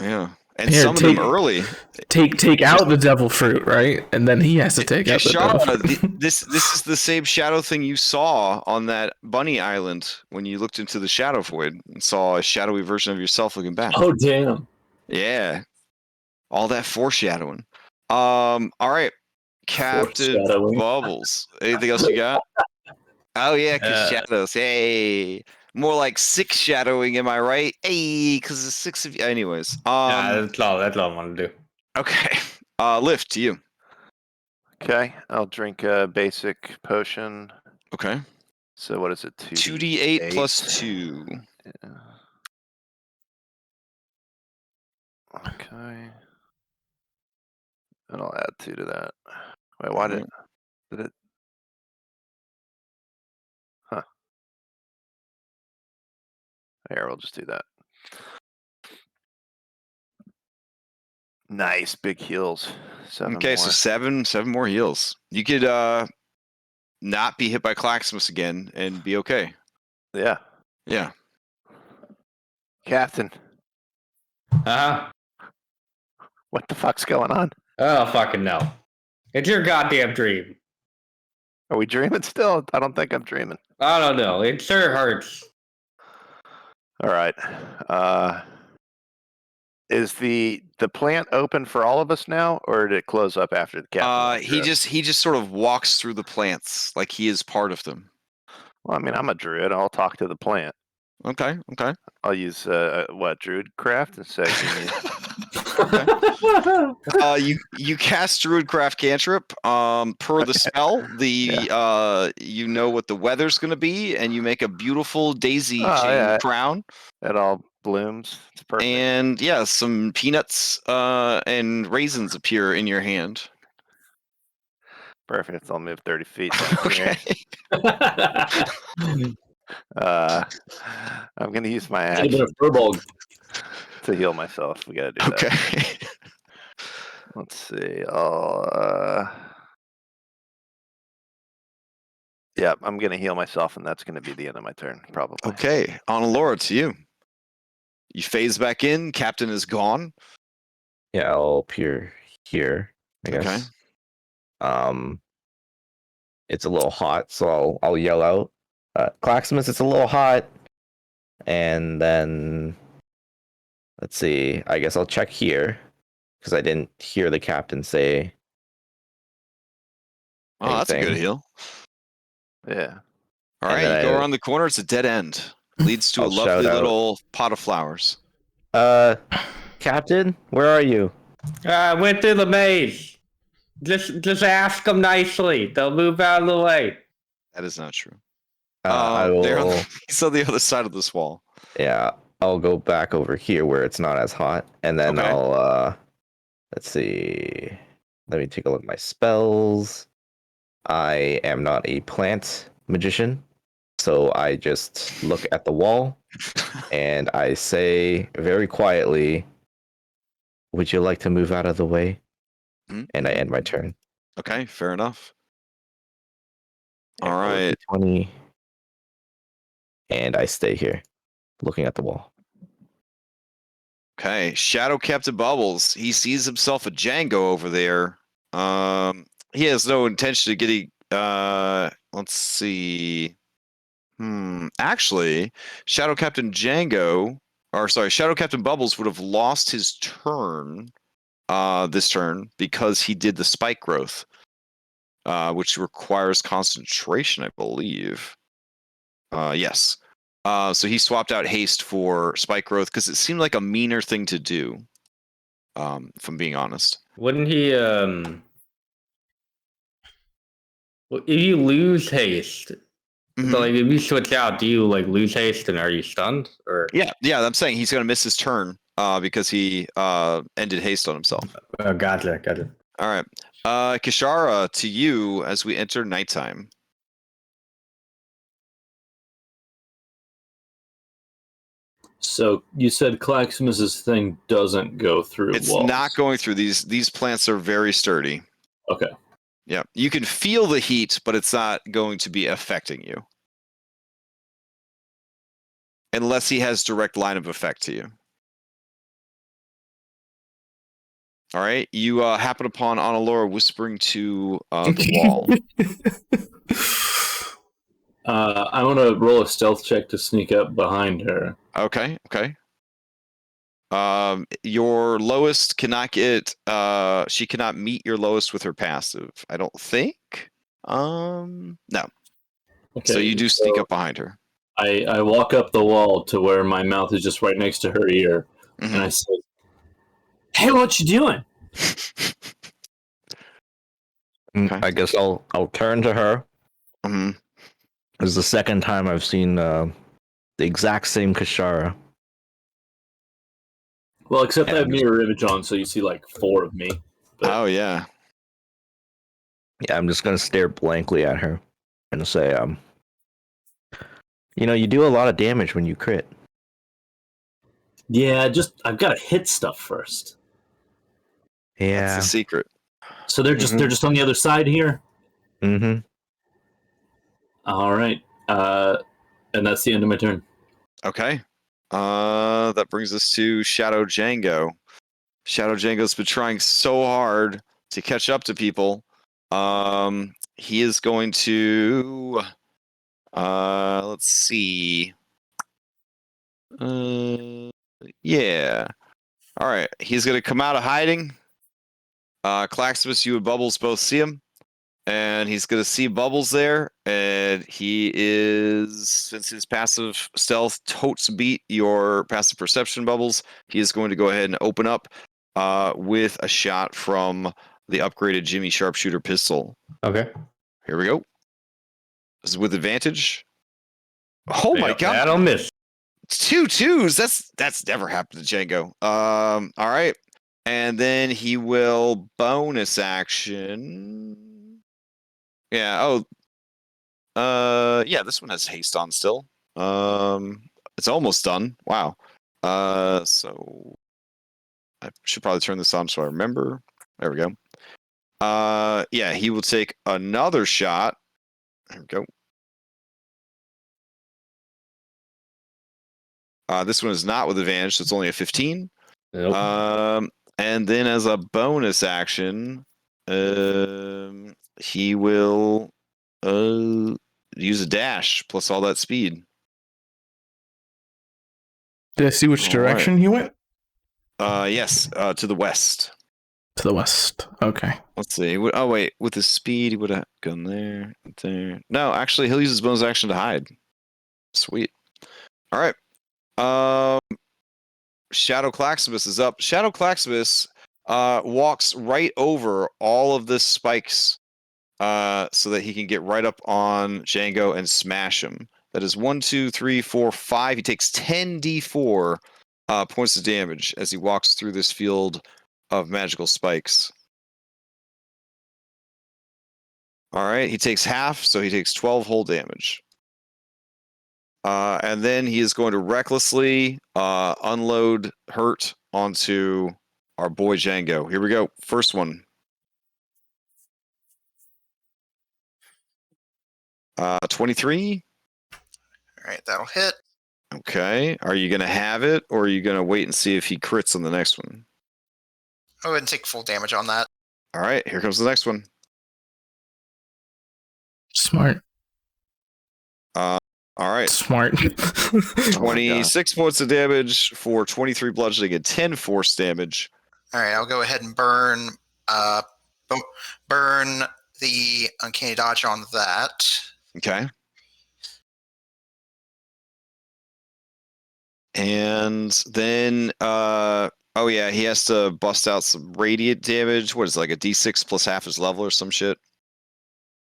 Yeah, and Here, some of them early. Take out the devil fruit, right? And then he has to take out the devil fruit. This is the same shadow thing you saw on that bunny island when you looked into the shadow void and saw a shadowy version of yourself looking back. Oh, damn. Yeah, all that foreshadowing. All right, Captain Bubbles. Anything else you got? Oh yeah, because shadows. Hey, more like 6 shadowing. Am I right? Hey, because there's 6 of you. Anyways, that's all I want to do. Okay, Lift to you. Okay, I'll drink a basic potion. Okay. So what is it? 2d8 plus 2. Yeah. Okay. And I'll add 2 to that. Wait, why did it? Huh. Here, we'll just do that. Nice, big heals. 7 Okay, more. so 7 more heals. You could not be hit by Claxmus again and be okay. Yeah. Yeah. Captain. Uh-huh. What the fuck's going on? Oh, fucking no. It's your goddamn dream. Are we dreaming still? I don't think I'm dreaming. I don't know. It sure hurts. All right. Is the plant open for all of us now, or did it close up after the captain? He just sort of walks through the plants like he is part of them. Well, I mean, I'm a druid. I'll talk to the plant. Okay. I'll use druid craft and say, you cast Druidcraft cantrip. Per the spell, you know what the weather's going to be, and you make a beautiful daisy chain crown. It all blooms. It's perfect. And some peanuts and raisins appear in your hand. Perfect. I'll move 30 feet. Okay. I'm going to use my action to heal myself. We got to do that. Okay. Let's see. I'm going to heal myself, and that's going to be the end of my turn, probably. Okay. Laura, to you. You phase back in. Captain is gone. Yeah, I'll appear here, I guess. Okay. It's a little hot, so I'll yell out, Claxmus, it's a little hot. And then, let's see, I guess I'll check here, because I didn't hear the captain say Oh, that's a good heal. Yeah. All right, you go around the corner. It's a dead end. Leads to a lovely little pot of flowers. Captain, where are you? I went through the maze. Just ask them nicely. They'll move out of the way. That is not true. I will. He's on the other side of this wall. Yeah, I'll go back over here where it's not as hot, and then I'll. Let's see. Let me take a look at my spells. I am not a plant magician, so I just look at the wall, and I say very quietly, "Would you like to move out of the way?" Mm-hmm. And I end my turn. Okay, fair enough. All right. 20. And I stay here, looking at the wall. Okay, Shadow Captain Bubbles. He sees himself a Django over there. He has no intention of getting. Let's see. Actually, Shadow Captain Bubbles would have lost his turn. This turn because he did the spike growth, which requires concentration, I believe. Yes. So he swapped out haste for spike growth because it seemed like a meaner thing to do. If I'm being honest. Wouldn't he? Well, if you lose haste, so like if you switch out, do you like lose haste and are you stunned? Or yeah, I'm saying he's gonna miss his turn because he ended haste on himself. Oh, gotcha. All right, Kashara, to you as we enter nighttime. So you said Claximus's thing doesn't go through It's walls. not going through. These plants are very sturdy. Okay. Yeah, you can feel the heat, but it's not going to be affecting you. Unless he has direct line of effect to you. All right, you happen upon Annalora whispering to the wall. I want to roll a stealth check to sneak up behind her. Okay. Your lowest cannot get. She cannot meet your lowest with her passive. I don't think. No. Okay, So you do sneak up behind her. I walk up the wall to where my mouth is just right next to her ear, and I say, "Hey, what you doing?" Okay. I guess I'll turn to her. Mm-hmm. This is the second time I've seen the exact same Kashara. Well, except I have mirror image on, so you see like 4 of me. But... Oh yeah. Yeah, I'm just gonna stare blankly at her and say, you do a lot of damage when you crit. Yeah, I've got to hit stuff first. Yeah, that's the secret. So they're just on the other side here. Mm-hmm. All right, and that's the end of my turn. Okay. That brings us to Shadow Django. Shadow Django's been trying so hard to catch up to people. He is going to. Let's see. Yeah. All right. He's gonna come out of hiding. Claximus, you and Bubbles both see him, and he's gonna see Bubbles there, and he is, since his passive stealth totes beat your passive perception, Bubbles, he is going to go ahead and open up with a shot from the upgraded Jimmy Sharpshooter pistol. Okay. Here we go. This is with advantage. Oh my god! That'll miss. 2 2s. That's never happened to Django. All right, and then he will bonus action. Yeah. Yeah. This one has haste on still. It's almost done. Wow. So I should probably turn this on so I remember. There we go. Yeah, he will take another shot. There we go. This one is not with advantage, so it's only a 15. Nope. And then as a bonus action, he will use a dash plus all that speed. Did I see which direction he went? Yes, to the west. To the west. Okay. Let's see. Oh wait, with his speed, he would have gone there. No, actually, he'll use his bonus action to hide. Sweet. All right. Shadow Claximus is up. Shadow Claximus walks right over all of the spikes so that he can get right up on Django and smash him. That is 1, 2, 3, 4, 5. He takes 10d4 points of damage as he walks through this field of magical spikes. All right, he takes half, so he takes 12 whole damage. And then he is going to recklessly unload hurt onto our boy Django. Here we go. First one. 23. All right, that'll hit. Okay. Are you going to have it, or are you going to wait and see if he crits on the next one? I'll go ahead and take full damage on that. All right. Here comes the next one. Smart. All right. Smart. 26 points of damage for 23 bludgeoning and 10 force damage. All right, I'll go ahead and burn the uncanny dodge on that. Okay. And then, oh yeah, he has to bust out some radiant damage. What is it, like a D6 plus half his level or some shit?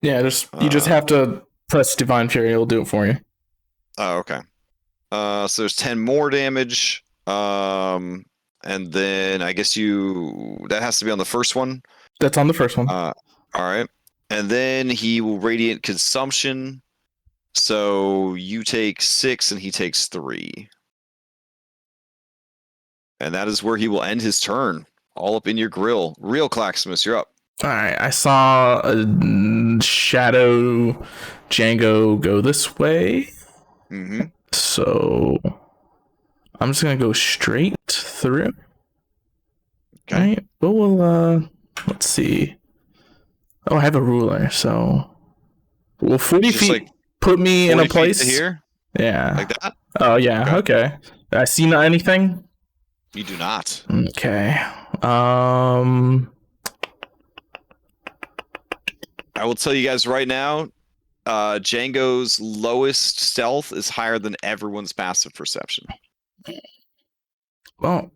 Yeah, you just have to press Divine Fury. It'll do it for you. Oh, okay. So there's 10 more damage. And then I guess that has to be on the first one. That's on the first one. All right. And then he will radiant consumption. So you take 6 and he takes 3. And that is where he will end his turn. All up in your grill. Real Claxmus, you're up. All right, I saw a shadow Django go this way. Mm-hmm. So I'm just gonna go straight through. Okay. All right. Well, let's see. Oh, I have a ruler, so will 40 Just feet like put me in a 40 feet place? to here? Yeah. Like that? Oh yeah. Okay. I see anything? You do not. Okay. I will tell you guys right now, Django's lowest stealth is higher than everyone's passive perception. Well,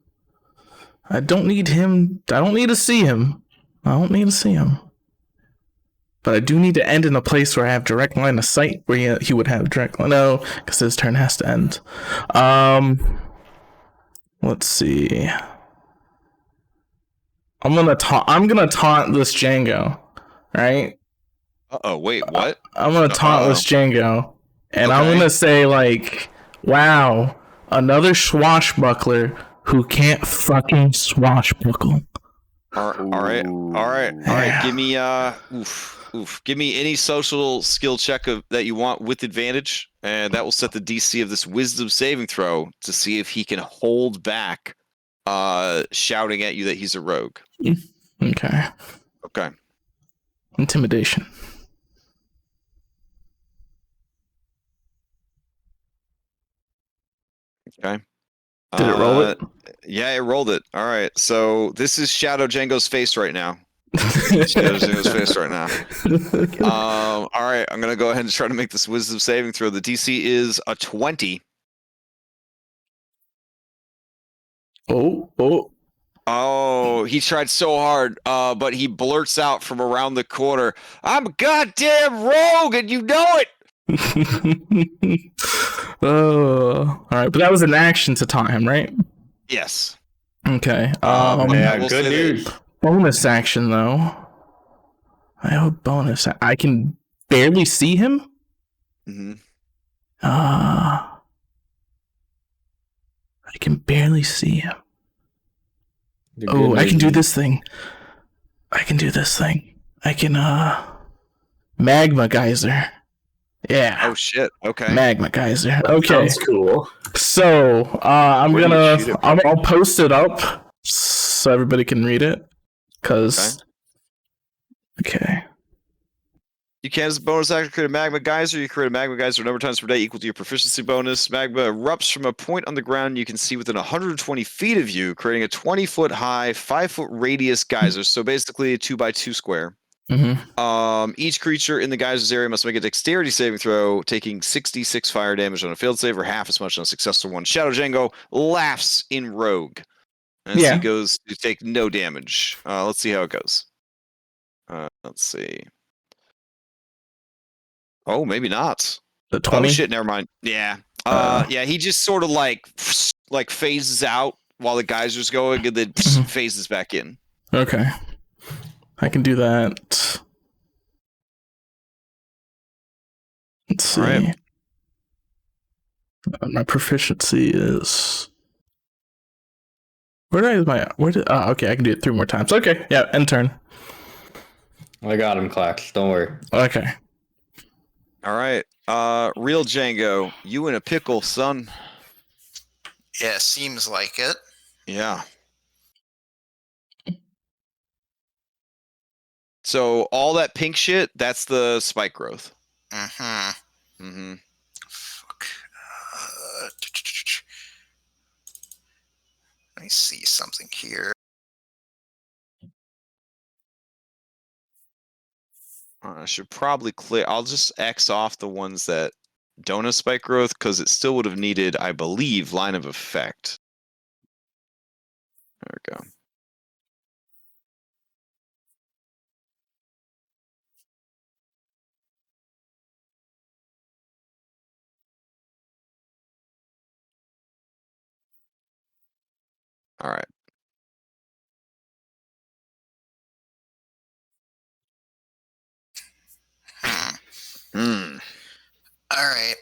I don't need him. I don't need to see him. But I do need to end in a place where I have direct line of sight, where he would have direct line. No, because his turn has to end. Let's see. I'm gonna taunt this Django, right? Uh-oh, wait, what? I'm gonna taunt this Django, and I'm gonna say like, "Wow, another swashbuckler who can't fucking swashbuckle." All right. Give me Give me any social skill check that you want with advantage, and that will set the DC of this wisdom saving throw to see if he can hold back shouting at you that he's a rogue. Okay. Intimidation. Okay. Did it roll it? Yeah, it rolled it. All right. So this is Shadow Django's face right now. Shadow Django's face right now. All right. I'm gonna go ahead and try to make this wisdom saving throw. The DC is a 20. Oh, he tried so hard, but he blurts out from around the corner, "I'm a goddamn rogue, and you know it!" All right, but that was an action to taunt him, right? Yes. Okay. Yeah, good news. Bonus action though. I have a bonus. I can barely see him. Mm-hmm. I can barely see him. Oh, I can do this thing. I can Magma Geyser. Yeah. Oh shit. Okay. Magma Geyser. Okay. Sounds cool. So I'll post it up so everybody can read it. Okay. You can, as a bonus action, create a Magma Geyser. You create a Magma Geyser a number of times per day equal to your proficiency bonus. Magma erupts from a point on the ground you can see within 120 feet of you, creating a 20-foot high, 5-foot radius geyser. So basically a 2x2 square. Mm-hmm. Each creature in the geyser's area must make a dexterity saving throw, taking 66 fire damage on a failed save or half as much on a successful one. Shadow Django laughs in rogue as he goes to take no damage. Let's see how it goes. Let's see. Oh, maybe not. The 20? Oh shit, never mind. Yeah. Yeah, he just sort of like phases out while the geyser's going and then phases back in. Okay. I can do that. Let's see. Right. My proficiency is okay, I can do it 3 more times. Okay, yeah, end turn. I got him, Clax. Don't worry. Okay. All right. Real Django, you in a pickle, son. Yeah, seems like it. Yeah. So all that pink shit, that's the spike growth. Mm-hmm. Mm-hmm. Fuck. Let me see something here. I should probably clear. I'll just X off the ones that don't have spike growth because it still would have needed, I believe, line of effect. There we go. All right. All right.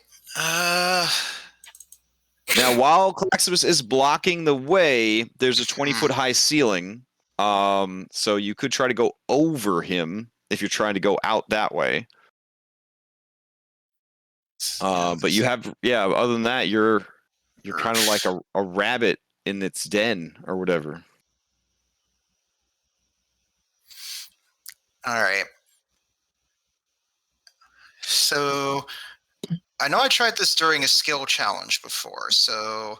Now, while Claximus is blocking the way, there's a 20-foot high ceiling. So you could try to go over him if you're trying to go out that way. But you have, other than that, you're kind of like a rabbit in its den or whatever. All right. So I know I tried this during a skill challenge before, so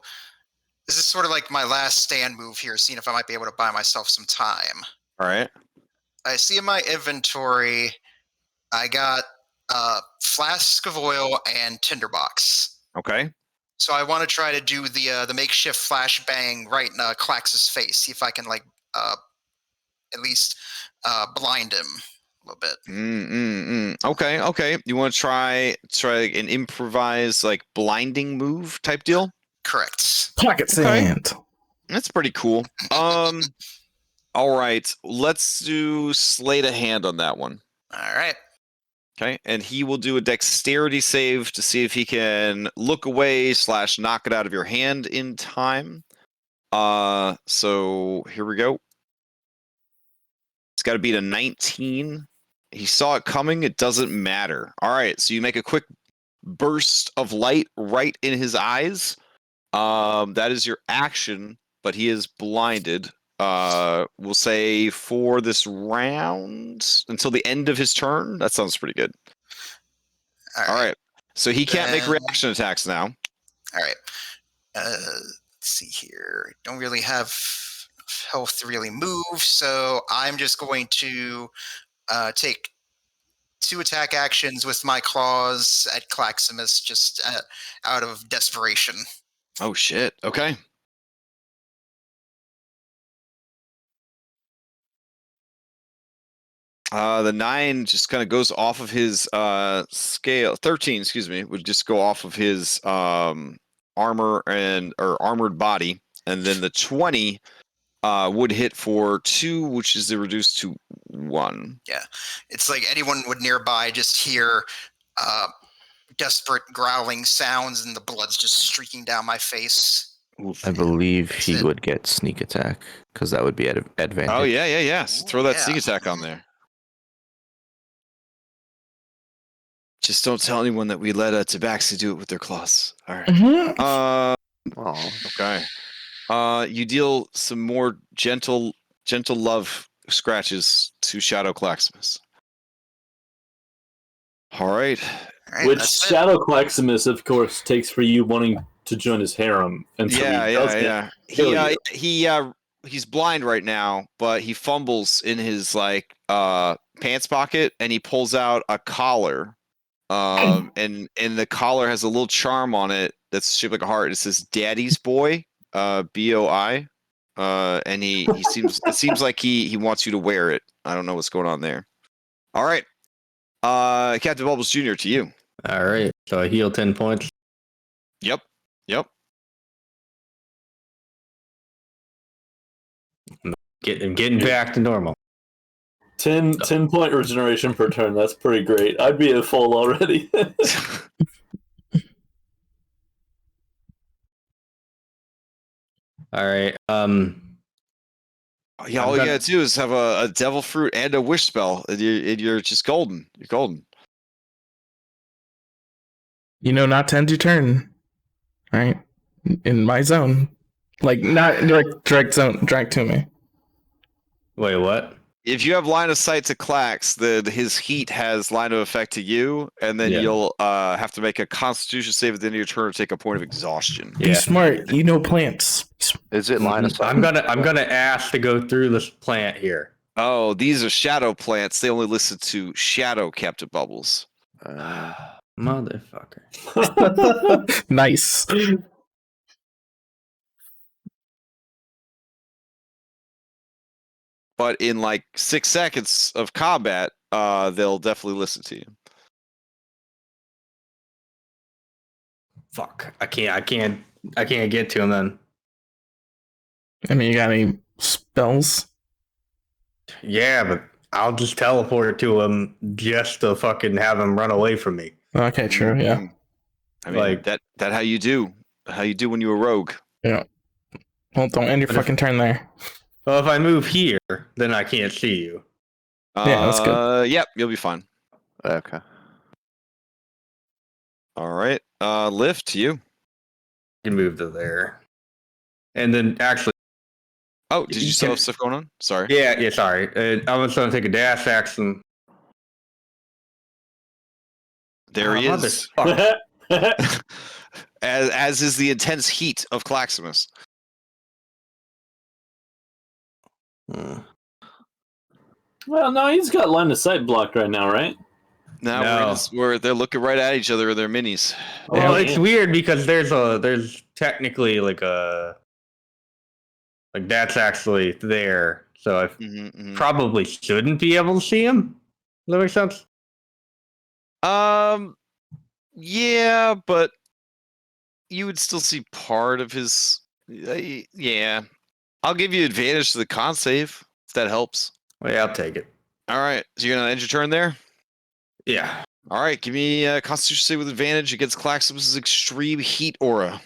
this is sort of like my last stand move here, seeing if I might be able to buy myself some time. All right. I see in my inventory, I got a flask of oil and tinderbox. Okay. So I want to try to do the makeshift flashbang right in Clax's face, see if I can at least blind him a little bit. Okay. You want to try an improvised like blinding move type deal? Correct. Pocket sand. That's pretty cool. All right. Let's do sleight of hand on that one. All right. Okay, and he will do a dexterity save to see if he can look away / knock it out of your hand in time. So here we go. It's got to beat a 19. He saw it coming. It doesn't matter. All right, so you make a quick burst of light right in his eyes. That is your action, but he is blinded. We'll say for this round until the end of his turn. That sounds pretty good. All right. So he can't make reaction attacks now. All right. Let's see here. I don't really have health to really move, so I'm just going to take 2 attack actions with my claws at Claximus just out of desperation. Oh, shit. Okay. The 9 just kind of goes off of his scale. 13, excuse me, would just go off of his armor or armored body, and then the 20 would hit for 2, which is reduced to 1. Yeah, it's like anyone would nearby just hear desperate growling sounds, and the blood's just streaking down my face. I believe he would get sneak attack because that would be at advantage. Oh yeah. So throw that sneak attack on there. Just don't tell anyone that we let Tabaxi do it with their claws. All right. Okay. You deal some more gentle love scratches to Shadow Claximus. All right. Which Shadow Claximus, of course, takes for you wanting to join his harem. And so he's blind right now, but he fumbles in his pants pocket and he pulls out a collar. And the collar has a little charm on it that's shaped like a heart. It says "Daddy's Boy," BOI, and he seems it seems like he wants you to wear it. I don't know what's going on there. All right, Captain Bubbles Jr. to you. All right, so I heal 10 points. Yep. I'm getting back to normal. 10 point regeneration per turn. That's pretty great. I'd be at full already. All right. Yeah, all you gotta do is have a devil fruit and a wish spell, and you're just golden. You're golden. Not to end your turn, right? In my zone, like not direct zone, direct to me. Wait, what? If you have line of sight to Clax, then his heat has line of effect to you, and then you'll have to make a Constitution save at the end of your turn to take a point of exhaustion. Be smart. You know plants. Is it line of sight? I'm gonna ask to go through this plant here. Oh, these are shadow plants. They only listen to shadow Captain Bubbles. Motherfucker. Nice. But in 6 seconds of combat, they'll definitely listen to you. Fuck. I can't get to him then. I mean, you got any spells? Yeah, but I'll just teleport to him just to fucking have him run away from me. Okay, true. Yeah. I mean, that how you do. How you do when you a rogue? Yeah. Well, don't end your fucking turn there. Well, if I move here, then I can't see you. Yeah, that's good. Yep, you'll be fine. Okay. All right. Lift you. You can move to there. And then actually, Oh, did you You still can- have stuff going on? Sorry. yeah, sorry. I was going to take a dash action. There he is. Motherfucker. as is the intense heat of Claximus. Well, no, he's got line of sight blocked right now, right? Now No. they're looking right at each other with their minis. Well, Oh, it's yeah. weird because there's technically like that's actually there. So I probably shouldn't be able to see him. Does that make sense? Yeah, but you would still see part of his. Yeah, I'll give you advantage to the con save if that helps. Well, yeah, I'll take it. All right, so you're gonna end your turn there. Yeah. All right, give me a Constitution save with advantage against Claximus's extreme heat aura.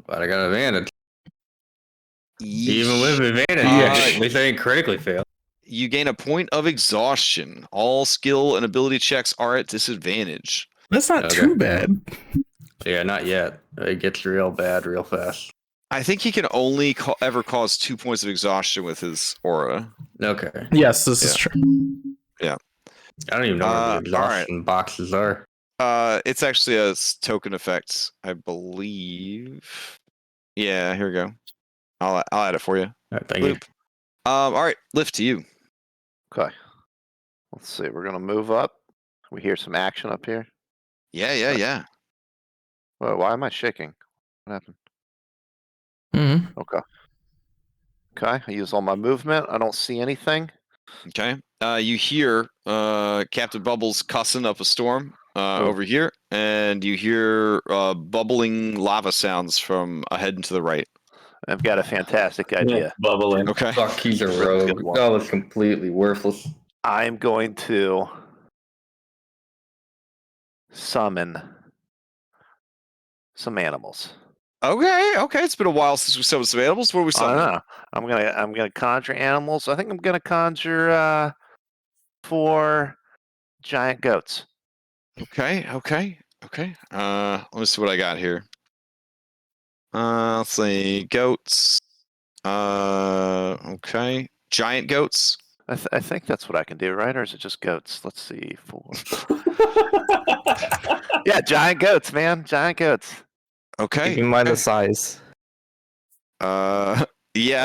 But I got advantage. Even Yeesh. with advantage, Yeesh. at least I didn't critically fail. You gain a point of exhaustion. All skill and ability checks are at disadvantage. That's not Okay. too bad. Yeah, not yet. It gets real bad real fast. I think he can only ever cause 2 points of exhaustion with his aura. Okay. Yes, this is true. Yeah. I don't even know where the exhaustion right. boxes are. It's actually a token effect, I believe. Yeah, here we go. I'll add it for you. All right, thank you. All right, Lift to you. Okay. Let's see. We're gonna move up. We hear some action up here. Yeah. Whoa, why am I shaking? What happened? Mm-hmm. Okay. Okay. I use all my movement. I don't see anything. Okay. You hear Captain Bubbles cussing up a storm over here, and you hear bubbling lava sounds from ahead and to the right. I've got a fantastic idea. Bubbling. Okay. Fuck, he's a Really good rogue. one. That was completely worthless. I'm going to summon some animals. Okay. It's been a while since we summoned some animals. What are we I summoning? don't know. I'm gonna conjure animals. I think I'm gonna conjure 4 giant goats. Okay. Let me see what I got here. Let's see. Goats. Okay. Giant goats. I think that's what I can do, right? Or is it just goats? Let's see. 4. Yeah, giant goats, man. Giant goats. Okay. Keep in mind the size. Yeah,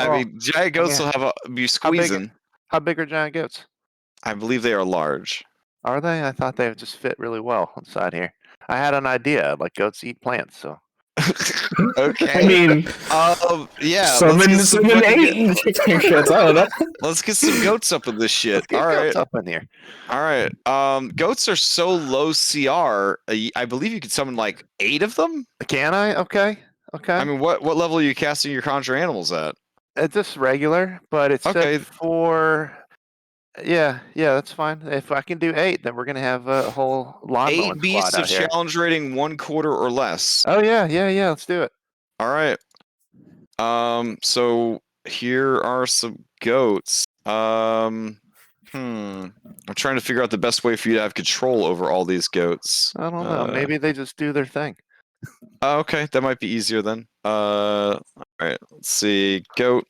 Oh, I mean, giant goats will have be squeezing. How big are giant goats? I believe they are large. Are they? I thought they would just fit really well inside here. I had an idea, like goats eat plants, so. Okay. I mean, yeah. summon 8. I don't know. Let's get some goats up in this shit. Let's get All right. goats up in here. All right. Goats are so low CR. I believe you could summon like 8 of them. Can I? Okay. I mean, what level are you casting your conjure animals at? It's just regular, but it's Okay. set for. Yeah, that's fine. If I can do 8, then we're gonna have a whole lawnmowing 8 beasts squad of out here. challenge rating 1/4 or less. Oh yeah. Let's do it. All right. So here are some goats. I'm trying to figure out the best way for you to have control over all these goats. I don't know. Maybe they just do their thing. Okay, that might be easier then. All right, let's see. Goat.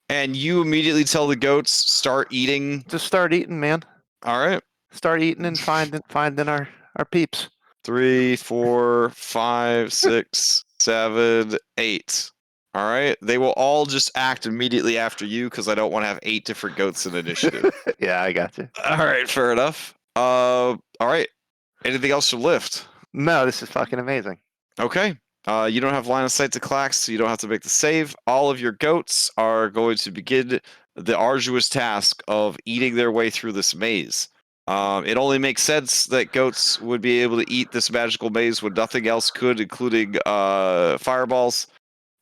And you immediately tell the goats start eating. Just start eating, man. All right. Start eating and finding our peeps. 3, 4, 5, 6, 7, 8. All right. They will all just act immediately after you because I don't want to have 8 different goats in initiative. Yeah, I got you. All right, fair enough. All right. Anything else to lift? No, this is fucking amazing. Okay. You don't have line of sight to Clax, so you don't have to make the save. All of your goats are going to begin the arduous task of eating their way through this maze. It only makes sense that goats would be able to eat this magical maze when nothing else could, including fireballs.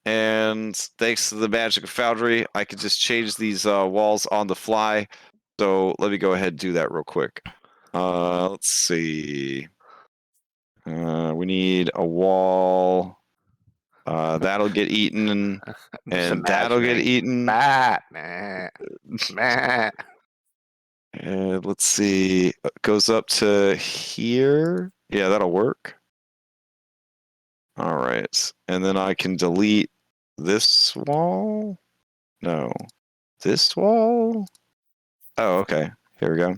And thanks to the magic of Foundry, I can just change these walls on the fly. So let me go ahead and do that real quick. Let's see. We need a wall. That'll get eaten, and that'll get eaten. Let's see. It goes up to here. Yeah, that'll work. All right. And then I can delete this wall. No. This wall? Oh, okay. Here we go.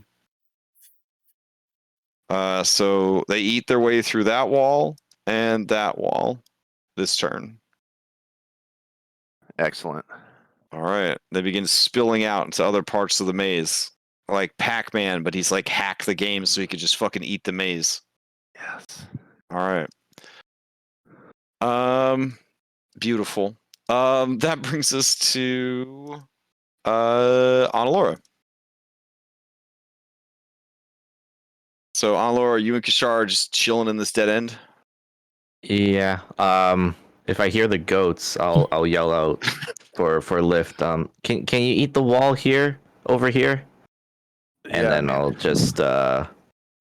So they eat their way through that wall and that wall this turn. Excellent. All right. They begin spilling out into other parts of the maze. Like Pac-Man, but he's like hack the game so he could just fucking eat the maze. Yes. All right. Beautiful. That brings us to Analora. So Analora, you and Kashar are just chilling in this dead end? Yeah. If I hear the goats, I'll yell out for lift. Can you eat the wall here over here? And then I'll just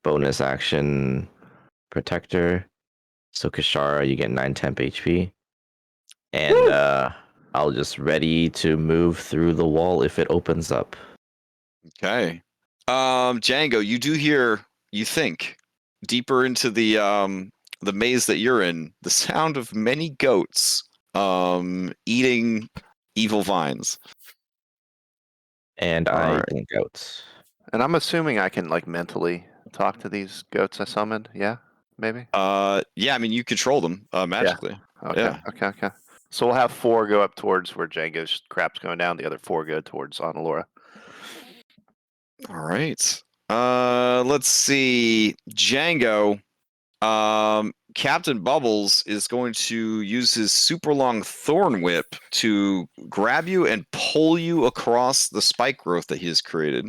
bonus action protector. So Kashara, you get 9 temp HP. And I'll just ready to move through the wall if it opens up. Okay. Django, you do hear, you think, deeper into the maze that you're in, the sound of many goats eating evil vines. And I think goats. And I'm assuming I can like mentally talk to these goats I summoned. Yeah, maybe. Yeah. I mean, you control them magically. Okay. Yeah. Okay. So we'll have 4 go up towards where Django's crap's going down. The other 4 go towards Analora. All right. Let's see. Django. Captain Bubbles is going to use his super long thorn whip to grab you and pull you across the spike growth that he has created.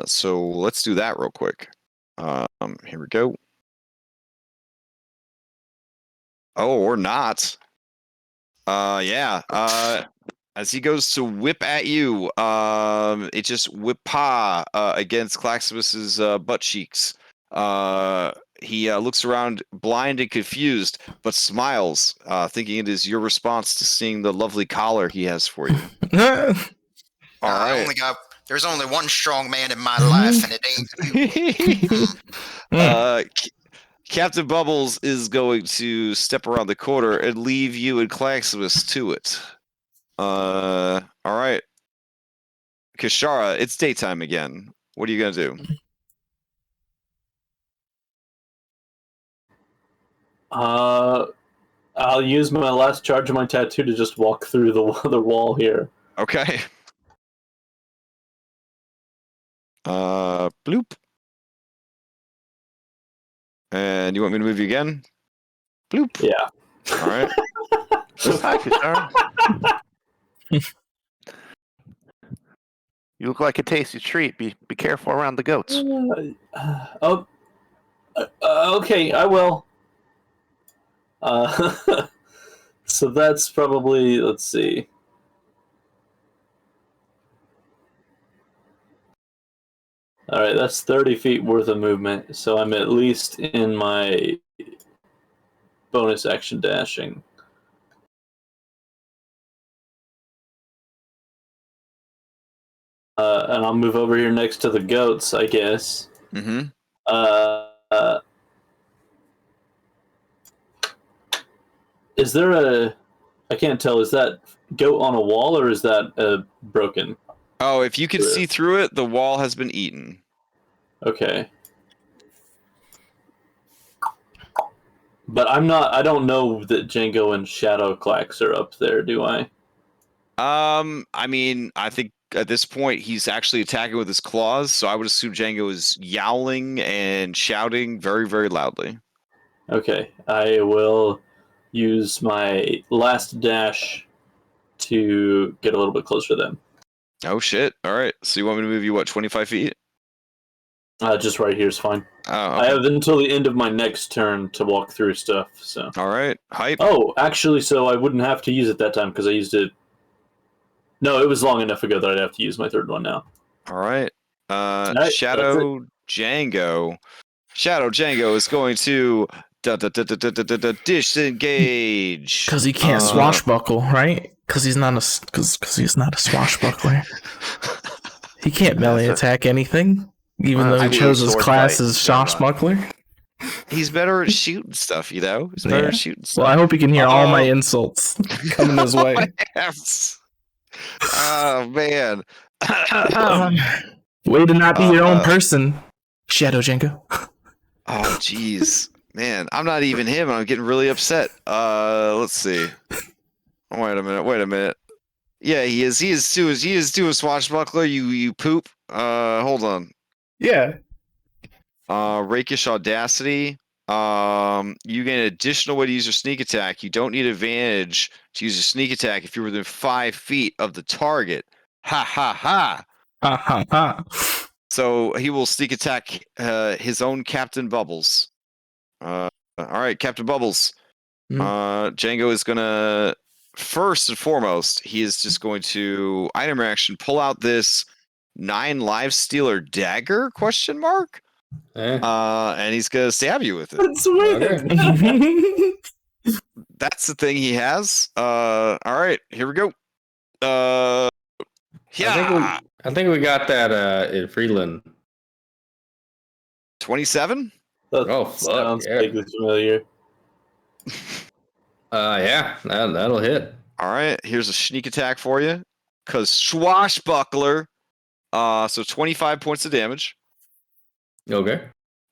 So let's do that real quick. Here we go. Oh, or not. Yeah. As he goes to whip at you, it just against Claxibus's butt cheeks. He looks around blind and confused, but smiles, thinking it is your response to seeing the lovely collar he has for you. All right. There's only one strong man in my life, and it ain't you. Captain Bubbles is going to step around the corner and leave you and Claxibus to it. All right. Kashara, it's daytime again. What are you gonna do? I'll use my last charge of my tattoo to just walk through the wall here. Okay. Bloop. And you want me to move you again? Bloop. Yeah. All right. Hi, Kashar. You look like a tasty treat. Be careful around the goats. Okay, I will. So that's probably, let's see. All right, that's 30 feet worth of movement, so I'm at least in my bonus action dashing. And I'll move over here next to the goats, I guess. Mm-hmm. Is there I can't tell, is that goat on a wall or is that broken? Oh, if you can see through it, the wall has been eaten. Okay. But I don't know that Django and Shadow Clax are up there, do I? I mean, I think at this point he's actually attacking with his claws, so I would assume Django is yowling and shouting very, very loudly. Okay, I will use my last dash to get a little bit closer to them. Oh shit! All right, so you want me to move you 25 feet? Just right here is fine. Oh, okay. I have until the end of my next turn to walk through stuff. So. All right, hype. Oh, actually, so I wouldn't have to use it that time because I used it. No, it was long enough ago that I'd have to use my third one now. All right. Right, Shadow Django. Shadow Django is going to disengage. Because he can't swashbuckle, right? Because he's not a swashbuckler. He can't melee attack anything, even though he chose his class as swashbuckler. He's better at shooting stuff, you know? He's better at shooting stuff. Well, I hope he can hear all my insults coming his way. Oh, man. Way to not be your own person, Shadow Django. Oh, jeez. Man, I'm not even him. I'm getting really upset. Let's see. Wait a minute. Yeah, he is too a swashbuckler, you poop. Hold on. Yeah. Rakish Audacity. You gain an additional way to use your sneak attack. You don't need advantage to use your sneak attack if you're within 5 feet of the target. Ha ha ha. Ha ha ha. So he will sneak attack his own Captain Bubbles. All right, Captain Bubbles. Django is gonna first and foremost. He is just going to item reaction pull out this 9 live stealer dagger ? And he's gonna stab you with it. That's the thing he has. All right, here we go. Yeah. I think we got that in Freeland. 27. Oh, fuck, sounds yeah. vaguely familiar. Yeah, that'll hit. All right, here's a sneak attack for you. Cause swashbuckler. So 25 points of damage. Okay.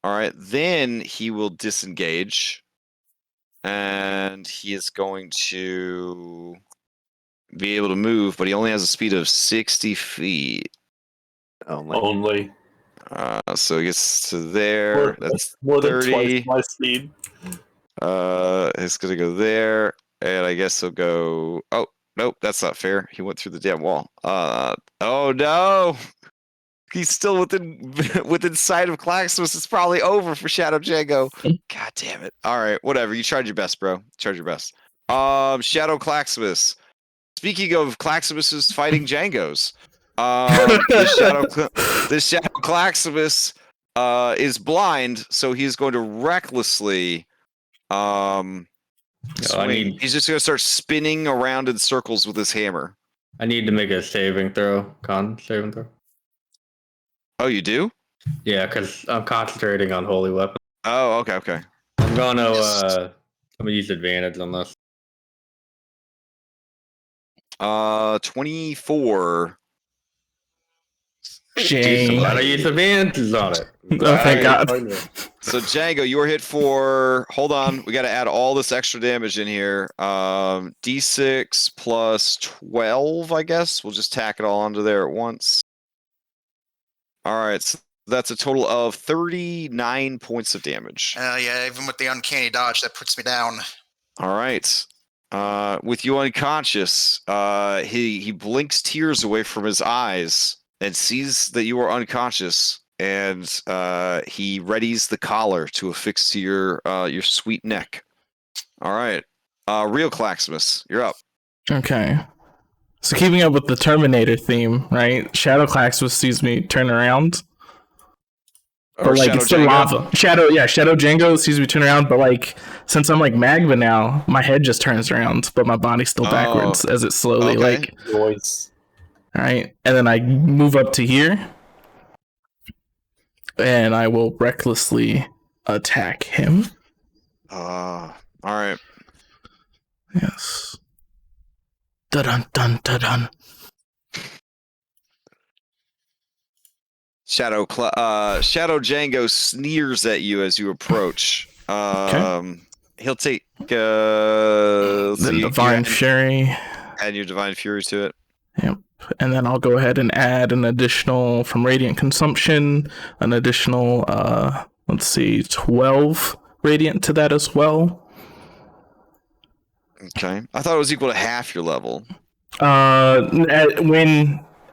All right, then he will disengage, and he is going to be able to move, but he only has a speed of 60 feet. Only. So he gets to there. That's more 30. than twice my speed. It's gonna go there, and I guess he'll go. Oh nope, that's not fair. He went through the damn wall. Oh no. He's still within sight of Claxmus. It's probably over for Shadow Django. God damn it. All right, whatever. You tried your best, bro. Tried your best. Shadow Claxmus. Speaking of Claxmus's fighting Djangos, this Shadow Claxmus is blind, so he's going to recklessly swing. He's just going to start spinning around in circles with his hammer. I need to make a saving throw. Con saving throw. Oh, you do? Yeah, because I'm concentrating on holy weapon. Oh, okay. I'm gonna use advantage on this. 24. Jang. Glad I use advantages on it. Oh, thank God. So Django, you were hit for. Hold on, we got to add all this extra damage in here. D6 plus 12, I guess. We'll just tack it all onto there at once. All right, so that's a total of 39 points of damage. Yeah, even with the uncanny dodge, that puts me down. All right. With you unconscious, he blinks tears away from his eyes and sees that you are unconscious, and he readies the collar to affix to your sweet neck. All right. Real Claxmus, you're up. Okay. So keeping up with the Terminator theme, right? Shadow Claxmus sees me turn around. But like it's the lava. Shadow Django sees me turn around, but like since I'm like magma now, my head just turns around, but my body's still backwards as it slowly like voice. Alright. And then I move up to here. And I will recklessly attack him. Alright. Yes. Dun dun dun dun. Shadow Django sneers at you as you approach. Okay. He'll take the Divine Fury. Add your Divine Fury to it. Yep. And then I'll go ahead and add an additional from Radiant Consumption, an additional 12 Radiant to that as well. Okay. I thought it was equal to half your level.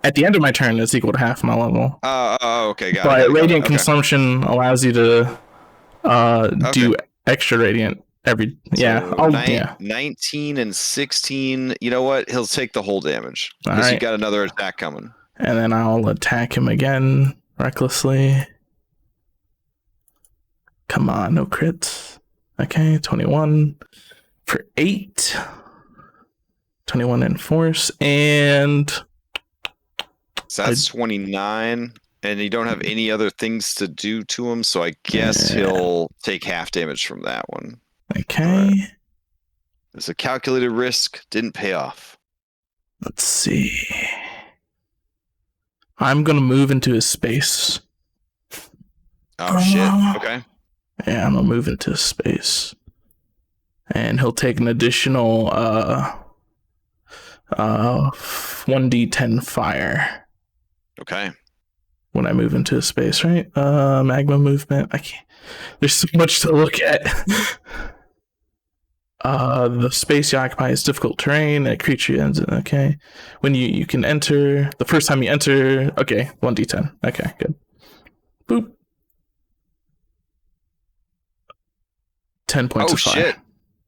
At the end of my turn, it's equal to half my level. Okay, got it. But Radiant Consumption allows you to do extra Radiant every... So 19 and 16. You know what? He'll take the whole damage. Because you got another attack coming. And then I'll attack him again, recklessly. Come on, no crits. Okay, 21 for 8. 21 in force, and So that's 29, and you don't have any other things to do to him, so I guess he'll take half damage from that one. Okay. Right. It's a calculated risk, didn't pay off. Let's see. I'm gonna move into his space. Oh shit. Okay. Yeah, I'm gonna move into his space. And he'll take an additional 1d10 fire. Okay. When I move into a space, right? Magma movement. I can't. There's so much to look at. The space you occupy is difficult terrain. A creature ends. Okay. When you can enter the first time you enter. Okay, 1d10. Okay, good. Boop. 10 points of fire.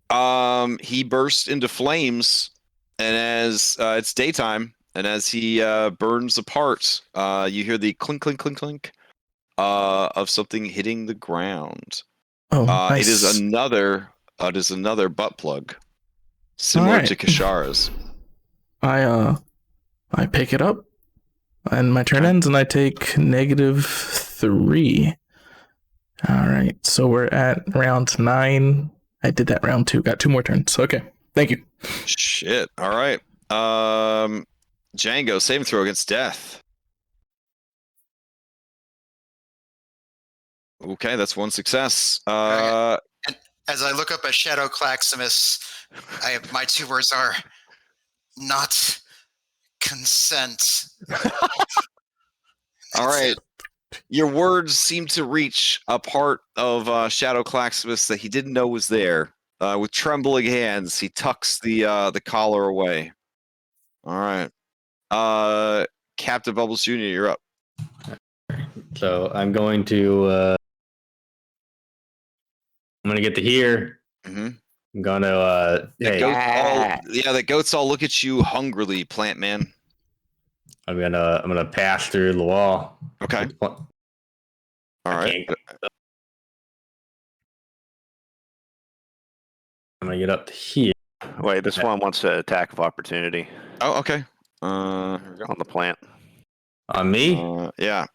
Oh shit. He bursts into flames, and as it's daytime. And as he burns apart, you hear the clink, clink, clink, clink of something hitting the ground. Oh, nice. It is another butt plug, similar to Kashar's. I pick it up, and my turn ends, and I take -3. All right, so we're at round 9. I did that round 2. Got 2 more turns. Okay, thank you. Shit. All right. Django, saving throw against death. Okay, that's 1 success. And as I look up at Shadow Claximus, my 2 words are not consent. All right. Your words seem to reach a part of Shadow Claximus that he didn't know was there. With trembling hands, he tucks the collar away. All right. Captain Bubbles Jr., you're up. So I'm going to get to here. Mm-hmm. I'm gonna the goats all look at you hungrily, plant man. I'm gonna pass through the wall. Okay. All right. I'm gonna get up to here. Wait, this one wants an attack of opportunity. Oh, okay. On the plant. On me? Yeah.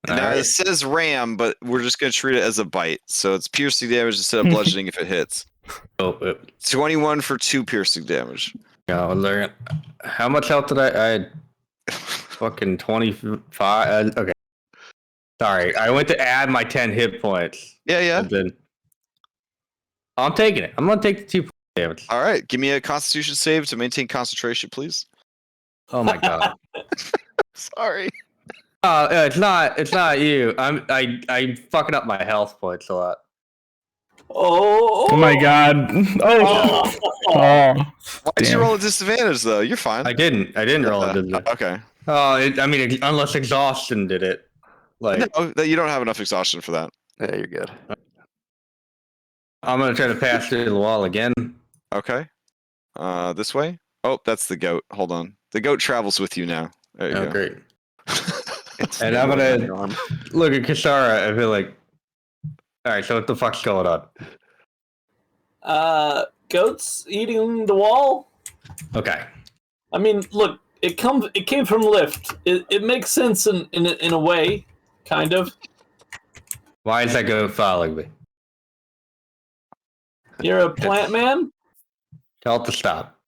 Now it says ram, but we're just gonna treat it as a bite. So it's piercing damage instead of bludgeoning if it hits. 21 for 2 piercing damage. Yeah, how much health did I had? Fucking 25. Okay. Sorry, I went to add my 10 hit points. Yeah. And then I'm taking it. I'm gonna take the 2 points damage. All right, give me a Constitution save to maintain concentration, please. Oh my god. Sorry. It's not you. I'm fucking up my health points a lot. Oh my god. Oh. Why did you roll a disadvantage though? You're fine. I didn't roll a disadvantage. Okay. Unless exhaustion did it. Like no, you don't have enough exhaustion for that. Yeah, you're good. I'm gonna try to pass through the wall again. Okay. This way? Oh, that's the goat. Hold on. The goat travels with you now. There you go. Great. And I'm gonna look at Kashara and be like, all right, so what the fuck's going on? Goats eating the wall? Okay. I mean, look, it came from Lift. It makes sense in a way, kind of. Why is that goat following me? You're a plant man? Tell it to stop.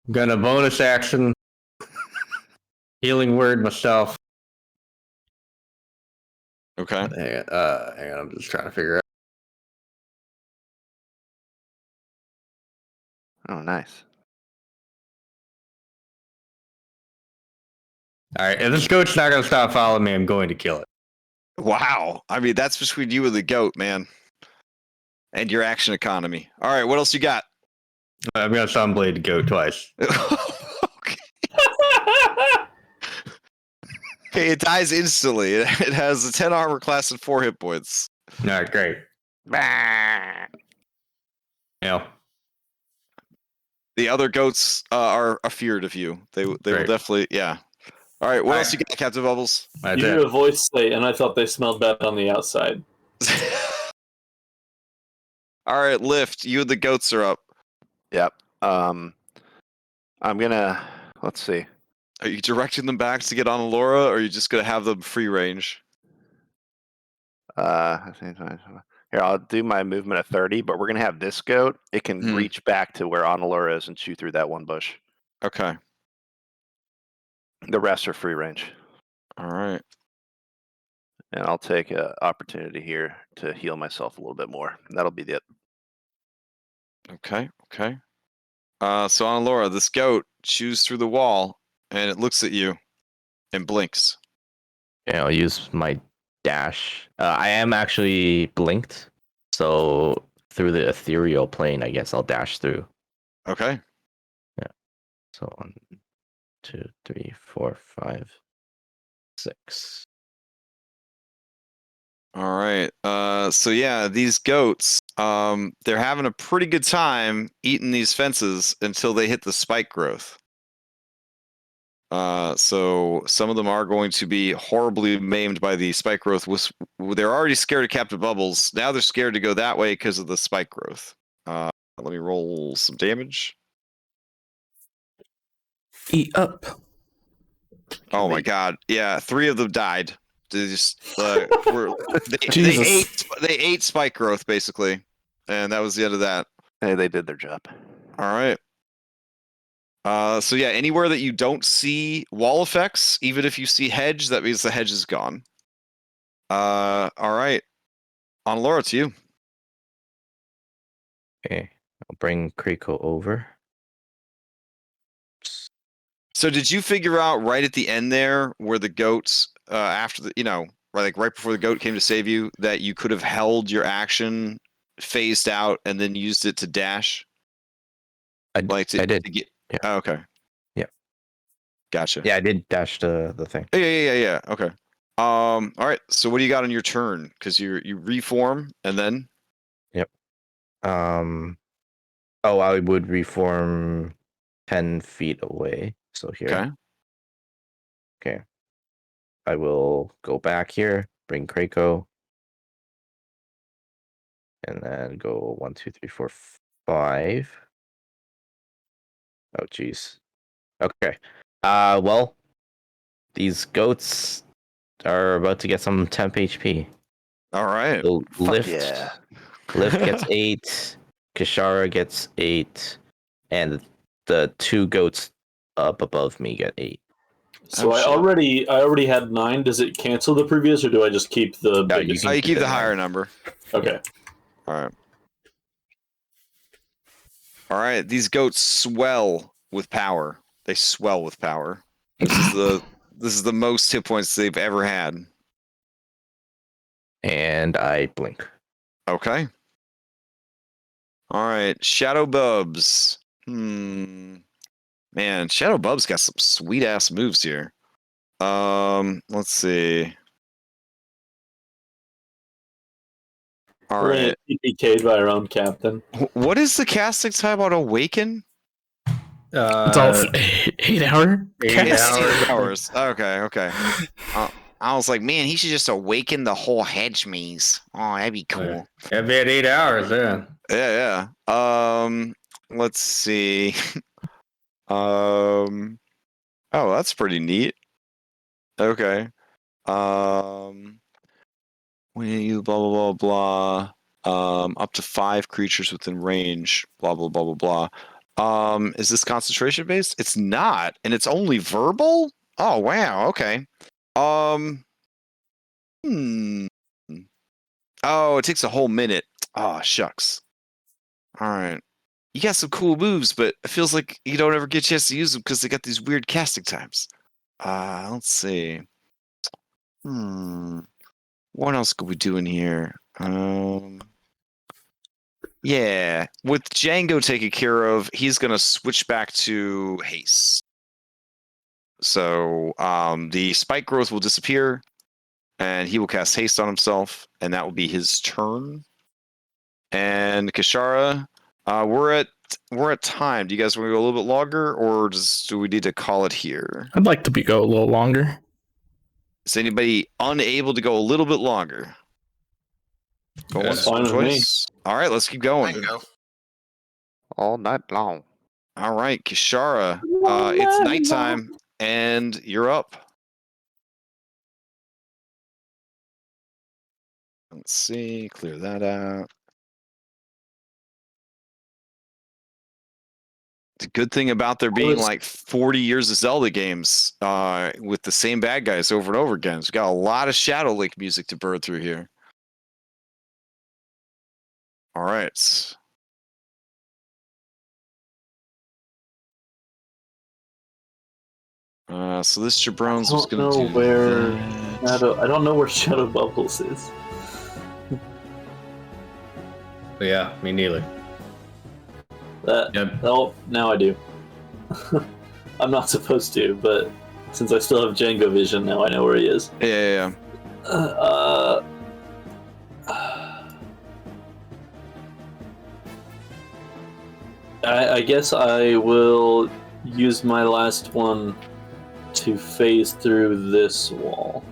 I'm gonna bonus action. Healing word myself. Okay. Hang on, I'm just trying to figure out. Oh, nice. Alright, if this goat's not gonna stop following me, I'm going to kill it. Wow. I mean, that's between you and the goat, man. And your action economy. All right, what else you got? I'm gonna sunblade the goat twice. Okay, it dies instantly. It has a 10 armor class and 4 hit points. Alright, great. Yeah. The other goats are afeared of you. They will definitely, yeah. All right, what else you got, Captain Bubbles? You hear a voice say, and I thought they smelled bad on the outside. All right, Lift, you and the goats are up. Yep. I'm gonna. Let's see. Are you directing them back to get on Alora, or are you just gonna have them free range? Here, I'll do my movement at 30, but we're gonna have this goat. It can reach back to where Onalora is and chew through that one bush. Okay. The rest are free range. All right. And I'll take an opportunity here to heal myself a little bit more. And that'll be it. Okay. Okay. So Onalora, this goat chews through the wall, and it looks at you, and blinks. Yeah, I'll use my dash. I am actually blinked, so through the ethereal plane, I guess I'll dash through. Okay. Yeah. So 1, 2, 3, 4, 5, 6. All right. So yeah, these goats, they're having a pretty good time eating these fences until they hit the spike growth. So some of them are going to be horribly maimed by the spike growth. They're already scared of Captain Bubbles. Now they're scared to go that way because of the spike growth. Let me roll some damage. Eat up. Oh my god! Yeah, 3 of them died. They just they ate spike growth basically, and that was the end of that. Hey, they did their job. All right. So yeah, anywhere that you don't see wall effects, even if you see hedge, that means the hedge is gone. All right. Onalora, to you. Okay, I'll bring Kriko over. So did you figure out right at the end there where the goats, after the, right before the goat came to save you, that you could have held your action, phased out, and then used it to dash? I did. Yeah. Oh, okay. Yeah. Gotcha. Yeah, I did dash the thing. Yeah. Okay. All right. So what do you got on your turn? Because you reform and then. Yep. I would reform 10 feet away. So here. Okay. I will go back here, bring Krako, and then go 1, 2, 3, 4, 5. Oh, jeez. Okay. Well, these goats are about to get some temp HP. All right. So Lift gets 8, Kashara gets 8, and the 2 goats up above me get 8. So I already had 9. Does it cancel the previous, or do I just keep the biggest? You keep the higher number. Okay. All right. These goats swell with power. They swell with power. This is the most hit points they've ever had. And I blink. Okay. All right. Shadow Bubs. Man, Shadow Bubs got some sweet ass moves here. Let's see. All right. TPK'd by our own captain. What is the casting time on Awaken? It's all 8 hour. 8 hours. Okay. I was like, man, he should just awaken the whole hedge maze. Oh, that'd be cool. That'd be at 8 hours, yeah. Yeah. Let's see. Oh, that's pretty neat. Okay. When you blah blah blah blah. Up to 5 creatures within range. Blah blah blah blah blah. Is this concentration based? It's not, and it's only verbal. Oh wow. Okay. Oh, it takes a whole minute. Oh, shucks. All right. You got some cool moves, but it feels like you don't ever get a chance to use them because they got these weird casting times. Let's see. What else could we do in here? Yeah. With Django taken care of, he's going to switch back to haste. So the spike growth will disappear, and he will cast haste on himself, and that will be his turn. And Kashara, we're at we're at time. Do you guys want to go a little bit longer, or do we need to call it here? I'd like to go a little longer. Is anybody unable to go a little bit longer? Go once, fine with twice. All right, let's keep I going. can go. All night long. All right, Kashara, it's nighttime, and you're up. Let's see, clear that out. The good thing about there being like 40 years of Zelda games with the same bad guys over and over again, it's got a lot of Shadow Link music to burn through here. All right. So this Jabrones was going to do that. I don't know where Shadow Bubbles is. Yeah, me neither. Yep. Oh, now I do. I'm not supposed to, but since I still have Django vision, now I know where he is. Yeah. I guess I will use my last one to phase through this wall.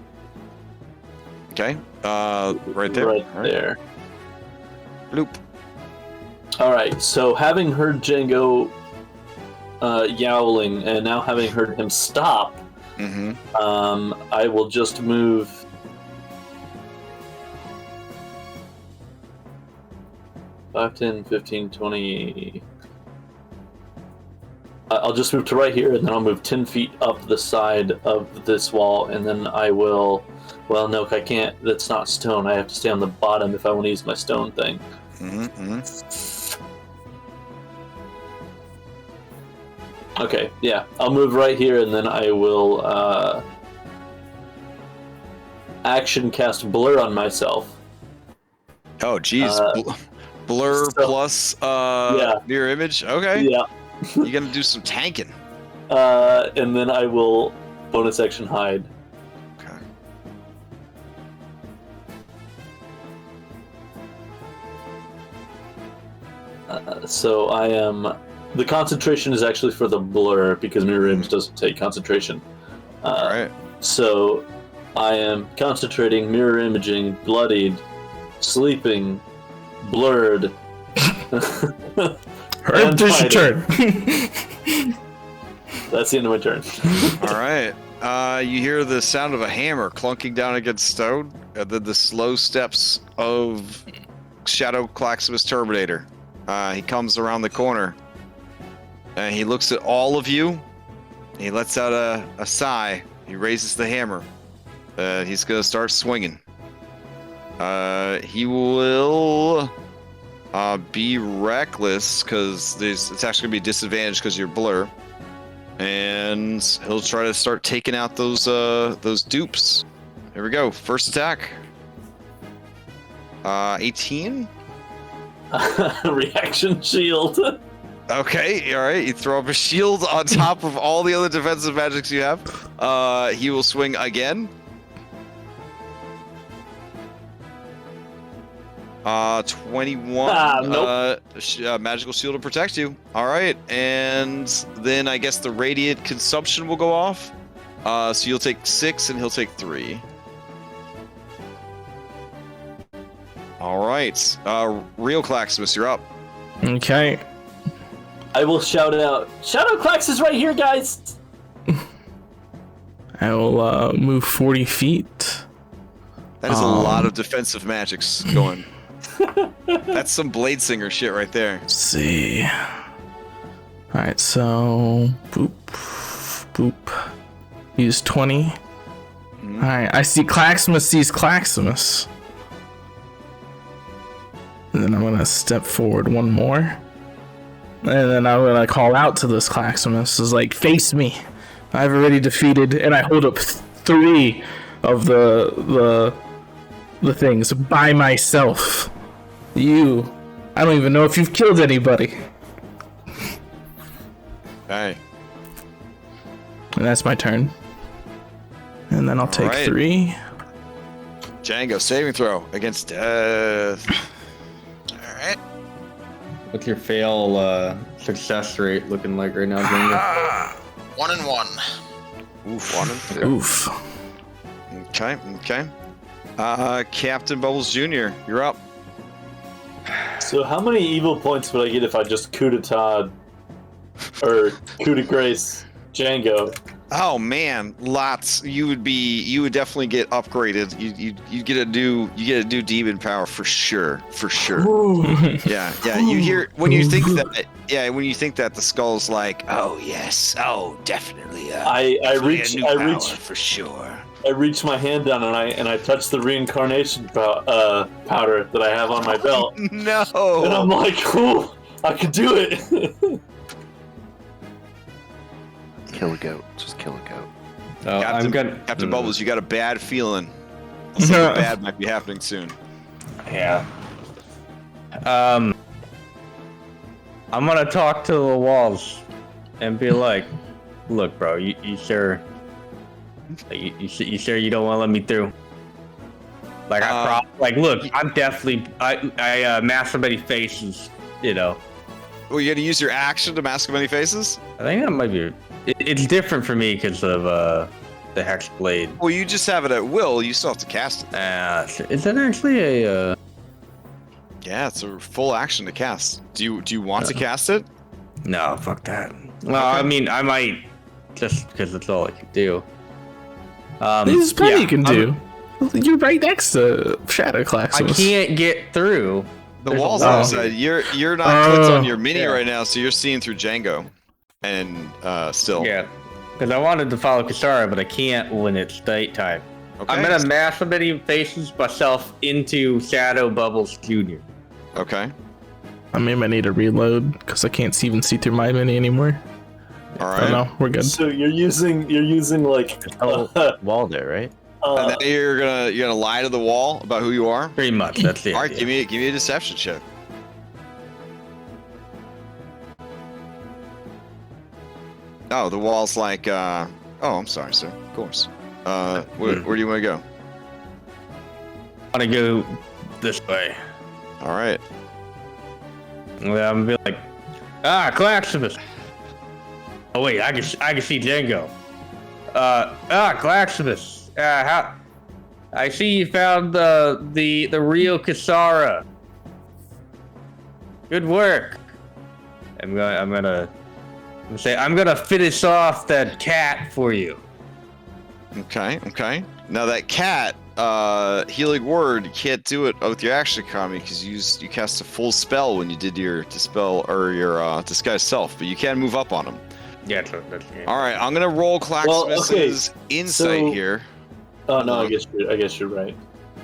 Okay. Right there. Right there. Bloop. Alright, so having heard Django yowling and now having heard him stop, I will just move 5, 10, 15, 20. I'll just move to right here, and then I'll move 10 feet up the side of this wall, and then I will... Well, no, I can't. That's not stone. I have to stay on the bottom if I want to use my stone thing. Okay, yeah. I'll move right here, and then I will action cast Blur on myself. Oh, geez. Blur plus mirror image? Okay. Yeah. You're going to do some tanking. And then I will bonus action hide. Okay. So I am... The concentration is actually for the blur, because mirror image doesn't take concentration. Alright. So I am concentrating, mirror imaging, bloodied, sleeping, blurred. Herb, this your turn. That's the end of my turn. Alright. You hear the sound of a hammer clunking down against stone, and then the slow steps of Shadow Claximus Terminator. He comes around the corner. And he looks at all of you. He lets out a sigh. He raises the hammer. He's going to start swinging. He will be reckless because it's actually going to be disadvantaged because you're blur. And he'll try to start taking out those dupes. Here we go. First attack. 18. Reaction shield. Okay, all right. You throw up a shield on top of all the other defensive magics you have. He will swing again. 21. Nope. Magical shield to protect you. All right, and then I guess the radiant consumption will go off. So you'll take 6 and he'll take 3. All right, Real Claximus, you're up. Okay. I will shout out, Shadow Clax is right here, guys! I will move 40 feet. That is a lot of defensive magics going. That's some Blade Singer shit right there. Let's see. Alright, so... Boop. Boop. Use 20. Alright, I see Claximus sees Claximus. And then I'm going to step forward one more. And then I'm going to call out to this Claximus. It's like, face me. I've already defeated, and I hold up 3 of the things by myself. I don't even know if you've killed anybody. Hey. And that's my turn. And then I'll take 3. Django, saving throw against death. Alright. What's your fail success rate looking like right now, Django? 1 and 1. Oof. 1 and 2. Oof. Okay. Captain Bubbles Jr., you're up. So how many evil points would I get if I just coup d'etat or coup de grace Django? Oh man, lots. You would definitely get upgraded. You get a new demon power for sure. Yeah. You hear when you think that the skull's like, oh yes, oh definitely. I reach for sure. I reach my hand down and I touch the reincarnation powder that I have on my belt. No. And I'm like, ooh, I can do it. Kill a goat. Just kill a goat. Captain Bubbles, you got a bad feeling. Something bad might be happening soon. Yeah. I'm gonna talk to the walls and be like, look, bro, you sure? You sure you don't want to let me through? Like look, I'm definitely I mask somebody's faces, you know. Well, you got to use your action to mask many faces. I think that might be. It's different for me because of the hex blade. Well, you just have it at will. You still have to cast it. Is that actually a? Yeah, it's a full action to cast. Do you want to cast it? No, fuck that. Well, Okay. I mean, I might just because it's all I can do. There's plenty you can do. You're right next to Shadow I Claxmus. can't get through. The There's a walls wall. outside. You're not clicked on your mini right now, so you're seeing through Django, and still. Yeah, because I wanted to follow Kashar, but I can't when it's nighttime. Okay. I'm gonna mash somebody faces myself into Shadow Bubbles Jr. Okay. I might need to reload because I can't even see through my mini anymore. All Oh right. no, we're good. So you're using like Wall there, right? And then you're gonna lie to the wall about who you are. Pretty much, that's it. All right, give me a deception check. Oh, the wall's like. Oh, I'm sorry, sir. Of course. Where do you want to go? I want to go this way. All right. Well, I'm gonna be like, Claximus. Oh wait, I can see Django. Claximus. How? I see you found the real Kashara. Good work. I'm gonna finish off that cat for you. Okay. Now that cat, healing word, you can't do it with your action economy because you cast a full spell when you did your dispel or your disguise self, but you can move up on him. Yeah, that's it. All right, I'm gonna roll Claximus's insight here. Oh no, I guess you're right.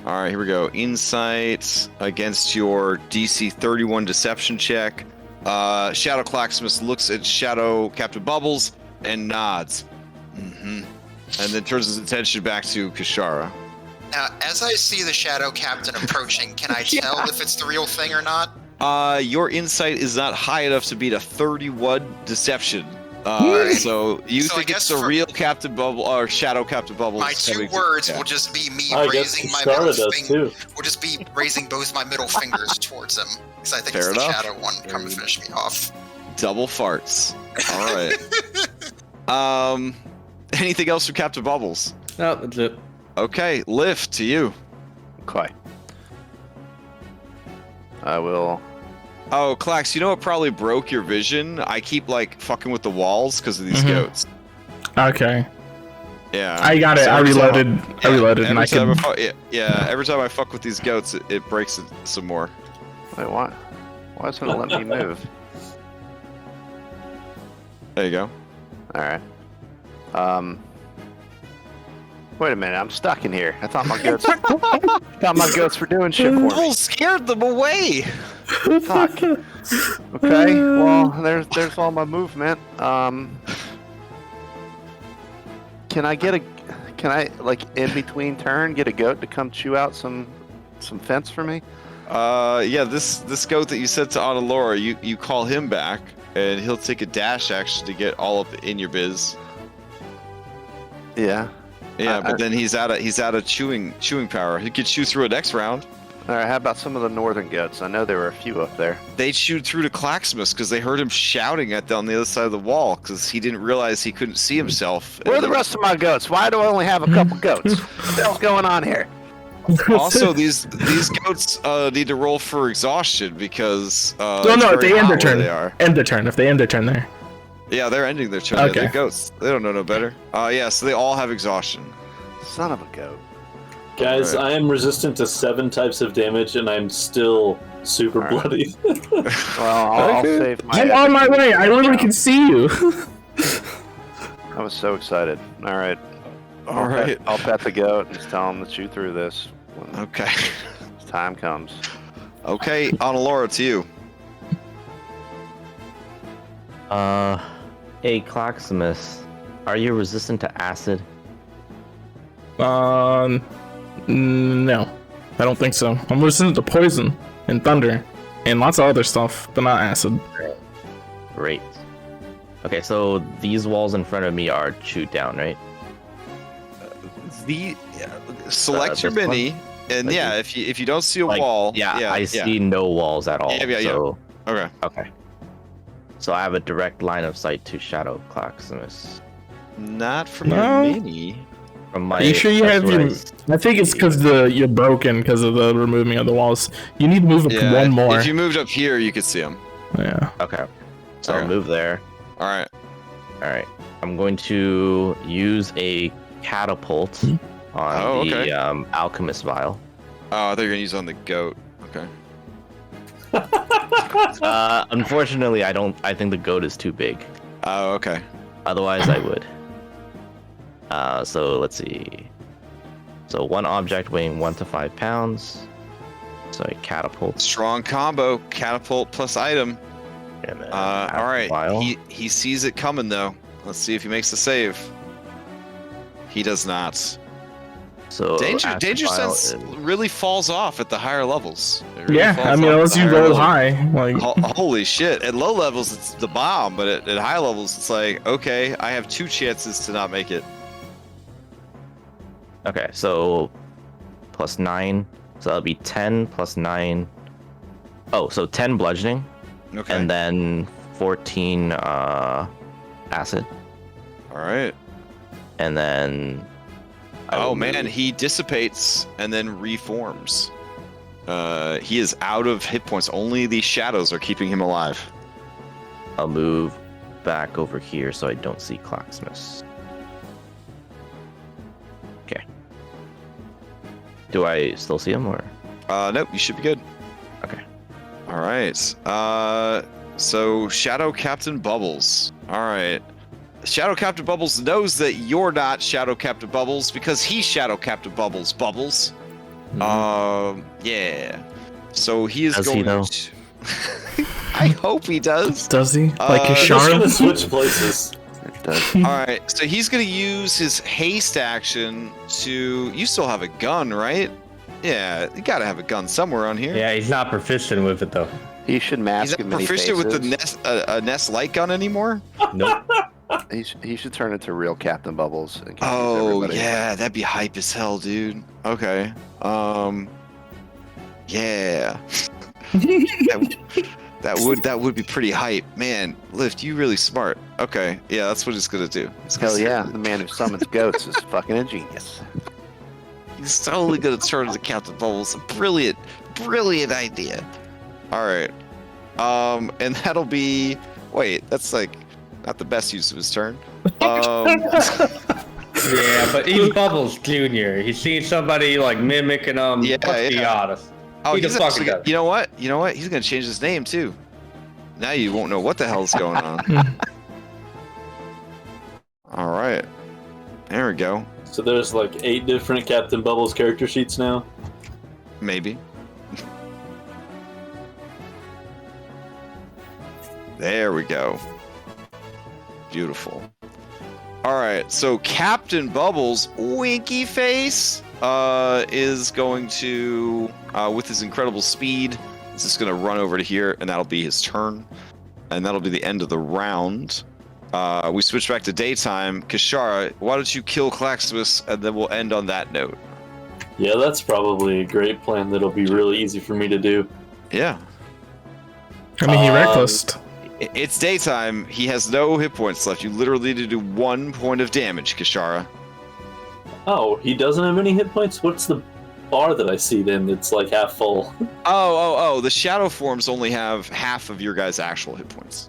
All right, here we go. Insight against your DC 31 deception check. Shadow Claximus looks at Shadow Captain Bubbles and nods. Mm-hmm. And then turns his attention back to Kashara. Now, as I see the Shadow Captain approaching, can I tell if it's the real thing or not? Your insight is not high enough to beat a 31 deception. Right. So you So I think it's guess the for- real Captain Bubble or Shadow Captain Bubbles? My two coming to- words yeah. will just be me I guess raising my Kashara middle does finger. too. Will just be raising both my middle fingers towards him because I think Fair it's enough. the Shadow one coming to finish me off. Double farts. All right. Anything else for Captain Bubbles? No, that's it. Okay, Lift to you. Okay. I will. Oh, Clax, you know what probably broke your vision? I keep like fucking with the walls because of these goats. Okay, Yeah. I got it. So I every time- reloaded. I reloaded, and I every time can. every time I fuck with these goats, it breaks it some more. Wait, what? Why isn't it letting me move? There you go. All right. Wait a minute. I'm stuck in here. I thought my goats. thought my goats were doing shit for me. Oh, scared them away. Fuck. Okay. Well, there's all my movement. Can I like in between turn get a goat to come chew out some fence for me? Yeah, this goat that you said to Audelora, you call him back, and he'll take a dash action to get all up in your biz. Yeah. Yeah, but then he's out of chewing power. He could chew through it next round. All right, how about some of the northern goats? I know there were a few up there. They chewed through to Claxmus because they heard him shouting at them on the other side of the wall because he didn't realize he couldn't see himself. Where are the rest of my goats? Why do I only have a couple goats? What the hell's going on here? Also, these goats need to roll for exhaustion because no, if they end their turn. They are. End their turn. If they end their turn there. Yeah, they're ending their turn. Okay. They're goats. They don't know no better. Yeah, so they all have exhaustion. Son of a goat. Guys, Right. I am resistant to 7 types of damage, and I'm still super bloody. Well, I'll save my. I'm on my way. I literally can see you. I was so excited. All right. All right. I'll pet the goat and just tell him to chew through this when Okay. time comes. Okay, Analora, to you. Hey, Claximus, are you resistant to acid? No, I don't think so. I'm resistant to poison and thunder and lots of other stuff, but not acid. Great. Okay, so these walls in front of me are chewed down, right? Select your this mini, one? and Like yeah, if you don't see a Like, wall, I see no walls at all. Yeah. So, Okay. okay. So I have a direct line of sight to Shadow Claximus. Not from No. your mini. From my, Are you sure you that's have what your? I I think it's because you're broken because of the removing of the walls. You need to move up Yeah, one more. If you moved up here, you could see him. Yeah. Okay. So Okay. I'll move there. All right. All right. I'm going to use a catapult on okay. the alchemist vial. Oh, I thought you were gonna use it on the goat. Okay. Unfortunately, I think the goat is too big. Oh, okay. Otherwise, I would. So let's see. So one object weighing 1 to 5 pounds. So a catapult. Strong combo. Catapult plus item. And then All right. vial. He sees it coming though. Let's see if he makes the save. He does not. So Danger acid vial sense is- really falls off at the higher levels. It really Yeah. falls I mean, off at unless the you higher roll levels. high, like. Holy shit! At low levels, it's the bomb, but at high levels, it's like, okay, I have 2 chances to not make it. Okay, so plus 9. So that'll be 10 plus 9. Oh, so 10 bludgeoning. Okay. And then 14 acid. All right. And then. I Oh will man, move- he dissipates and then reforms. He is out of hit points. Only the shadows are keeping him alive. I'll move back over here so I don't see Claximus. Okay. Do I still see him or? Nope, you should be good. Okay. All right. So Shadow Captain Bubbles. All right. Shadow Captain Bubbles knows that you're not Shadow Captain Bubbles because he's Shadow Captain Bubbles. Bubbles. Yeah. So he is Does going he, though? to. I hope he does. Does he? Like Uh, his We're just Kashar? gonna switch places. It does. All right. So he's going to use his haste action to. You still have a gun, right? Yeah, you got to have a gun somewhere on here. Yeah, he's not proficient with it though. He should He's mask not him many proficient with the faces. Nest light gun anymore. Nope. He should turn into real Captain Bubbles. And confuse Oh everybody. yeah, that'd be hype as hell, dude. Okay. Yeah. that would be pretty hype, man. Lift, you really smart. Okay, yeah, that's what it's gonna do. Hell yeah, the man who summons goats is fucking a genius. He's totally gonna turn into Captain Bubbles. A brilliant idea. All right. And that'll be. Wait, that's like not the best use of his turn. Yeah, but he's Bubbles Jr. He's seen somebody like mimicking him. Yeah, Let's be yeah. honest. Oh, He's a he's fucking actually. guy. You know what? He's gonna change his name too. Now you won't know what the hell's going on. All right. There we go. So there's like 8 different Captain Bubbles character sheets now. Maybe. There we go. Beautiful. All right, so Captain Bubbles, winky face, is going to, with his incredible speed, is just going to run over to here, and that'll be his turn, and that'll be the end of the round. We switch back to daytime. Kashara, why don't you kill Claxmus, and then we'll end on that note. Yeah, that's probably a great plan. That'll be really easy for me to do. Yeah. I mean, he reckless. It's daytime. He has no hit points left. You literally need to do 1 point of damage, Kashara. Oh, he doesn't have any hit points? What's the bar that I see then that's like half full? Oh. The shadow forms only have half of your guys' actual hit points.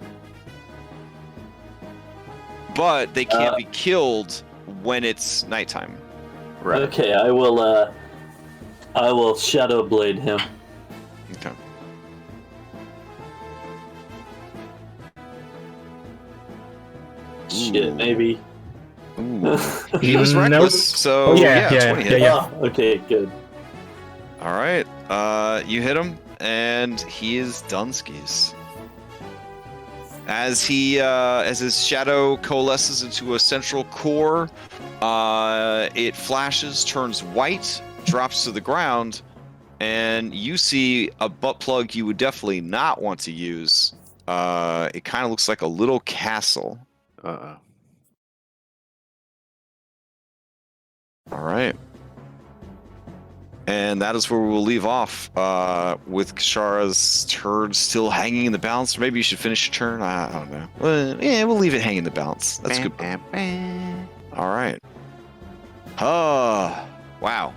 But they can't be killed when it's nighttime. Right. Okay, I will Shadow Blade him. Okay. Shit, maybe. Ooh. He was reckless, so Oh, yeah, 20 hit. yeah. Oh, okay, good. All right, you hit him, and he is Dunskies. As his shadow coalesces into a central core, it flashes, turns white, drops to the ground, and you see a butt plug you would definitely not want to use. It kind of looks like a little castle. Uh-oh. All right. And that is where we will leave off with Kashara's turn still hanging in the balance. Or maybe you should finish your turn. I don't know. Yeah, we'll leave it hanging in the balance. That's good. All right. Oh, wow.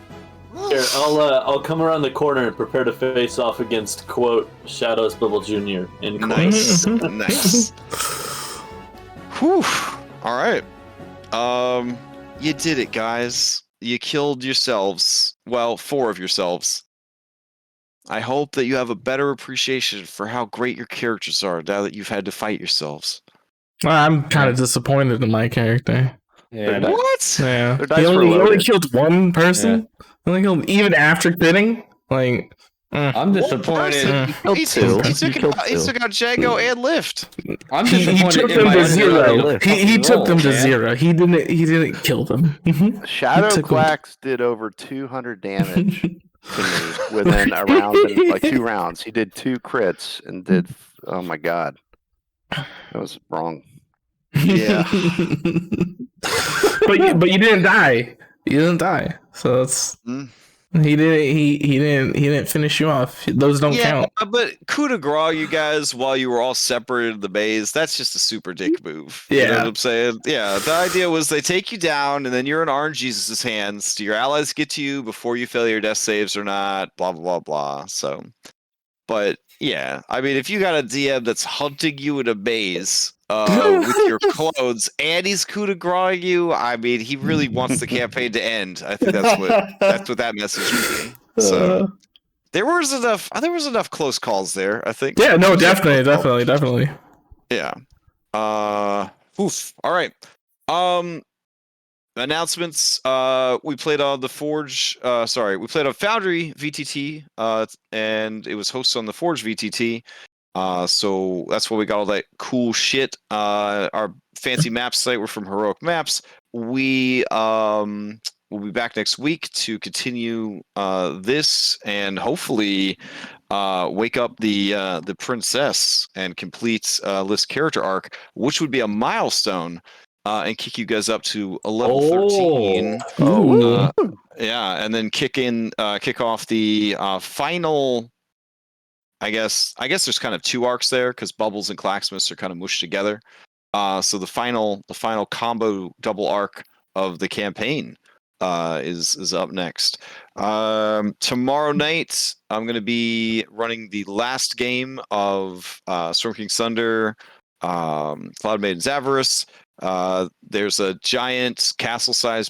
Here, I'll come around the corner and prepare to face off against, quote, Shadow Spibble Jr. in quote. Nice. Whew. All right. You did it, guys. You killed yourselves. Well, 4 of yourselves. I hope that you have a better appreciation for how great your characters are now that you've had to fight yourselves. I'm kind of disappointed in my character. Yeah, What? Yeah, Their he dice were only loaded. killed one person. He only killed, even after quitting. Like, I'm disappointed. He took out Django and Lift. I'm he disappointed took in them my to own zero. ability to He took them to roll, man. zero. He didn't kill them. Shadow took Quacks did over 200 damage to me within a round, and like 2 rounds. He did 2 crits and did. Oh my god, that was wrong. Yeah. but you didn't die. You didn't die. So that's he didn't finish you off. Those don't count. But coup de grace you guys while you were all separated in the maze, that's just a super dick move. You know Yeah. what I'm saying? Yeah, the idea was they take you down and then you're in RNGesus' hands. Do your allies get to you before you fail your death saves or not? Blah, blah, blah, blah. So, but yeah, I mean, if you got a DM that's hunting you in a maze with your clothes and he's coup de grace you, I mean, he really wants the campaign to end. I think that's what that message would be. So there was enough close calls there, I think. Yeah, no, definitely. Yeah. Oof. All right. Announcements. We played on the Forge. We played on Foundry VTT. And it was hosted on the Forge VTT. So that's where we got all that cool shit. Our fancy maps site were from Heroic Maps. We we'll be back next week to continue this and hopefully wake up the princess and complete Liv's character arc, which would be a milestone, and kick you guys up to a level 13. Yeah, and then kick off the final. I guess there's kind of 2 arcs there because Bubbles and Clacksmiths are kind of mushed together. So the final combo double arc of the campaign is up next. Tomorrow night I'm going to be running the last game of Storm King Thunder, Cloud Maiden's Avarice. There's a giant castle-sized